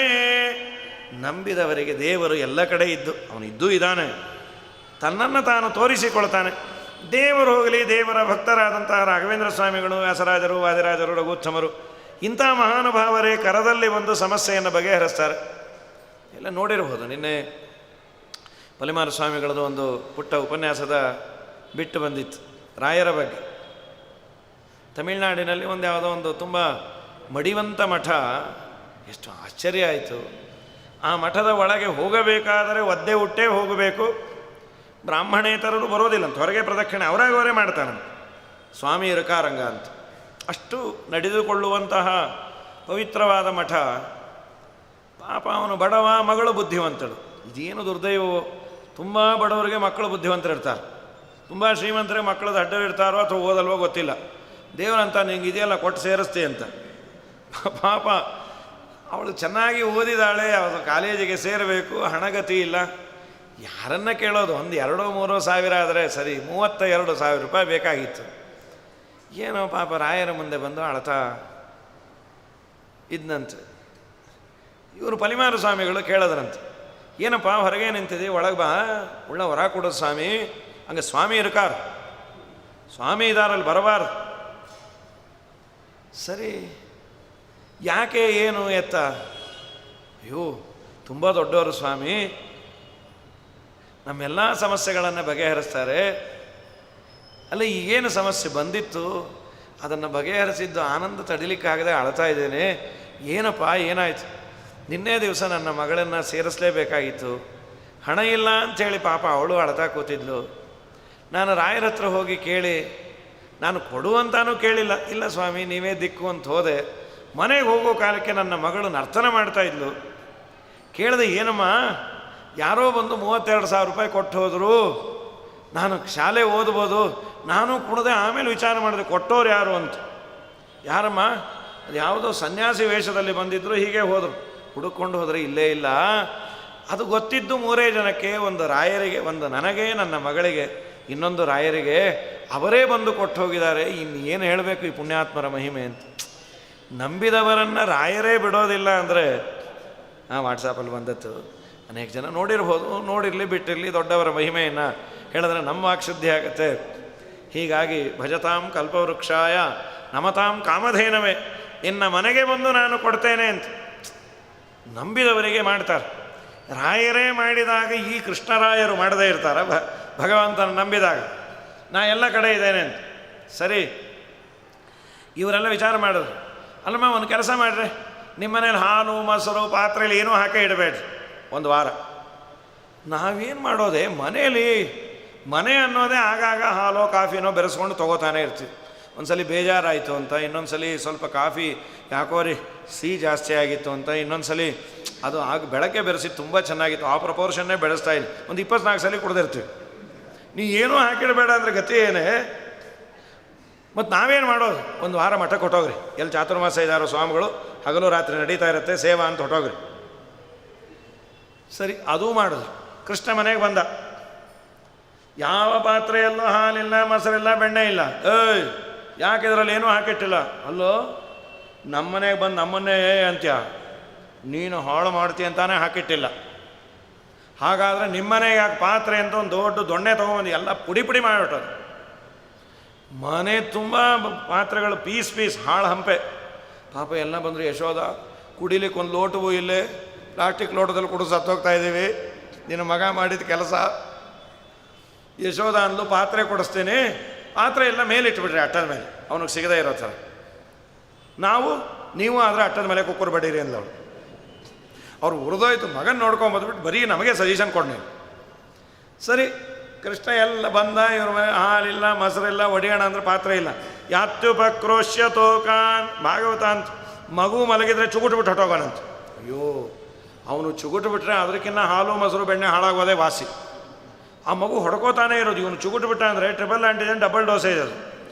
ನಂಬಿದವರಿಗೆ ದೇವರು ಎಲ್ಲ ಕಡೆ ಇದ್ದು, ಅವನಿದ್ದೂ ಇದ್ದಾನೆ, ತನ್ನನ್ನು ತಾನು ತೋರಿಸಿಕೊಳ್ತಾನೆ. ದೇವರು ಹೋಗಲಿ, ದೇವರ ಭಕ್ತರಾದಂತಹ ರಾಘವೇಂದ್ರ ಸ್ವಾಮಿಗಳು, ವ್ಯಾಸರಾಜರು, ವಾದಿರಾಜರು, ರಘುತ್ತಮರು, ಇಂಥ ಮಹಾನುಭಾವರೇ ಕರದಲ್ಲಿ ಒಂದು ಸಮಸ್ಯೆಯನ್ನು ಬಗೆಹರಿಸ್ತಾರೆ. ಎಲ್ಲ ನೋಡಿರ್ಬೋದು. ನಿನ್ನೆ ಪಲಿಮಾರ ಸ್ವಾಮಿಗಳದ್ದು ಒಂದು ಪುಟ್ಟ ಉಪನ್ಯಾಸದ ಬಿಟ್ಟು ಬಂದಿತ್ತು ರಾಯರ ಬಗ್ಗೆ. ತಮಿಳುನಾಡಿನಲ್ಲಿ ಒಂದು ಯಾವುದೋ ಒಂದು ತುಂಬ ಮಡಿವಂತ ಮಠ, ಎಷ್ಟು ಆಶ್ಚರ್ಯ ಆಯಿತು. ಆ ಮಠದ ಒಳಗೆ ಹೋಗಬೇಕಾದರೆ ಒದ್ದೆ ಹುಟ್ಟೇ ಹೋಗಬೇಕು, ಬ್ರಾಹ್ಮಣೇತರರು ಬರೋದಿಲ್ಲ ಅಂತ, ಹೊರಗೆ ಪ್ರದಕ್ಷಿಣೆ ಅವರೇ ಮಾಡ್ತಾನೆ ಸ್ವಾಮಿ ಇರಕಾರಂಗ ಅಂತ. ಅಷ್ಟು ನಡೆದುಕೊಳ್ಳುವಂತಹ ಪವಿತ್ರವಾದ ಮಠ. ಪಾಪ ಅವನು ಬಡವ, ಮಗಳು ಬುದ್ಧಿವಂತಳು. ಇದೇನು ದುರ್ದೈವವು, ತುಂಬ ಬಡವರಿಗೆ ಮಕ್ಕಳು ಬುದ್ಧಿವಂತರು ಇರ್ತಾರೆ, ತುಂಬ ಶ್ರೀಮಂತರಿಗೆ ಮಕ್ಕಳದ್ದು ಅಡ್ಡ ಇರ್ತಾರೋ ಅಥವಾ ಓದಲ್ವೋ ಗೊತ್ತಿಲ್ಲ. ದೇವರಂತ ನಿಂಗೆ ಇದೆಯಲ್ಲ ಕೊಟ್ಟು ಸೇರಿಸ್ತೆ ಅಂತ. ಪಾಪ ಅವಳು ಚೆನ್ನಾಗಿ ಓದಿದಾಳೆ, ಅವಳು ಕಾಲೇಜಿಗೆ ಸೇರಬೇಕು, ಹಣಗತಿ ಇಲ್ಲ. ಯಾರನ್ನ ಕೇಳೋದು? ಒಂದು 2-3 ಸಾವಿರ ಆದರೆ ಸರಿ, 32,000 ರೂಪಾಯಿ ಬೇಕಾಗಿತ್ತು. ಏನೋ ಪಾಪ ರಾಯರ ಮುಂದೆ ಬಂದು ಅಳ್ತಾ ಇದ್ನಂತೆ. ಇವರು ಪಲಿಮಾರು ಸ್ವಾಮಿಗಳು ಕೇಳದ್ರಂತೆ, ಏನಪ್ಪ ಹೊರಗೆ ನಿಂತಿದೆ, ಒಳಗೆ ಬಾ, ಉಳ್ಳ ಹೊರ ಕೊಡೋದು ಸ್ವಾಮಿ. ಹಂಗೆ ಸ್ವಾಮಿ ಇರ್ಕಾರ, ಸ್ವಾಮಿ ಇದಾರಲ್ಲಿ ಬರಬಾರ್ದು. ಸರಿ, ಯಾಕೆ, ಏನು ಎತ್ತ? ಅಯ್ಯೋ ತುಂಬ ದೊಡ್ಡವರು ಸ್ವಾಮಿ, ನಮ್ಮೆಲ್ಲ ಸಮಸ್ಯೆಗಳನ್ನು ಬಗೆಹರಿಸ್ತಾರೆ. ಅಲ್ಲ, ಈಗೇನು ಸಮಸ್ಯೆ ಬಂದಿತ್ತು ಅದನ್ನು ಬಗೆಹರಿಸಿದ್ದು ಆನಂದ ತಡಿಲಿಕ್ಕಾಗದೆ ಅಳ್ತಾ ಇದ್ದೇನೆ. ಏನಪ್ಪ, ಏನಾಯಿತು? ನಿನ್ನೆ ದಿವಸ ನನ್ನ ಮಗಳನ್ನು ಸೇರಿಸಲೇಬೇಕಾಗಿತ್ತು, ಹಣ ಇಲ್ಲ ಅಂಥೇಳಿ ಪಾಪ ಅವಳು ಅಳ್ತಾ ಕೂತಿದ್ಲು. ನಾನು ರಾಯರ ಹತ್ರ ಹೋಗಿ ಕೇಳಿ, ನಾನು ಕೊಡುವಂತಾನೂ ಕೇಳಿಲ್ಲ, ಇಲ್ಲ ಸ್ವಾಮಿ ನೀವೇ ದಿಕ್ಕು ಅಂತ ಹೋದೆ. ಮನೆಗೆ ಹೋಗೋ ಕಾಲಕ್ಕೆ ನನ್ನ ಮಗಳು ನರ್ತನ ಮಾಡ್ತಾಯಿದ್ಲು. ಕೇಳಿದೆ, ಏನಮ್ಮ, ಯಾರೋ ಬಂದು 32,000 ರೂಪಾಯಿ ಕೊಟ್ಟು ಹೋದರು, ನಾನು ಶಾಲೆ ಓದ್ಬೋದು, ನಾನು ಕೊಡದೆ. ಆಮೇಲೆ ವಿಚಾರ ಮಾಡಿದೆ ಕೊಟ್ಟೋರು ಯಾರು ಅಂತ. ಯಾರಮ್ಮ? ಅದು ಯಾವುದೋ ಸನ್ಯಾಸಿ ವೇಷದಲ್ಲಿ ಬಂದಿದ್ದರು, ಹೀಗೆ ಹೋದರು. ಹುಡುಕೊಂಡು ಹೋದರೆ ಇಲ್ಲೇ ಇಲ್ಲ. ಅದು ಗೊತ್ತಿದ್ದು 3 ಜನಕ್ಕೆ, ಒಂದು ರಾಯರಿಗೆ, ಒಂದು ನನಗೆ, ನನ್ನ ಮಗಳಿಗೆ, ಇನ್ನೊಂದು ರಾಯರಿಗೆ. ಅವರೇ ಬಂದು ಕೊಟ್ಟು ಹೋಗಿದ್ದಾರೆ. ಇನ್ನು ಏನು ಹೇಳಬೇಕು ಈ ಪುಣ್ಯಾತ್ಮರ ಮಹಿಮೆ ಅಂತ. ನಂಬಿದವರನ್ನು ರಾಯರೇ ಬಿಡೋದಿಲ್ಲ ಅಂದರೆ ವಾಟ್ಸಾಪಲ್ಲಿ ಬಂದದ್ದು ಅನೇಕ ಜನ ನೋಡಿರ್ಬೋದು, ನೋಡಿರಲಿ ಬಿಟ್ಟಿರಲಿ, ದೊಡ್ಡವರ ಮಹಿಮೆಯನ್ನು ಹೇಳಿದ್ರೆ ನಮ್ಮ ವಾಕ್ಶುದ್ಧಿ ಆಗುತ್ತೆ. ಹೀಗಾಗಿ ಭಜತಾಂ ಕಲ್ಪವೃಕ್ಷಾಯ ನಮತಾಂ ಕಾಮಧೇನವೇ, ಇನ್ನು ಮನೆಗೆ ಬಂದು ನಾನು ಕೊಡ್ತೇನೆ ಅಂತ ನಂಬಿದವರಿಗೆ ಮಾಡ್ತಾರೆ. ರಾಯರೇ ಮಾಡಿದಾಗ ಈ ಕೃಷ್ಣರಾಯರು ಮಾಡದೇ ಇರ್ತಾರ? ಭಗವಂತನ ನಂಬಿದಾಗ ನಾ ಎಲ್ಲ ಕಡೆ ಇದ್ದೇನೆ ಅಂತ. ಸರಿ, ಇವರೆಲ್ಲ ವಿಚಾರ ಮಾಡಿದ್ರು, ಅಲ್ಲಮ್ಮ ಒಂದು ಕೆಲಸ ಮಾಡಿರಿ, ನಿಮ್ಮ ಮನೇಲಿ ಹಾಲು ಮೊಸರು ಪಾತ್ರೆಯಲ್ಲಿ ಏನೂ ಹಾಕೇ ಇಡಬೇಡ್ರಿ ಒಂದು ವಾರ. ನಾವೇನು ಮಾಡೋದೆ, ಮನೆ ಅನ್ನೋದೇ ಆಗಾಗ ಹಾಲೋ ಕಾಫಿನೋ ಬೆರೆಸ್ಕೊಂಡು ತೊಗೋತಾನೆ ಇರ್ತೀವಿ. ಒಂದ್ಸಲಿ ಬೇಜಾರಾಯಿತು ಅಂತ, ಇನ್ನೊಂದ್ಸಲಿ ಸ್ವಲ್ಪ ಕಾಫಿ ಯಾಕೋ ರೀ ಸಿಹಿ ಜಾಸ್ತಿ ಆಗಿತ್ತು ಅಂತ, ಇನ್ನೊಂದ್ಸಲಿ ಅದು ಬೆಳಗ್ಗೆ ಬೆರೆಸಿ ತುಂಬ ಚೆನ್ನಾಗಿತ್ತು, ಆ ಪ್ರಪೋರ್ಷನ್ನೇ ಬೆಳೆಸ್ತಾ ಇಲ್ಲ, ಒಂದು 24 ಸಲ ಕುಡ್ದಿರ್ತೀವಿ. ನೀ ಏನೂ ಹಾಕಿಡಬೇಡ ಅಂದರೆ ಗತಿ ಏನೇ? ಮತ್ತು ನಾವೇನು ಮಾಡೋದು? ಒಂದು ವಾರ ಮಠಕ್ಕೆ ಹೊಟ್ಟೋಗ್ರಿ, ಎಲ್ಲಿ ಚಾತುರ್ಮಾಸ ಇದ್ದಾರೋ ಸ್ವಾಮಿಗಳು, ಹಗಲು ರಾತ್ರಿ ನಡೀತಾ ಇರುತ್ತೆ ಸೇವಾ ಅಂತ ಹೊಟ್ಟೋಗ್ರಿ. ಸರಿ, ಅದೂ ಮಾಡಿದ್ರು. ಕೃಷ್ಣ ಮನೆಗೆ ಬಂದ, ಯಾವ ಪಾತ್ರೆಯಲ್ಲೂ ಹಾಲಿಲ್ಲ, ಮೊಸರಿಲ್ಲ, ಬೆಣ್ಣೆ ಇಲ್ಲ. ಯಾಕೆ ಇದರಲ್ಲಿ ಏನೂ ಹಾಕಿಟ್ಟಿಲ್ಲ? ಅಲ್ಲೋ, ನಮ್ಮನೆಗೆ ಬಂದು ನಮ್ಮನ್ನೇ ಅಂತ್ಯ, ನೀನು ಹಾಳು ಮಾಡ್ತೀಯ ಅಂತಾನೆ ಹಾಕಿಟ್ಟಿಲ್ಲ. ಹಾಗಾದರೆ ನಿಮ್ಮನೆಗೆ ಯಾಕೆ ಪಾತ್ರೆ ಅಂತ ಒಂದು ದೊಡ್ಡ ದೊಣ್ಣೆ ತೊಗೊಂಬಂದು ಎಲ್ಲ ಪುಡಿ ಮಾಡಿಬಿಟ್ಟದು. ಮನೆ ತುಂಬ ಪಾತ್ರೆಗಳು ಪೀಸ್ ಹಾಳು ಹಂಪೆ. ಪಾಪ ಎಲ್ಲ ಬಂದರು. ಯಶೋದ, ಕುಡಿಲಿಕ್ಕೆ ಒಂದು ಲೋಟವೂ ಇಲ್ಲೇ, ಪ್ಲಾಸ್ಟಿಕ್ ಲೋಟದಲ್ಲಿ ಕುಡಿದು ಸತ್ತೋಗ್ತಾ ಇದ್ದೀವಿ, ನಿನ್ನ ಮಗ ಮಾಡಿದ ಕೆಲಸ. ಯಶೋದ ಅಂದ್ಲು, ಪಾತ್ರೆ ಕೊಡಿಸ್ತೀನಿ, ಪಾತ್ರೆ ಎಲ್ಲ ಮೇಲೆ ಇಟ್ಬಿಟ್ರಿ ಅಟ್ಟದ ಮೇಲೆ, ಅವನಿಗೆ ಸಿಗದೇ ಇರೋ ಥರ. ನೀವು ಆದರೆ ಅಟ್ಟದ ಮೇಲೆ ಕುಕ್ಕರ್ ಬಡೀರಿ ಅಂದವಳು. ಅವ್ರು ಉರಿದೋಯ್ತು. ಮಗನ ನೋಡ್ಕೊಂಬಂದ್ಬಿಟ್ಟು ಬರೀ ನಮಗೆ ಸಜೆಷನ್ ಕೊಡಿ. ಸರಿ, ಕೃಷ್ಣ ಎಲ್ಲ ಬಂದ, ಇವ್ರ ಮನೆ ಹಾಲಿಲ್ಲ, ಮೊಸರಿಲ್ಲ, ಒಡಿಯೋಣ ಅಂದ್ರೆ ಪಾತ್ರೆ ಇಲ್ಲ. ಯಾತ್ಯುಪಕ್ರೋಶ್ಯ ತೋಕಾನ್ ಭಾಗವತ ಅಂತ. ಮಗು ಮಲಗಿದ್ರೆ ಚುಗುಟ್ಬಿಟ್ಟು ಹೊಟ್ಟೋಗೋಣಂತ. ಅಯ್ಯೋ, ಅವನು ಚುಗುಟ್ಬಿಟ್ರೆ ಅದಕ್ಕಿಂತ ಹಾಲು ಮೊಸರು ಬೆಣ್ಣೆ ಹಾಳಾಗೋದೇ ವಾಸಿ. ಆ ಮಗು ಹೊಡ್ಕೋತಾನೆ ಇರೋದು. ಇವನು ಚುಗುಟ್ಬಿಟ್ಟ ಅಂದರೆ ಟ್ರಿಪಲ್ ಆ್ಯಂಟಿಜನ್ ಡಬಲ್ ಡೋಸೇಜ್ ಅದು.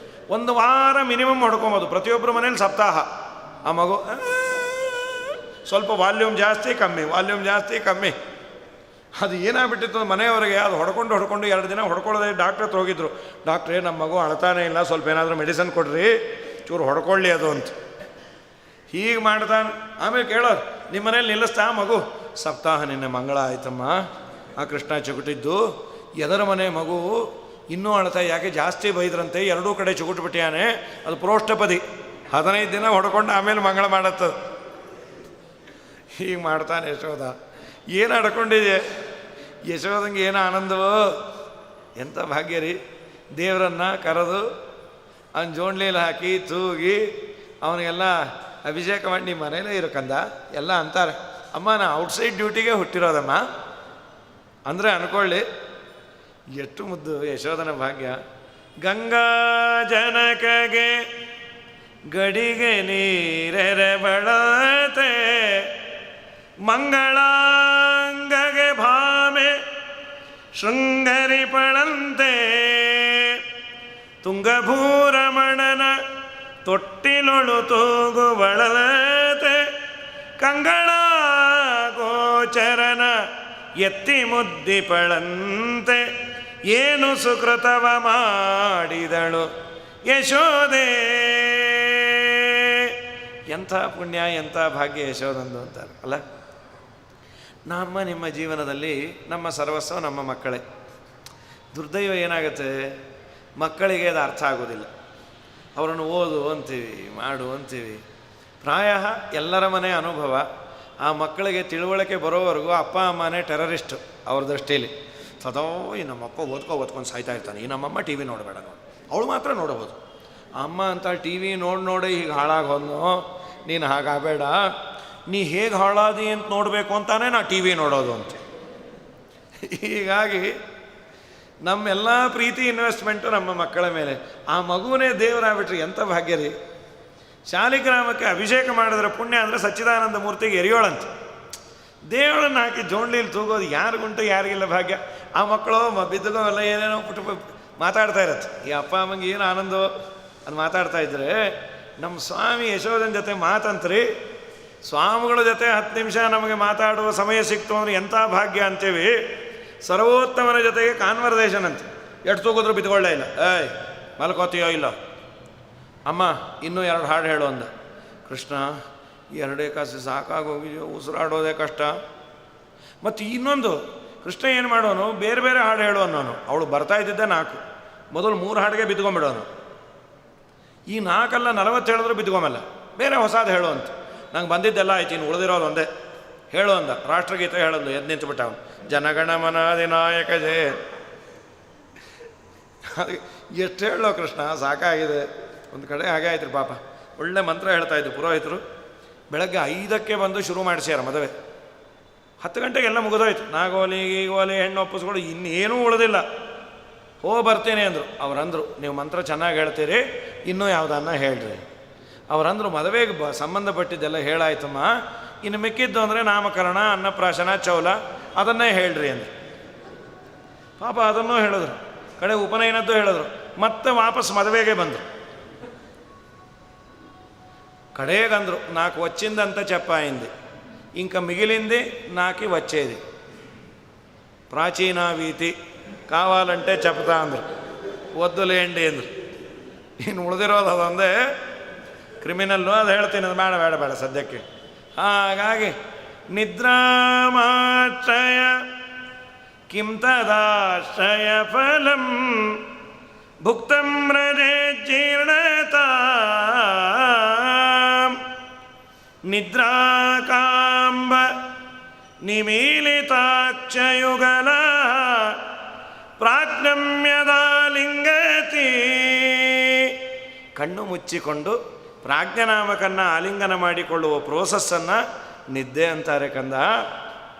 1 ವಾರ ಮಿನಿಮಮ್ ಹೊಡ್ಕೊಬೋದು. ಪ್ರತಿಯೊಬ್ಬರು ಮನೇಲಿ ಸಪ್ತಾಹ. ಆ ಮಗು ಸ್ವಲ್ಪ ವಾಲ್ಯೂಮ್ ಜಾಸ್ತಿ ಕಮ್ಮಿ, ವಾಲ್ಯೂಮ್ ಜಾಸ್ತಿ ಕಮ್ಮಿ. ಅದು ಏನಾಗ್ಬಿಟ್ಟಿತ್ತು ಮನೆಯವರಿಗೆ, ಅದು ಹೊಡ್ಕೊಂಡು 2 ದಿನ ಹೊಡ್ಕೊಳ್ಳೋದೇ. ಡಾಕ್ಟ್ರ್ ಹತ್ರ ಹೋಗಿದ್ರು. ಡಾಕ್ಟ್ರೇ, ನಮ್ಮ ಮಗು ಅಳ್ತಾನೆ ಇಲ್ಲ, ಸ್ವಲ್ಪ ಏನಾದರೂ ಮೆಡಿಸಿನ್ ಕೊಡ್ರಿ, ಚೂರು ಹೊಡ್ಕೊಳ್ಳಿ ಅದು ಅಂತ. ಹೀಗೆ ಮಾಡ್ತಾನೆ. ಆಮೇಲೆ ಕೇಳೋರು, ನಿಮ್ಮ ಮನೇಲಿ ನಿಲ್ಲಿಸ್ತಾ ಮಗು? ಸಪ್ತಾಹ ನಿನ್ನೆ ಮಂಗಳ ಆಯ್ತಮ್ಮ, ಆ ಕೃಷ್ಣ ಚುಗುಟಿದ್ದು. ಎದರ ಮನೆ ಮಗು ಇನ್ನೂ ಅಳ್ತಾ, ಯಾಕೆ ಜಾಸ್ತಿ ಬೈದ್ರಂತೆ, 2 ಕಡೆ ಚುಗುಟ್ಬಿಟ್ಟಿಯಾನೆ, ಅದು ಪ್ರೋಷ್ಠಪದಿ. 15 ದಿನ ಹೊಡ್ಕೊಂಡು ಆಮೇಲೆ ಮಂಗಳ ಮಾಡತ್ತದು. ಹೀಗೆ ಮಾಡ್ತಾನೆ ಯಶೋದ. ಏನು ಆಡ್ಕೊಂಡಿದೆ ಯಶೋದಂಗೆ ಏನು ಆನಂದವೋ, ಎಂಥ ಭಾಗ್ಯ ರೀ. ದೇವರನ್ನು ಕರೆದು ಅವನ ಜೋಣ್ಲೀಲಿ ಹಾಕಿ ತೂಗಿ ಅವನಿಗೆಲ್ಲ ಅಭಿಷೇಕ ಮಾಡಿ ನಿಮ್ಮ ಮನೇಲೇ ಇರೋಕಂದ ಎಲ್ಲ ಅಂತಾರೆ. ಅಮ್ಮ ನಾ ಔಟ್ಸೈಡ್ ಡ್ಯೂಟಿಗೆ ಹುಟ್ಟಿರೋದಮ್ಮ ಅಂದರೆ ಅಂದ್ಕೊಳ್ಳಿ ಎಷ್ಟು ಮುದ್ದು ಯಶೋಧನ ಭಾಗ್ಯ. ಗಂಗಾ ಜನಕಗೆ ಗಡಿಗೆ ನೀರೆರೆ ಬಳತೆ, ಮಂಗಳಾಂಗಗೆ ಭಾಮೆ ಶೃಂಗರಿ ಪಳಂತೆ, ತುಂಗಭೂರಮಣನ ತೊಟ್ಟಿಲೊಳು ತೂಗುವಳತೆ, ಕಂಗಳ ಗೋಚರನ ಎತ್ತಿ ಮುದ್ದಿಪಳಂತೆ, ಏನು ಸುಕೃತವ ಮಾಡಿದಳು ಯಶೋದೆ. ಎಂಥ ಪುಣ್ಯ ಎಂಥ ಭಾಗ್ಯ ಯಶೋದಂದು ಅಂತಾರೆ ಅಲ್ಲ. ನಮ್ಮ ನಿಮ್ಮ ಜೀವನದಲ್ಲಿ ನಮ್ಮ ಸರ್ವಸ್ವ ನಮ್ಮ ಮಕ್ಕಳೇ. ದುರ್ದೈವ ಏನಾಗುತ್ತೆ, ಮಕ್ಕಳಿಗೆ ಅದು ಅರ್ಥ ಆಗೋದಿಲ್ಲ. ಅವರನ್ನು ಓದು ಅಂತೀವಿ, ಮಾಡು ಅಂತೀವಿ. ಪ್ರಾಯ ಎಲ್ಲರ ಮನೆ ಅನುಭವ. ಆ ಮಕ್ಕಳಿಗೆ ತಿಳುವಳಿಕೆ ಬರೋವರೆಗೂ ಅಪ್ಪ ಅಮ್ಮನೇ ಟೆರರಿಸ್ಟು ಅವ್ರ ದೃಷ್ಟಿಯಲ್ಲಿ. ಸದಾ ಈ ನಮ್ಮಪ್ಪ ಓದ್ಕೊಂಡು ಸಾಯ್ತಾ ಇರ್ತಾನೆ, ಈ ನಮ್ಮಮ್ಮ ಟಿ ವಿ ನೋಡಬೇಡ, ಅವಳು ಮಾತ್ರ ನೋಡಬಹುದು. ಅಮ್ಮ ಅಂತ ಟಿ ವಿ ನೋಡಿ ಹೀಗೆ ಹಾಳಾಗೋನು, ನೀನು ಹಾಗಾಗಬೇಡ, ನೀ ಹೇಗೆ ಹಾಳಾದಿ ಅಂತ ನೋಡಬೇಕು ಅಂತಾನೆ ನಾ ಟಿ ವಿ ನೋಡೋದು ಅಂತ. ಹೀಗಾಗಿ ನಮ್ಮೆಲ್ಲ ಪ್ರೀತಿ ಇನ್ವೆಸ್ಟ್ಮೆಂಟು ನಮ್ಮ ಮಕ್ಕಳ ಮೇಲೆ. ಆ ಮಗುವೇ ದೇವರಾಗ್ಬಿಟ್ರಿ ಎಂಥ ಭಾಗ್ಯ ರೀ. ಶಾಲಿಗ್ರಾಮಕ್ಕೆ ಅಭಿಷೇಕ ಮಾಡಿದ್ರೆ ಪುಣ್ಯ ಅಂದರೆ ಸಚ್ಚಿದಾನಂದ ಮೂರ್ತಿಗೆ ಎರಿಯೋಳಂತ. ದೇವಳನ್ನು ಹಾಕಿ ಜೋಣ್ಲೀಲಿ ತೂಗೋದು ಯಾರಿಗುಂಟು ಯಾರಿಗಿಲ್ಲ ಭಾಗ್ಯ. ಆ ಮಕ್ಕಳು ಬಿದ್ದಗೋ ಎಲ್ಲ ಏನೇನೋ ಪುಟ್ಟು ಮಾತಾಡ್ತಾ ಇರತ್ತೆ. ಈ ಅಪ್ಪ ಅಮ್ಮಂಗೆ ಏನು ಆನಂದೋ ಅದು ಮಾತಾಡ್ತಾ ಇದ್ರೆ. ನಮ್ಮ ಸ್ವಾಮಿ ಯಶೋಧನ ಜೊತೆ ಮಾತಂತ್ರಿ, ಸ್ವಾಮಿಗಳ ಜೊತೆ 10 ನಿಮಿಷ ನಮಗೆ ಮಾತಾಡುವ ಸಮಯ ಸಿಕ್ತು ಅಂದರೆ ಎಂಥ ಭಾಗ್ಯ ಅಂತೇವಿ. ಸರ್ವೋತ್ತಮನ ಜೊತೆಗೆ ಕಾನ್ವರ್ಸೇಷನ್ ಅಂತ. ಎಷ್ಟು ತೂಗಿದ್ರು ಬಿತ್ಕೊಳ್ಳೇ ಇಲ್ಲ. ಏಯ್ ಮಲ್ಕೋತೀಯೋ ಇಲ್ಲ, ಅಮ್ಮ ಇನ್ನೂ 2 ಹಾಡು ಹೇಳು ಅಂದ. ಕೃಷ್ಣ 2 ಕಾಸು ಸಾಕಾಗೋಗಿದೆಯೋ, ಉಸಿರಾಡೋದೇ ಕಷ್ಟ. ಮತ್ತು ಇನ್ನೊಂದು ಕೃಷ್ಣ ಏನು ಮಾಡೋನು, ಬೇರೆ ಬೇರೆ ಹಾಡು ಹೇಳು ಅನ್ನೋನು. ಅವಳು ಬರ್ತಾ ಇದ್ದಿದ್ದೆ 4, ಮೊದಲು 3 ಹಾಡಿಗೆ ಬಿದ್ಕೊಂಬಿಡೋನು. ಈ 4 ಅಲ್ಲ 40 ಹೇಳಿದ್ರು ಬಿದ್ಕೊಂಬಲ್ಲ, ಬೇರೆ ಹೊಸದು ಹೇಳು ಅಂತ. ನಂಗೆ ಬಂದಿದ್ದೆಲ್ಲ ಆಯ್ತು, ಇನ್ನು ಉಳಿದಿರೋದು ಒಂದೇ ಹೇಳು ಅಂದ. ರಾಷ್ಟ್ರಗೀತೆ ಹೇಳೋದು, ಎದ್ದು ನಿಂತುಬಿಟ್ಟ ಅವನು. ಜನಗಣಮನ ಅಧಿನಾಯಕ ಜಯ. ಅದು ಎಷ್ಟು ಹೇಳೋ ಕೃಷ್ಣ, ಸಾಕಾಗಿದೆ. ಒಂದು ಕಡೆ ಹಾಗೆ ಆಯ್ತು ರೀ ಪಾಪ. ಒಳ್ಳೆ ಮಂತ್ರ ಹೇಳ್ತಾಯಿದ್ದು ಪುರೋಹಿತರು. ಬೆಳಗ್ಗೆ 5ಕ್ಕೆ ಬಂದು ಶುರು ಮಾಡಿಸ್ಯಾರ ಮದುವೆ. 10 ಗಂಟೆಗೆಲ್ಲ ಮುಗಿದೋಯ್ತು. ನಾಗೋಲಿ ಗೀಗೋಲಿ ಹೆಣ್ಣು ಒಪ್ಪಿಸ್ಕೊಂಡು ಇನ್ನೇನೂ ಉಳಿದಿಲ್ಲ. ಬರ್ತೀನಿ ಅಂದರು. ಅವರಂದರು, ನೀವು ಮಂತ್ರ ಚೆನ್ನಾಗಿ ಹೇಳ್ತೀರಿ, ಇನ್ನೂ ಯಾವುದನ್ನ ಹೇಳ್ರಿ. ಅವರಂದರು, ಮದುವೆಗೆ ಸಂಬಂಧಪಟ್ಟಿದ್ದೆಲ್ಲ ಹೇಳಾಯ್ತಮ್ಮ, ಇನ್ನು ಮಿಕ್ಕಿದ್ದು ಅಂದರೆ ನಾಮಕರಣ, ಅನ್ನಪ್ರಾಶನ, ಚೌಲ ಅದನ್ನೇ ಹೇಳ್ರಿ ಅಂದರು. ಪಾಪ ಅದನ್ನೂ ಹೇಳಿದ್ರು. ಕಡೆ ಉಪನಯನದ್ದು ಹೇಳಿದ್ರು. ಮತ್ತೆ ವಾಪಸ್ ಮದುವೆಗೆ ಬಂದರು. కడేగందరు నాకు వచ్చిందంతా చెప్పాయింది ఇంక మిగిలింది నాకి వచ్చేది ప్రాచీన వీతి కావాలంటే చెప్తా అందరు వద్దులేండి ಅಂದರು. ಇನ್ನು ಉಳಿದಿರೋದು ಅದೊಂದೇ ಕ್ರಿಮಿನಲ್ಲು, ಅದು ಹೇಳ್ತೀನಿ, ಅದು ಬೇಡ ಬೇಡ ಬೇಡ ಸದ್ಯಕ್ಕೆ. ಹಾಗಾಗಿ ನಿದ್ರಾಮಾಶ್ರಯ ಕಿಂ ತದಾಶ್ರಯ ಫಲಂ ಭುಕ್ತಂ ರಜೆ ಜೀರ್ಣತಾ ನಿದ್ರಾಕಾಂಬ ನಿಮೀಲಿತಾಕ್ಷಯುಗಲ ಪ್ರಾಜ್ಞಮ್ಯದಾಲಿಂಗತಿ. ಕಣ್ಣು ಮುಚ್ಚಿಕೊಂಡು ಪ್ರಾಜ್ಞನಾಮಕನ್ನು ಆಲಿಂಗನ ಮಾಡಿಕೊಳ್ಳುವ ಪ್ರೋಸೆಸ್ಸನ್ನು ನಿದ್ದೆ ಅಂತಾರೆ ಕಂದ.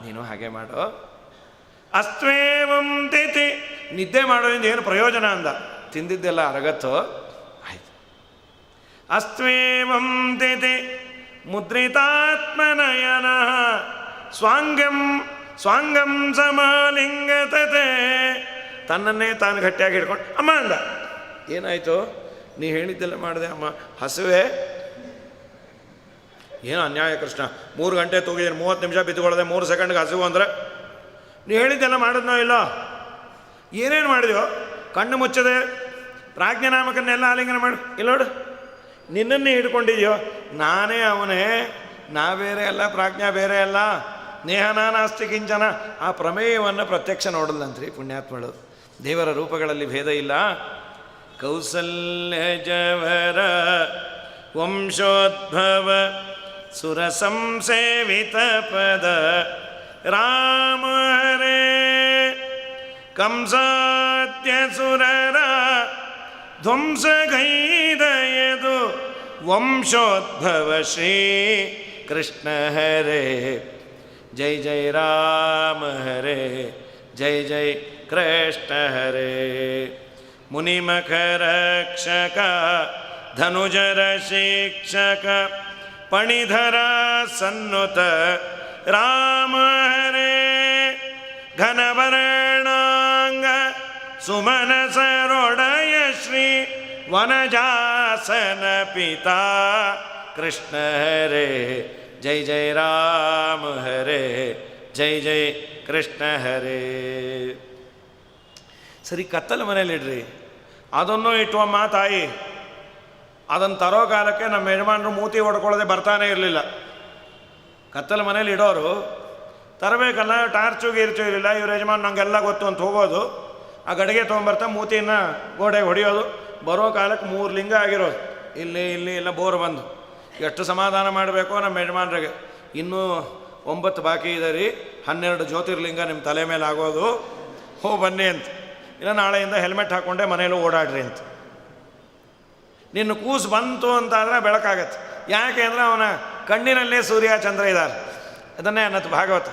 ನೀನು ಹಾಗೆ ಮಾಡೋ. ಅಸ್ತ್ವೇವಂ ತಿಥಿ, ನಿದ್ದೆ ಮಾಡೋದ್ರಿಂದ ಏನು ಪ್ರಯೋಜನ ಅಂದ. ತಿಂದಿದ್ದೆಲ್ಲ ಅರಗತ್ತೋ ಆಯ್ತು. ಅಸ್ತ್ವೇವಂ ತಿಥಿ ಮುದ್ರಿತಾತ್ಮನಯನ ಸ್ವಾಂಗಂ ಸಮಾಲಿಂಗತತೆ. ತನ್ನನ್ನೇ ತಾನು ಗಟ್ಟಿಯಾಗಿ ಹಿಡ್ಕೊಂಡು ಅಮ್ಮ ಅಂದ. ಏನಾಯಿತು, ನೀ ಹೇಳಿದ್ದೆಲ್ಲ ಮಾಡಿದೆ ಅಮ್ಮ. ಹಸುವೆ ಏನು ಅನ್ಯಾಯ ಕೃಷ್ಣ, 3 ಗಂಟೆ ತೂಗಿದ್ದೀನಿ, 30 ನಿಮಿಷ ಬಿದ್ದುಕೊಳ್ಳದೆ 3 ಸೆಕೆಂಡ್ಗೆ ಹಸುವು ಅಂದರೆ ನೀ ಹೇಳಿದ್ದೆಲ್ಲ ಮಾಡಿದ್ನೋ ಇಲ್ಲ? ಏನೇನು ಮಾಡಿದೆಯೋ? ಕಣ್ಣು ಮುಚ್ಚದೆ ಪ್ರಾಜ್ಞನಾಮಕನ್ನೆಲ್ಲ ಆಲಿಂಗನ ಮಾಡು. ಇಲ್ಲ ನೋಡು, ನಿನ್ನನ್ನೇ ಹಿಡ್ಕೊಂಡಿದೆಯೋ. ನಾನೇ ಅವನೇ, ನಾ ಬೇರೆ ಅಲ್ಲ, ಪ್ರಾಜ್ಞಾ ಬೇರೆ ಅಲ್ಲ, ನೇಹನ ನಾಸ್ತಿ ಕಿಂಚನ. ಆ ಪ್ರಮೇಯವನ್ನು ಪ್ರತ್ಯಕ್ಷ ನೋಡಲ್ಲಂತ್ರಿ ಪುಣ್ಯಾತ್ಮಳು. ದೇವರ ರೂಪಗಳಲ್ಲಿ ಭೇದ ಇಲ್ಲ. ಕೌಸಲ್ಯಜವರ ವಂಶೋದ್ಭವ ಸುರ ಸಂಸೇವಿತ ಪದ ರಾಮ ಹರೇ ಕಂಸಾತ್ಯಸುರರ ಧ್ವಂಸಗೈದಯದು ವಂಶೋದ್ಭವ ಶ್ರೀ ಕೃಷ್ಣ ಹರೇ ಜೈ ಜೈ ರಾಮ ಹರೇ ಜೈ ಜೈ ಕೃಷ್ಣ ಹರೇ ಮುನಿಮಖರಕ್ಷಕ ಧನುಜರ ಶಿಕ್ಷಕ ಪಣಿಧರ ಸನ್ನುತ ರಾಮ ಹರೇ ಘನವರ್ಣಾಂಗ ಸುಮನಸರೊಡಯ ಶ್ರೀ ವನಜಾಸನ ಪಿತಾ ಕೃಷ್ಣ ಹರೇ ಜೈ ಜೈ ರಾಮ ಹರೇ ಜೈ ಜೈ ಕೃಷ್ಣ ಹರೇ. ಸರಿ, ಕತ್ತಲ ಮನೇಲಿಡ್ರಿ, ಅದನ್ನು ಇಟ್ಟುವಮ್ಮ ತಾಯಿ. ಅದನ್ನು ತರೋ ಕಾಲಕ್ಕೆ ನಮ್ಮ ಯಜಮಾನರು ಮೂತಿ ಹೊಡ್ಕೊಳ್ಳೋದೆ ಬರ್ತಾನೆ ಇರಲಿಲ್ಲ. ಕತ್ತಲ ಮನೇಲಿ ಇಡೋರು ತರಬೇಕಲ್ಲ, ಟಾರ್ಚು ಗೀರ್ಚು ಇರಲಿಲ್ಲ. ಇವ್ರ ಯಜಮಾನ್ ನಂಗೆಲ್ಲ ಗೊತ್ತು ಅಂತ ಹೋಗೋದು, ಆ ಗಡಿಗೆ ತೊಗೊಂಬರ್ತಾ ಮೂತಿನ ಗೋಡೆಗೆ ಹೊಡೆಯೋದು. ಬರೋ ಕಾಲಕ್ಕೆ 3 ಲಿಂಗ ಆಗಿರೋದು, ಇಲ್ಲಿ ಇಲ್ಲಿ ಎಲ್ಲ ಬೋರ್ ಬಂದು. ಎಷ್ಟು ಸಮಾಧಾನ ಮಾಡಬೇಕೋ ನಮ್ಮ ಯಜಮಾನ್ರಿಗೆ. ಇನ್ನೂ 9 ಬಾಕಿ ಇದೆ ರೀ, 12 ಜ್ಯೋತಿರ್ಲಿಂಗ ನಿಮ್ಮ ತಲೆ ಮೇಲೆ ಆಗೋದು, ಹೋ ಬನ್ನಿ ಅಂತ. ಇಲ್ಲ ನಾಳೆಯಿಂದ ಹೆಲ್ಮೆಟ್ ಹಾಕ್ಕೊಂಡೆ ಮನೇಲಿ ಓಡಾಡ್ರಿ ಅಂತ. ನಿನ್ನ ಕೂಸು ಬಂತು ಅಂತಾದರೆ ಬೆಳಕಾಗತ್ತೆ. ಯಾಕೆ ಅಂದರೆ ಅವನ ಕಣ್ಣಿನಲ್ಲೇ ಸೂರ್ಯ ಚಂದ್ರ ಇದ್ದಾರೆ. ಅದನ್ನೇ ಅನ್ನತ್ತು ಭಾಗವತ.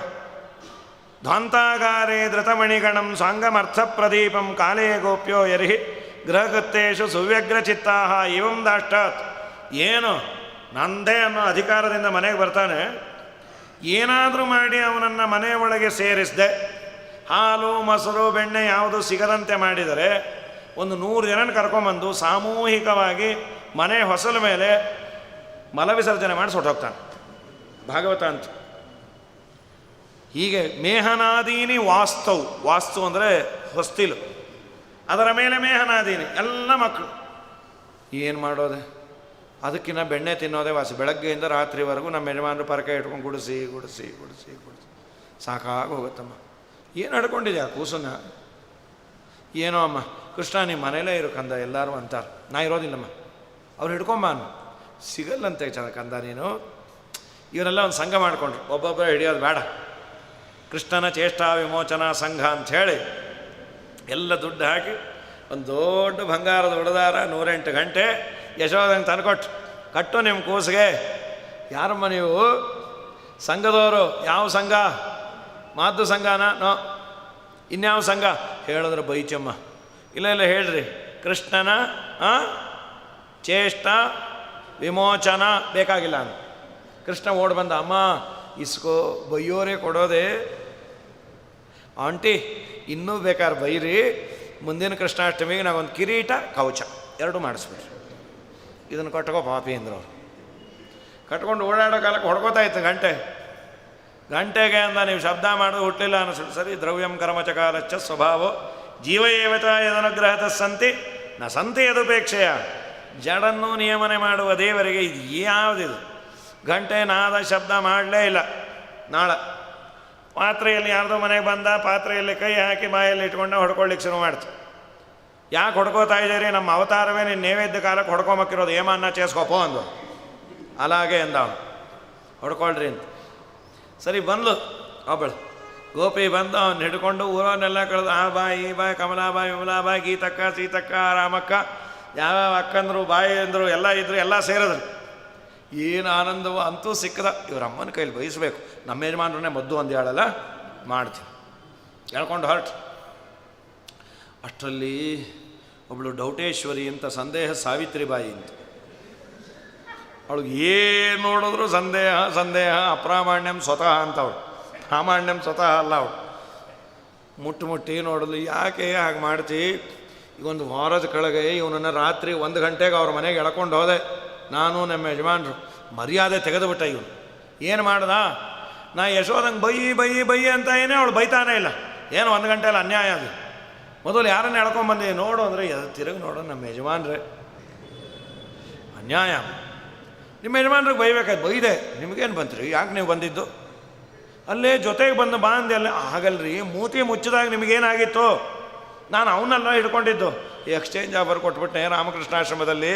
ಧ್ವಂತಾಗಾರೇ ಧೃತಮಣಿಗಣಂ ಸಾಂಗಮರ್ಥ ಪ್ರದೀಪಂ ಕಾಲೇ ಗೋಪ್ಯೋ ಯರ್ಹಿ ಗೃಹಕೃತ್ಯೇಷು ಸುವ್ಯಗ್ರಚಿತ್ತಾ ಇವಂ ದಾಷ್ಟಾತ್. ಏನು ನಂದೇ ಅನ್ನೋ ಅಧಿಕಾರದಿಂದ ಮನೆಗೆ ಬರ್ತಾನೆ, ಏನಾದರೂ ಮಾಡಿ ಅವನನ್ನು ಮನೆಯ ಒಳಗೆ ಸೇರಿಸದೆ ಹಾಲು ಮೊಸರು ಬೆಣ್ಣೆ ಯಾವುದು ಸಿಗದಂತೆ ಮಾಡಿದರೆ ಒಂದು 100 ಜನನ ಕರ್ಕೊಂಬಂದು ಸಾಮೂಹಿಕವಾಗಿ ಮನೆ ಹೊಸಲ ಮೇಲೆ ಮಲವಿಸರ್ಜನೆ ಮಾಡಿ ಸುಟ್ಟೋಗ್ತಾನೆ. ಭಾಗವತ ಅಂತ. ಹೀಗೆ ಮೇಹನಾದೀನಿ ವಾಸ್ತವು. ವಾಸ್ತು ಅಂದರೆ ಹೊಸ್ತಿಲು, ಅದರ ಮೇಲೆ ಮೇಹನಾದೀನಿ ಎಲ್ಲ ಮಕ್ಕಳು. ಏನು ಮಾಡೋದೆ? ಅದಕ್ಕಿಂತ ಬೆಣ್ಣೆ ತಿನ್ನೋದೇ ವಾಸಿ. ಬೆಳಗ್ಗೆಯಿಂದ ರಾತ್ರಿವರೆಗೂ ನಮ್ಮ ಯಜಮಾನರು ಪರಕೆ ಇಟ್ಕೊಂಡು ಗುಡಿಸಿ ಗುಡಿಸಿ ಗುಡಿಸಿ ಗುಡಿಸಿ ಸಾಕಾಗಿ ಹೋಗುತ್ತಮ್ಮ. ಏನು ನಡ್ಕೊಂಡಿದ್ಯಾ ಕೂಸನ್ನ? ಏನೋ ಅಮ್ಮ, ಕೃಷ್ಣ ನಿಮ್ಮ ಮನೇಲೇ ಇರು ಕಂದ ಎಲ್ಲರೂ ಅಂತಾರೆ. ನಾ ಇರೋದಿಲ್ಲಮ್ಮ, ಅವ್ರು ಹಿಡ್ಕೊಂಬ ಅನ್ನು. ಸಿಗಲ್ಲಂತೆ ಕಂದ ನೀನು. ಇವರೆಲ್ಲ ಒಂದು ಸಂಘ ಮಾಡಿಕೊಂಡ್ರು, ಒಬ್ಬೊಬ್ಬರೇ ಹಿಡಿಯೋದು ಬೇಡ, ಕೃಷ್ಣನ ಚೇಷ್ಟಾ ವಿಮೋಚನಾ ಸಂಘ ಅಂಥೇಳಿ ಎಲ್ಲ ದುಡ್ಡು ಹಾಕಿ ಒಂದು ದೊಡ್ಡ ಬಂಗಾರದ ಹೊಡೆದಾರ 108 ಗಂಟೆ ಯಶೋದಂಗೆ ತಂದುಕೊಟ್ಟು, ಕಟ್ಟು ನಿಮ್ಮ ಕೂಸಿಗೆ. ಯಾರಮ್ಮ ನೀವು? ಸಂಘದವರು. ಯಾವ ಸಂಘ? ಮಾದ್ದು ಸಂಘನ? ನೋ. ಇನ್ಯಾವ ಸಂಘ ಹೇಳಿದ್ರೆ ಬೈಚಮ್ಮ. ಇಲ್ಲ ಇಲ್ಲ ಹೇಳ್ರಿ, ಕೃಷ್ಣನ ಚೇಷ್ಟ ವಿಮೋಚನ ಬೇಕಾಗಿಲ್ಲ ಅಂತ. ಕೃಷ್ಣ ಓಡಿ ಬಂದ, ಅಮ್ಮ ಇಸ್ಕೋ, ಬೈಯೋರೇ ಕೊಡೋದೆ. ಆಂಟಿ ಇನ್ನೂ ಬೇಕಾದ್ರೆ ಬೈರಿ, ಮುಂದಿನ ಕೃಷ್ಣಾಷ್ಟಮಿಗೆ ನಾವೊಂದು ಕಿರೀಟ ಕವಚ 2 ಮಾಡಿಸ್ಬಿಡ್ರಿ, ಇದನ್ನು ಕಟ್ಕೋ ಪಾಪಿ ಅಂದರು ಅವ್ರು. ಕಟ್ಕೊಂಡು ಓಡಾಡೋ ಕಾಲಕ್ಕೆ ಹೊಡ್ಕೋತಾ ಇತ್ತು ಗಂಟೆಗೆ ಅಂದ ನೀವು ಶಬ್ದ ಮಾಡೋದು ಹುಟ್ಟಲಿಲ್ಲ ಅನ್ನಿಸ್ಬಿಟ್ಟು. ಸರಿ, ದ್ರವ್ಯಂ ಕರ್ಮಚಕಾಲಚ್ಚ ಸ್ವಭಾವೋ ಜೀವ ಏವತ ಯದನುಗ್ರಹತ ಸಂತಿ ನ ಸಂತಿ ಯದುಪೇಕ್ಷೆಯ. ಜಡನ್ನು ನಿಯಮನೆ ಮಾಡುವ ದೇವರಿಗೆ ಇದು ಯಾವುದಿದು? ಗಂಟೆ ನಾದ ಶಬ್ದ ಮಾಡಲೇ ಇಲ್ಲ. ನಾಳೆ ಪಾತ್ರೆಯಲ್ಲಿ ಯಾರ್ದೋ ಮನೆಗೆ ಬಂದ, ಪಾತ್ರೆಯಲ್ಲಿ ಕೈ ಹಾಕಿ ಬಾಯಲ್ಲಿ ಇಟ್ಕೊಂಡು ಹೊಡ್ಕೊಳ್ಳಿಕ್ಕೆ ಶುರು ಮಾಡ್ತು. ಯಾಕೆ ಹೊಡ್ಕೋತಾ ಇದ್ದೀರಿ? ನಮ್ಮ ಅವತಾರವೇ ನೀನು ನೈವೇದ್ಯ ಕಾಲಕ್ಕೆ ಹೊಡ್ಕೊಂಬಕ್ಕಿರೋದು, ಏಮನ್ನ ಚೇಸ್ಕೊಪೋ ಅಂದು. అలాగే ಅಂದವನು, ಹೊಡ್ಕೊಳ್ರಿ ಅಂತ. ಸರಿ, ಬಂದ್ಲು ಒಬ್ಬಳು ಗೋಪಿ. ಬಂದು ಅವನು ಹಿಡ್ಕೊಂಡು ಊರವನ್ನೆಲ್ಲ ಕಳೆದು ಆ ಬಾಯಿ ಈ ಬಾಯಿ, ಕಮಲಾಬಾಯಿ ವಿಮಲಾಬಾಯಿ, ಗೀತಕ್ಕ ಸೀತಕ್ಕ ರಾಮಕ್ಕ, ಯಾವ್ಯಾವ ಅಕ್ಕಂದರು ಬಾಯಿ ಅಂದರು ಎಲ್ಲ ಇದ್ರು, ಎಲ್ಲ ಸೇರಿದ್ರು. ಏನು ಆನಂದವೋ ಅಂತೂ ಸಿಕ್ಕದ. ಇವ್ರ ಅಮ್ಮನ ಕೈಲಿ ಬಯಸಬೇಕು. ನಮ್ಮ ಯಜಮಾನ್ರನ್ನೇ ಮದ್ದು ಒಂದು ಹೇಳಲ್ಲ ಮಾಡ್ತೀವಿ ಹೇಳ್ಕೊಂಡು ಹೊರಟು. ಅಷ್ಟರಲ್ಲಿ ಒಬ್ಬಳು ಡೌಟೇಶ್ವರಿ ಅಂತ, ಸಂದೇಹ ಸಾವಿತ್ರಿಬಾಯಿ ಅಂತ. ಅವಳಿಗೆ ಏನು ನೋಡಿದ್ರು ಸಂದೇಹ ಸಂದೇಹ, ಅಪ್ರಾಮಾಣ್ಯಂ ಸ್ವತಃ ಅಂತವಳು. ಪ್ರಾಮಾಣ್ಯಂ ಸ್ವತಃ ಅಲ್ಲ ಅವಳು. ಮುಟ್ಟಿ ನೋಡಲು, ಯಾಕೆ ಹಾಗೆ ಮಾಡ್ತಿ? ಈಗೊಂದು ವಾರದ ಕೆಳಗೆ ಇವನನ್ನು ರಾತ್ರಿ 1 ಗಂಟೆಗೆ ಅವ್ರ ಮನೆಗೆ ಎಳ್ಕೊಂಡು ಹೋದೆ. ನಾನು ನಮ್ಮ ಯಜಮಾನ್ರು ಮರ್ಯಾದೆ ತೆಗೆದುಬಿಟ್ಟ. ಇವನು ಏನು ಮಾಡ್ದ? ನಾ ಯಶೋದಂಗೆ ಬೈ ಅಂತ ಏನೇ ಅವಳು ಬೈತಾನೇ ಇಲ್ಲ. ಏನು 1 ಗಂಟೆಯಲ್ಲಿ ಅನ್ಯಾಯ ಅದು. ಮೊದಲು ಯಾರನ್ನ ಎಳ್ಕೊಂಬಂದಿ ನೋಡು ಅಂದರೆ ತಿರುಗಿ ನೋಡು, ನಮ್ಮ ಯಜಮಾನ್ರೆ ಅನ್ಯಾಯ. ನಿಮ್ಮ ಯಜಮಾನ್ರಿಗೆ ಬೈಬೇಕಾಯ್ತು. ಬೈದೆ, ನಿಮಗೇನು ಬಂತ್ರಿ? ಯಾಕೆ ನೀವು ಬಂದಿದ್ದು? ಅಲ್ಲೇ ಜೊತೆಗೆ ಬಂದು ಬಾ ಅಂದೆ. ಅಲ್ಲೇ ಆಗಲ್ರಿ, ಮೂತಿ ಮುಚ್ಚಿದಾಗ ನಿಮಗೇನಾಗಿತ್ತು? ನಾನು ಅವನ್ನೆಲ್ಲ ಹಿಡ್ಕೊಂಡಿದ್ದು. Exchange offer ಕೊಟ್ಬಿಟ್ಟೆ ರಾಮಕೃಷ್ಣಾಶ್ರಮದಲ್ಲಿ.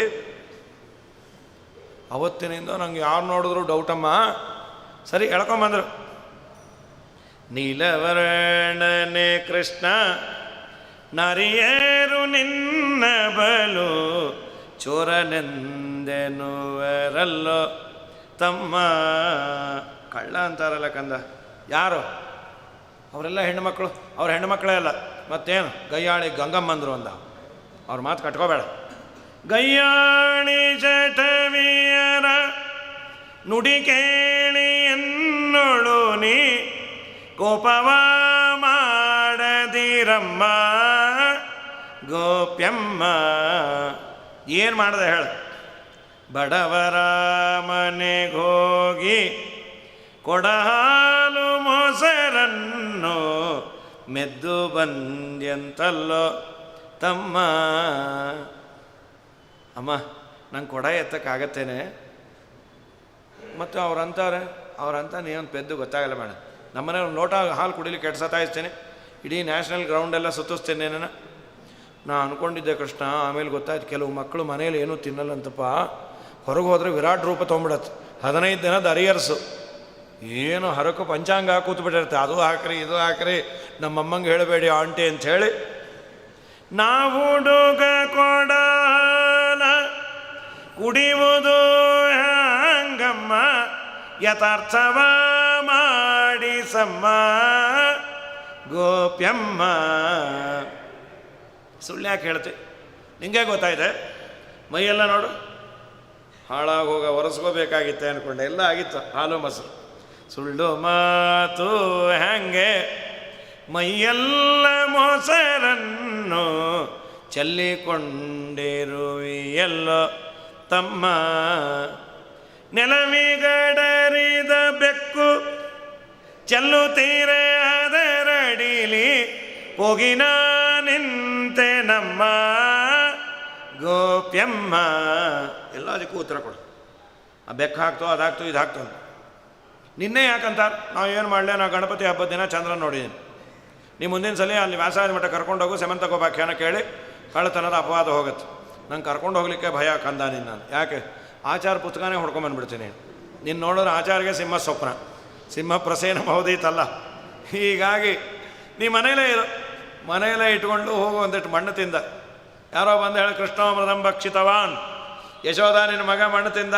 ಅವತ್ತಿನಿಂದ ನಂಗೆ ಯಾರು ನೋಡಿದ್ರು ಡೌಟಮ್ಮ. ಸರಿ, ಎಳ್ಕೊಂಬಂದರು. ನೀಲವರ್ಣನೆ ಕೃಷ್ಣ ನರಿಯರು ನಿನ್ನ ಬಲು ಚೋರನೆಂದೆನುವರಲ್ಲೋ ತಮ್ಮ. ಕಳ್ಳ ಅಂತಾರಲ್ಲ ಕಂದ, ಯಾರು ಅವರೆಲ್ಲ ಹೆಣ್ಣುಮಕ್ಕಳು? ಅವ್ರ ಹೆಣ್ಣುಮಕ್ಕಳೇ ಅಲ್ಲ ಮತ್ತೇನು, ಗಯ್ಯಾಳಿ ಗಂಗಮ್ಮಂದರು ಅಂದ. ಅವ್ರ ಮಾತು ಕಟ್ಕೋಬೇಡ. ಗಯ್ಯಾಳಿ ಜಟವಿಯರ ನುಡಿ ಕೇಳಿ ಎನ್ನೊಳು ನೀ ಕೋಪವ ಮಾಡದಿರಮ್ಮ ಗೋಪ್ಯಮ್ಮ. ಏನು ಮಾಡಿದೆ ಹೇಳು? ಬಡವರ ಮನೆಗೋಗಿ ಕೊಡಹಾಲು ಮೊಸರನ್ನು ಮೆದ್ದು ಬಂದ್ಯಂತಲ್ಲೋ ತಮ್ಮ. ಅಮ್ಮ ನಂಗೆ ಕೊಡ ಎತ್ತಕ್ಕಾಗತ್ತೇನೆ? ಮತ್ತು ಅವ್ರಂತ ನೀನು ಪೆದ್ದು ಗೊತ್ತಾಗಲ್ಲ ಮೇಡಮ್. ನಮ್ಮನೆ ಒಂದು ಲೋಟ ಹಾಲು ಕುಡಿಲಿಕ್ಕೆ ಎಷ್ಟು ಸತಾಯಿಸ್ತೇನೆ, ಇಡೀ ನ್ಯಾಷನಲ್ ಗ್ರೌಂಡೆಲ್ಲ ಸುತ್ತಿಸ್ತೇನೆ ನಾನು ಅಂದ್ಕೊಂಡಿದ್ದೆ ಕೃಷ್ಣ. ಆಮೇಲೆ ಗೊತ್ತಾಯ್ತು ಕೆಲವು ಮಕ್ಕಳು ಮನೇಲಿ ಏನೂ ತಿನ್ನಲ್ಲಂತಪ್ಪ, ಹೊರಗೆ ಹೋದರೆ ವಿರಾಟ್ ರೂಪ ತೊಗೊಂಬಿಡತ್ತೆ. 15 ದಿನದ ಅರಿಯರ್ಸು, ಏನು ಹರಕು ಪಂಚಾಂಗ ಕೂತ್ಬಿಟ್ಟಿರುತ್ತೆ. ಅದು ಹಾಕ್ರಿ ಇದು ಹಾಕ್ರಿ, ನಮ್ಮಮ್ಮಂಗೆ ಹೇಳಬೇಡಿ ಆಂಟಿ ಅಂಥೇಳಿ ನಾವುಡುಗ ಕೊಡಾಲ ಕುಡಿಯುವುದು ಹಂಗಮ್ಮ ಯಥಾರ್ಥವ ಮಾಡಿಸಮ್ಮ ಗೋಪ್ಯಮ್ಮ. ಸುಳ್ಳು ಯಾಕೆ ಹೇಳ್ತೆ? ನಿಂಗೆ ಗೊತ್ತಾಯ್ತೆ? ಮೈಯೆಲ್ಲ ನೋಡು ಹಾಳಾಗೋಗ ಒರೆಸ್ಕೋಬೇಕಾಗಿತ್ತೆ ಅಂದ್ಕೊಂಡೆ, ಎಲ್ಲ ಆಗಿತ್ತು ಹಾಲು ಮೊಸರು. ಸುಳ್ಳು ಮಾತು ಹಂಗೆ ಮೈಯೆಲ್ಲ ಮೊಸರನ್ನು ಚೆಲ್ಲಿಕೊಂಡಿರುವಿಯಲ್ಲೋ ತಮ್ಮ. ನೆಲವಿಗಡರಿದ ಬೆಕ್ಕು ಚೆಲ್ಲುತ್ತೀರೆ ಅದರಡಿಲಿ ಹೋಗಿನ ನಿಂತೆ ನಮ್ಮ ಗೋಪ್ಯಮ್ಮ. ಎಲ್ಲದಕ್ಕೂ ಉತ್ತರ ಕೊಡು. ಆ ಬೆಕ್ಕು ಹಾಕ್ತೋ ಅದಾಗ್ತೋ ಇದು ಹಾಕ್ತೋ ಅಂತ. ನಿನ್ನೆ ಯಾಕಂತಾರೆ? ನಾವು ಏನು ಮಾಡಲಿ, ನಾವು ಗಣಪತಿ ಹಬ್ಬದ ದಿನ ಚಂದ್ರನ ನೋಡಿದ್ದೀನಿ. ನೀವು ಮುಂದಿನ ಸಲ ಅಲ್ಲಿ ವ್ಯಾಸರಾಜ ಮಠ ಕರ್ಕೊಂಡೋಗು, ಸೆಮಂತಕೋಪಾಖ್ಯಾನ ಕೇಳಿ ಕಳ್ಳತನದ ಅಪವಾದ ಹೋಗುತ್ತೆ. ನಂಗೆ ಕರ್ಕೊಂಡು ಹೋಗ್ಲಿಕ್ಕೆ ಭಯ ಕಂದ ನಿನ್ನ. ನಾನು ಯಾಕೆ? ಆಚಾರ ಪುಸ್ತಕನೇ ಹೊಡ್ಕೊಂಬಂದ್ಬಿಡ್ತೀನಿ. ನೀನು ನೋಡಿದ್ರೆ ಆಚಾರ್ಗೆ ಸಿಂಹ ಸ್ವಪ್ನ, ಸಿಂಹ ಪ್ರಸೇನ ಬಹುದೀತಲ್ಲ. ಹೀಗಾಗಿ ನೀ ಮನೇಲೇ ಇರು, ಮನೆಯಲ್ಲೇ ಇಟ್ಕೊಂಡು ಹೋಗು. ಒಂದಿಟ್ಟು ಮಣ್ಣು ತಿಂದ ಯಾರೋ ಬಂದು ಹೇಳಿ ಕೃಷ್ಣ ಮೃದಂ ಭಕ್ಷಿತವಾನ್, ಯಶೋಧ ನಿನ್ನ ಮಗ ಮಣ್ಣು ತಿಂದ.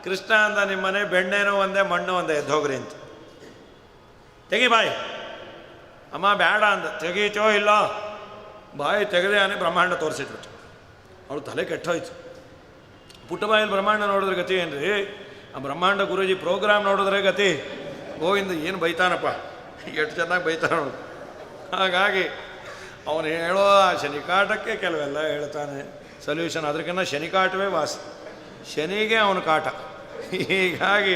ಕೃಷ್ಣ ಅಂದ ನಿಮ್ಮ ಮನೆ ಬೆಣ್ಣೆನೂ ಒಂದೇ ಮಣ್ಣು ಒಂದೇ, ಎದ್ದೋಗ್ರಿ ಅಂತ. ತೆಗಿ ಬಾಯಿ. ಅಮ್ಮ ಬೇಡ ಅಂದ. ತೆಗೀತೋ ಇಲ್ಲ, ಬಾಯಿ ತೆಗೆದೇ ಅನೇ ಬ್ರಹ್ಮಾಂಡ ತೋರಿಸಿಟ್ಬಿಟ್ಟು. ಅವಳು ತಲೆ ಕೆಟ್ಟೋಯ್ತು. ಪುಟ್ಟ ಬಾಯಲ್ಲಿ ಬ್ರಹ್ಮಾಂಡ ನೋಡಿದ್ರೆ ಗತಿ ಏನ್ರಿ? ಆ ಬ್ರಹ್ಮಾಂಡ ಗುರೂಜಿ ಪ್ರೋಗ್ರಾಮ್ ನೋಡಿದ್ರೆ ಗತಿ. ಗೋವಿಂದ ಏನು ಬೈತಾನಪ್ಪ, ಎಷ್ಟು ಚೆನ್ನಾಗಿ ಬೈತಾನ. ಹಾಗಾಗಿ ಅವನು ಹೇಳೋ ಆ ಶನಿಕಾಟಕ್ಕೆ ಕೆಲವೆಲ್ಲ ಹೇಳ್ತಾನೆ ಸೊಲ್ಯೂಷನ್. ಅದಕ್ಕಿಂತ ಶನಿಕಾಟವೇ ವಾಸಿ, ಶನಿಗೆ ಅವನ ಕಾಟ. ಹೀಗಾಗಿ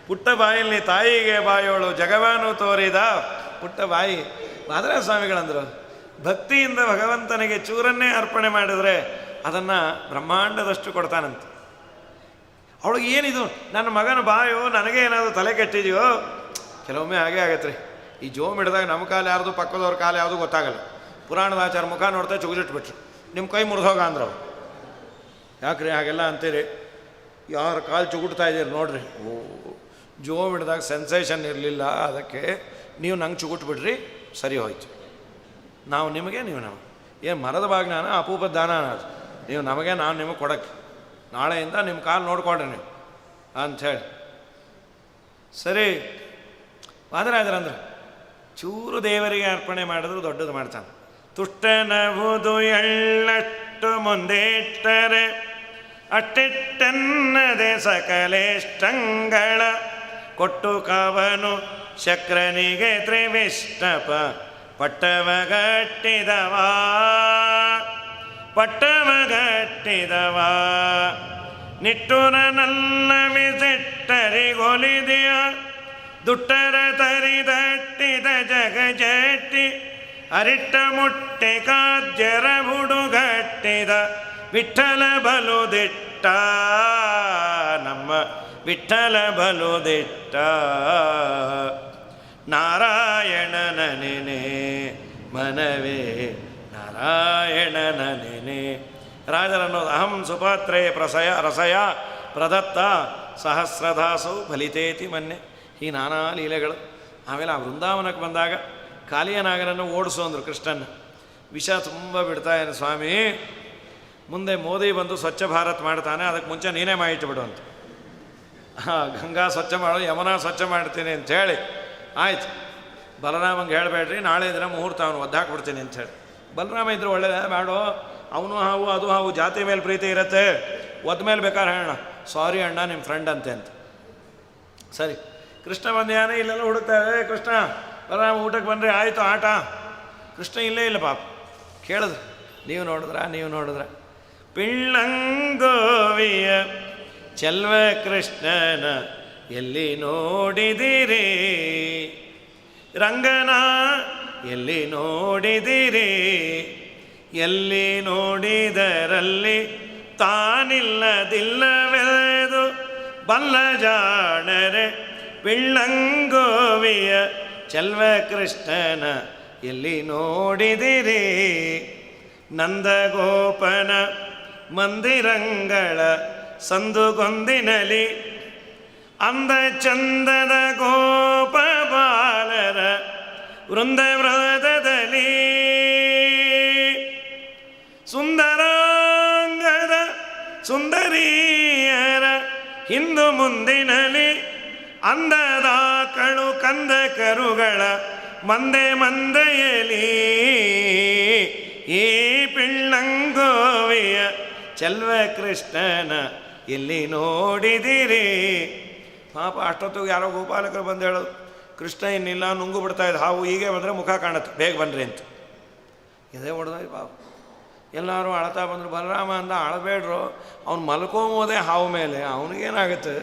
ಪುಟ್ಟ ಬಾಯಲ್ಲಿ ತಾಯಿಗೆ ಬಾಯೋಳು ಜಗವಾನು ತೋರಿದ ಪುಟ್ಟ ಬಾಯಿ. ಮಾದರಾಜ ಸ್ವಾಮಿಗಳಂದರು, ಭಕ್ತಿಯಿಂದ ಭಗವಂತನಿಗೆ ಚೂರನ್ನೇ ಅರ್ಪಣೆ ಮಾಡಿದರೆ ಅದನ್ನು ಬ್ರಹ್ಮಾಂಡದಷ್ಟು ಕೊಡ್ತಾನಂತೆ. ಅವಳಿಗೆ ಏನಿದು ನನ್ನ ಮಗನ ಬಾಯೋ, ನನಗೆ ಏನಾದರೂ ತಲೆ ಕೆಟ್ಟಿದೆಯೋ? ಕೆಲವೊಮ್ಮೆ ಹಾಗೇ ಆಗತ್ತೆ ರೀ. ಈ ಜೋಮ್ ಹಿಡಿದಾಗ ನಮ್ಮ ಕಾಲು ಯಾರ್ದು ಪಕ್ಕದವ್ರ ಕಾಲು ಯಾವುದು ಗೊತ್ತಾಗಲ್ಲ. ಪುರಾಣದ ಆಚಾರ ಮುಖ ನೋಡ್ತಾ ಚುಗುಲಿಟ್ಬಿಟ್ರು, ನಿಮ್ಮ ಕೈ ಮುರಿದೋಗ ಅಂದ್ರು. ಯಾಕ್ರಿ ಹಾಗೆಲ್ಲ ಅಂತೀರಿ? ಯಾರ ಕಾಲು ಚುಗುಡ್ತಾ ಇದ್ದೀರಿ ನೋಡ್ರಿ. ಓ, ಜೋಮ್ ಹಿಡಿದಾಗ ಸೆನ್ಸೇಷನ್ ಇರಲಿಲ್ಲ, ಅದಕ್ಕೆ ನೀವು ನಂಗೆ ಚುಗುಟ್ಬಿಡ್ರಿ, ಸರಿ ಹೋಯ್ತು. ನಾವು ನಿಮಗೆ, ನೀವು ನಮಗೆ. ಏನು ಮರದ ಬಾಗ್ನಾನ ಅಪೂಪದ ದಾನ ಅದು. ನೀವು ನಮಗೆ, ನಾನು ನಿಮಗೆ ಕೊಡೋಕ್ಕೆ. ನಾಳೆಯಿಂದ ನಿಮ್ಮ ಕಾಲು ನೋಡ್ಕೊಳ್ರಿ ನೀವು ಅಂಥೇಳಿ. ಸರಿ, ವಾದರಾಜರಂದ್ರೆ ಚೂರು ದೇವರಿಗೆ ಅರ್ಪಣೆ ಮಾಡಿದ್ರು ದೊಡ್ಡದು ಮಾಡ್ತಾನೆ. ತುಷ್ಟನವುದು ಎಳ್ಳಟ್ಟು ಮುಂದೆ ಇಟ್ಟರೆ ಅಟ್ಟಿಟ್ಟನ್ನದೆ ಸಕಲೇಷ್ಟಂಗಳ ಕೊಟ್ಟು ಕವನು ಶಕ್ರನಿಗೆ ತ್ರಿವಿಷ್ಟಪ ಪಟ್ಟವಗಟ್ಟಿದವ ನಿಟ್ಟುರನಲ್ಲ ವಿಸಿಟ್ಟರಿಗೊಲಿದೆಯ ದುಟ್ಟರ ತರಿದಟ್ಟಿದ ಜಗಜಟ್ಟಿ ಅರಿಟ್ಟ ಮುಟ್ಟೆ ಕಾಜ್ಯರ ಬುಡುಗಟ್ಟಿದ ವಿಠ್ಠಲ ಬಲುದಿಟ್ಟ ನಮ್ಮ ವಿಠ್ಠಲ ಬಲುದಿಟ್ಟ. ನಾರಾಯಣನ ನೆನೆ ಮನವೇ ನಾರಾಯಣನ ನೆನೆ. ರಾಜರನ್ನೋದು ಅಹಂ ಸುಪಾತ್ರೇ ರಸಯ ಪ್ರದತ್ತ ಸಹಸ್ರದಾಸೌ ಫಲಿತೇತಿ ಮೊನ್ನೆ. ಈ ನಾನಾ ಲೀಲೆಗಳು ಆಮೇಲೆ ಆ ವೃಂದಾವನಕ್ಕೆ ಬಂದಾಗ ಕಾಲಿಯನಾಗನನ್ನು ಓಡಿಸು ಅಂದರು ಕೃಷ್ಣನ. ವಿಷ ತುಂಬ ಬಿಡ್ತಾಯಿದ್ದಾನೆ ಸ್ವಾಮಿ, ಮುಂದೆ ಮೋದಿ ಬಂದು ಸ್ವಚ್ಛ ಭಾರತ್ ಮಾಡ್ತಾನೆ, ಅದಕ್ಕೆ ಮುಂಚೆ ನೀನೇ ಮಾಡಿಟ್ಬಿಡು ಅಂತ. ಗಂಗಾ ಸ್ವಚ್ಛ ಮಾಡು, ಯಮುನಾ ಸ್ವಚ್ಛ ಮಾಡ್ತೀನಿ ಅಂಥೇಳಿ, ಆಯ್ತು ಬಲರಾಮಂಗೆ ಹೇಳಬೇಡ್ರಿ, ನಾಳೆ ದಿನ ಮುಹೂರ್ತ ಅವನು ಒದ್ದಾಕ್ಬಿಡ್ತೀನಿ ಅಂಥೇಳಿ. ಬಲರಾಮ ಇದ್ರು ಒಳ್ಳೆಯದೇ, ಬೇಡೋ ಅವನು ಹಾವು ಅದು ಹಾವು, ಜಾತಿ ಮೇಲೆ ಪ್ರೀತಿ ಇರುತ್ತೆ, ಒದ್ದ ಮೇಲೆ ಬೇಕಾದ್ರೆ ಹೇಳೋಣ, ಸಾರಿ ಅಣ್ಣ ನಿಮ್ಮ ಫ್ರೆಂಡ್ ಅಂತೆ ಅಂತ. ಸರಿ, ಕೃಷ್ಣ ಬಂದ್ಯಾನೆ, ಇಲ್ಲೆಲ್ಲ ಹುಡುಕ್ತಾರೆ, ಕೃಷ್ಣ ಬಲರಾಮ ಊಟಕ್ಕೆ ಬಂದರೆ ಆಯಿತು ಆಟ. ಕೃಷ್ಣ ಇಲ್ಲೇ ಇಲ್ಲ ಪಾಪ. ಕೇಳಿದ್ರು, ನೀವು ನೋಡಿದ್ರ ಪಿಳ್ಳಂಗೋವಿಯ ಚೆಲ್ವ ಕೃಷ್ಣನ ಎಲ್ಲಿ ನೋಡಿದಿರಿ, ರಂಗನ ಎಲ್ಲಿ ನೋಡಿದಿರಿ, ಎಲ್ಲಿ ನೋಡಿದರಲ್ಲಿ ತಾನಿಲ್ಲದಿಲ್ಲವೆದು ಬಲ್ಲ ಜಾಣರೆ, ಪಿಳ್ಳಂಗೋವಿಯ ಚೆಲ್ವ ಕೃಷ್ಣನ ಎಲ್ಲಿ ನೋಡಿದಿರಿ, ನಂದಗೋಪನ ಮಂದಿರಂಗಳ ಸಂದುಗೊಂದಿನಲಿ, ಅಂದ ಚಂದದ ಗೋಪ ಬಾಲರ ವೃಂದ ವ್ರತದಲ್ಲಿ, ಸುಂದರಾಂಗದ ಸುಂದರಿಯರ ಹಿಂದು ಮುಂದಿನಲಿ, ಅಂದದಾಕಳು ಕಂದ ಕರುಗಳ ಮಂದೆಯಲಿ, ಈ ಪಿಳ್ಳಂಗೋವಿಯ ಚೆಲ್ವ ಕೃಷ್ಣನ ಎಲ್ಲಿ ನೋಡಿದಿರಿ. ಪಾಪ ಅಷ್ಟೊತ್ತಿಗೆ ಯಾರೋ ಗೋಪಾಲಕರು ಬಂದು ಹೇಳೋದು, ಕೃಷ್ಣ ಇನ್ನಿಲ್ಲ, ನುಂಗು ಬಿಡ್ತಾಯಿದ್ದು ಹಾವು, ಹೀಗೆ ಬಂದರೆ ಮುಖ ಕಾಣುತ್ತೆ, ಬೇಗ ಬನ್ನಿರಿ ಅಂತ. ಇದೇ ಹೊಡೆದಾಯಿ ಪಾಪ. ಎಲ್ಲರೂ ಅಳ್ತಾ ಬಂದರು. ಬಲರಾಮ ಅಂದ, ಅಳಬೇಡ್ರು, ಅವ್ನು ಮಲ್ಕೋಬೋದೇ ಹಾವು ಮೇಲೆ, ಅವನಿಗೇನಾಗುತ್ತೆ,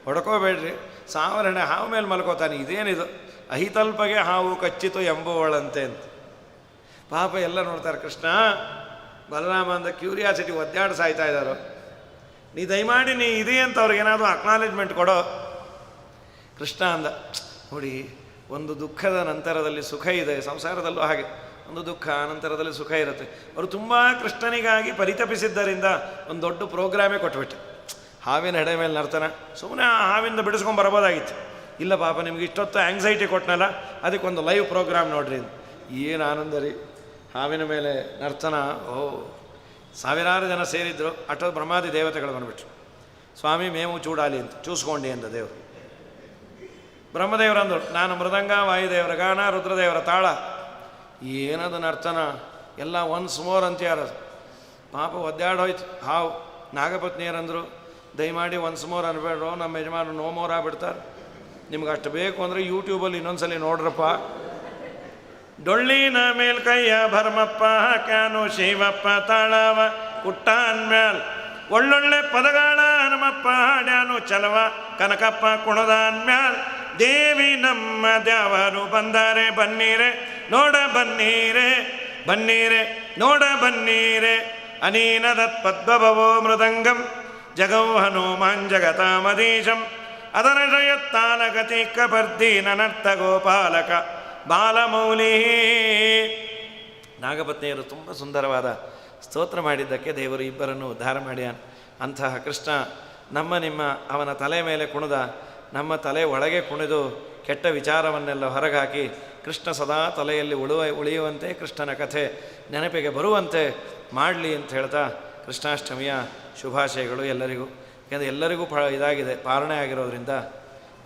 ಹೊಡ್ಕೋಬೇಡ್ರಿ, ಸಾವರಣೆ ಹಾವು ಮೇಲೆ ಮಲ್ಕೋತಾನೆ, ಇದೇನಿದು, ಅಹಿತಲ್ಪಗೆ ಹಾವು ಕಚ್ಚಿತು ಎಂಬುವಳಂತೆ ಅಂತ. ಪಾಪ ಎಲ್ಲ ನೋಡ್ತಾರೆ. ಕೃಷ್ಣ ಬಲರಾಮ ಅಂದ ಕ್ಯೂರಿಯಾಸಿಟಿ ಒದ್ದಾಡಿ ಸಾಯ್ತಾ ಇದ್ದಾರೋ, ನೀ ದಯಮಾಡಿ ನೀ ಇದೆ ಅಂತ ಅವ್ರಿಗೇನಾದರೂ ಅಕ್ನಾಲೇಜ್ಮೆಂಟ್ ಕೊಡೋ. ಕೃಷ್ಣ ಅಂದ, ನೋಡಿ, ಒಂದು ದುಃಖದ ನಂತರದಲ್ಲಿ ಸುಖ ಇದೆ, ಸಂಸಾರದಲ್ಲೂ ಹಾಗೆ ಒಂದು ದುಃಖ ನಂತರದಲ್ಲಿ ಸುಖ ಇರುತ್ತೆ. ಅವರು ತುಂಬ ಕೃಷ್ಣನಿಗಾಗಿ ಪರಿತಪಿಸಿದ್ದರಿಂದ ಒಂದು ದೊಡ್ಡ ಪ್ರೋಗ್ರಾಮೇ ಕೊಟ್ಬಿಟ್ಟೆ. ಹಾವಿನ ಹೆಡೆ ಮೇಲೆ ನರ್ತನ, ಸುಮ್ಮನೆ ಆ ಹಾವಿಂದ ಬಿಡಿಸ್ಕೊಂಡು ಬರ್ಬೋದಾಗಿತ್ತು. ಇಲ್ಲ ಪಾಪ, ನಿಮ್ಗೆ ಇಷ್ಟೊತ್ತು ಆ್ಯಂಗ್ಸೈಟಿ ಕೊಟ್ಟನಲ್ಲ, ಅದಕ್ಕೊಂದು ಲೈವ್ ಪ್ರೋಗ್ರಾಮ್ ನೋಡ್ರಿ. ಏನು ಆನಂದ ರೀ, ಹಾವಿನ ಮೇಲೆ ನರ್ತನ. ಓ, ಸಾವಿರಾರು ಜನ ಸೇರಿದ್ರು. ಅಷ್ಟೊಂದು ಬ್ರಹ್ಮಾದಿ ದೇವತೆಗಳು ಬಂದುಬಿಟ್ರು. ಸ್ವಾಮಿ ಮೇವು ಚೂಡಾಲಿ ಅಂತ ಚೂಸ್ಕೊಂಡಿ ಅಂತ ದೇವರು. ಬ್ರಹ್ಮದೇವರು ಅಂದರು, ನಾನು ಮೃದಂಗ, ವಾಯುದೇವರ ಗಾನ, ರುದ್ರದೇವರ ತಾಳ. ಏನದು ನರ್ತನ, ಎಲ್ಲ ಒನ್ಸ್ ಮೋರ್ ಅಂತ ಯಾರು. ಪಾಪ ಒದ್ದಾಡೋಯ್ತು ಹಾವು. ನಾಗಪತ್ನಿಯರಂದರು, ದಯಮಾಡಿ ಒನ್ಸ್ ಮೋರ್ ಅನ್ಬೇಡ್ರು, ನಮ್ಮ ಯಜಮಾನರು ನೋ ಮೋರ್ ಆಗ್ಬಿಡ್ತಾರೆ, ನಿಮ್ಗೆ ಅಷ್ಟು ಬೇಕು ಅಂದರೆ ಯೂಟ್ಯೂಬಲ್ಲಿ ಇನ್ನೊಂದ್ಸಲಿ ನೋಡ್ರಪ್ಪ. ಡೊಳ್ಳಿನ ಮೇಲ್ ಕೈಯ ಭರ್ಮಪ್ಪ ಹಾಕ್ಯಾನು ಶಿವಪ್ಪ, ತಾಳವ ಕುಟ್ಟಾನ್ ಮ್ಯಾಲ್ ಒಳ್ಳೊಳ್ಳೆ ಪದಗಾಳ ಹನುಮಪ್ಪ ಹಾಡ್ಯಾನು ಚಲವ, ಕನಕಪ್ಪ ಕುಣದಾನ್ ಮ್ಯಾಲ್ ದೇವಿ ನಮ್ಮ ದ್ಯಾವರು ಬಂದಾರೆ, ಬನ್ನೀರೆ ನೋಡ ಬನ್ನೀರೆ, ಬನ್ನೀರೆ ನೋಡ ಬನ್ನೀರೆ, ಅನೀನದತ್ ಪದ್ಮಭವೋ ಮೃದಂಗಂ ಜಗೌ ಹನುಮಾನ್ ಜಗತಾಮದೀಶಂ, ಅದರ ಜಯತ್ತಾಲಗತಿ ಕಬರ್ದಿ ನನರ್ಥ ಗೋಪಾಲಕ ಬಾಲಮೌಲಿ. ನಾಗಪತ್ನಿಯರು ತುಂಬ ಸುಂದರವಾದ ಸ್ತೋತ್ರ ಮಾಡಿದ್ದಕ್ಕೆ ದೇವರು ಇಬ್ಬರನ್ನು ಉದ್ಧಾರ ಮಾಡ್ಯಾನ. ಅಂತಹ ಕೃಷ್ಣ ನಮ್ಮ ನಿಮ್ಮ ಅವನ ತಲೆ ಮೇಲೆ ಕುಣಿದ, ನಮ್ಮ ತಲೆ ಒಳಗೆ ಕುಣಿದು ಕೆಟ್ಟ ವಿಚಾರವನ್ನೆಲ್ಲ ಹೊರಗಾಕಿ ಕೃಷ್ಣ ಸದಾ ತಲೆಯಲ್ಲಿ ಉಳಿಯುವಂತೆ, ಕೃಷ್ಣನ ಕಥೆ ನೆನಪಿಗೆ ಬರುವಂತೆ ಮಾಡಲಿ ಅಂತ ಹೇಳ್ತಾ ಕೃಷ್ಣಾಷ್ಟಮಿಯ ಶುಭಾಶಯಗಳು ಎಲ್ಲರಿಗೂ. ಯಾಕೆಂದರೆ ಎಲ್ಲರಿಗೂ ಇದಾಗಿದೆ, ಪಾರಣೆ ಆಗಿರೋದ್ರಿಂದ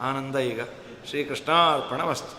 ಆನಂದ. ಈಗ ಶ್ರೀಕೃಷ್ಣಾರ್ಪಣಮಸ್ತು.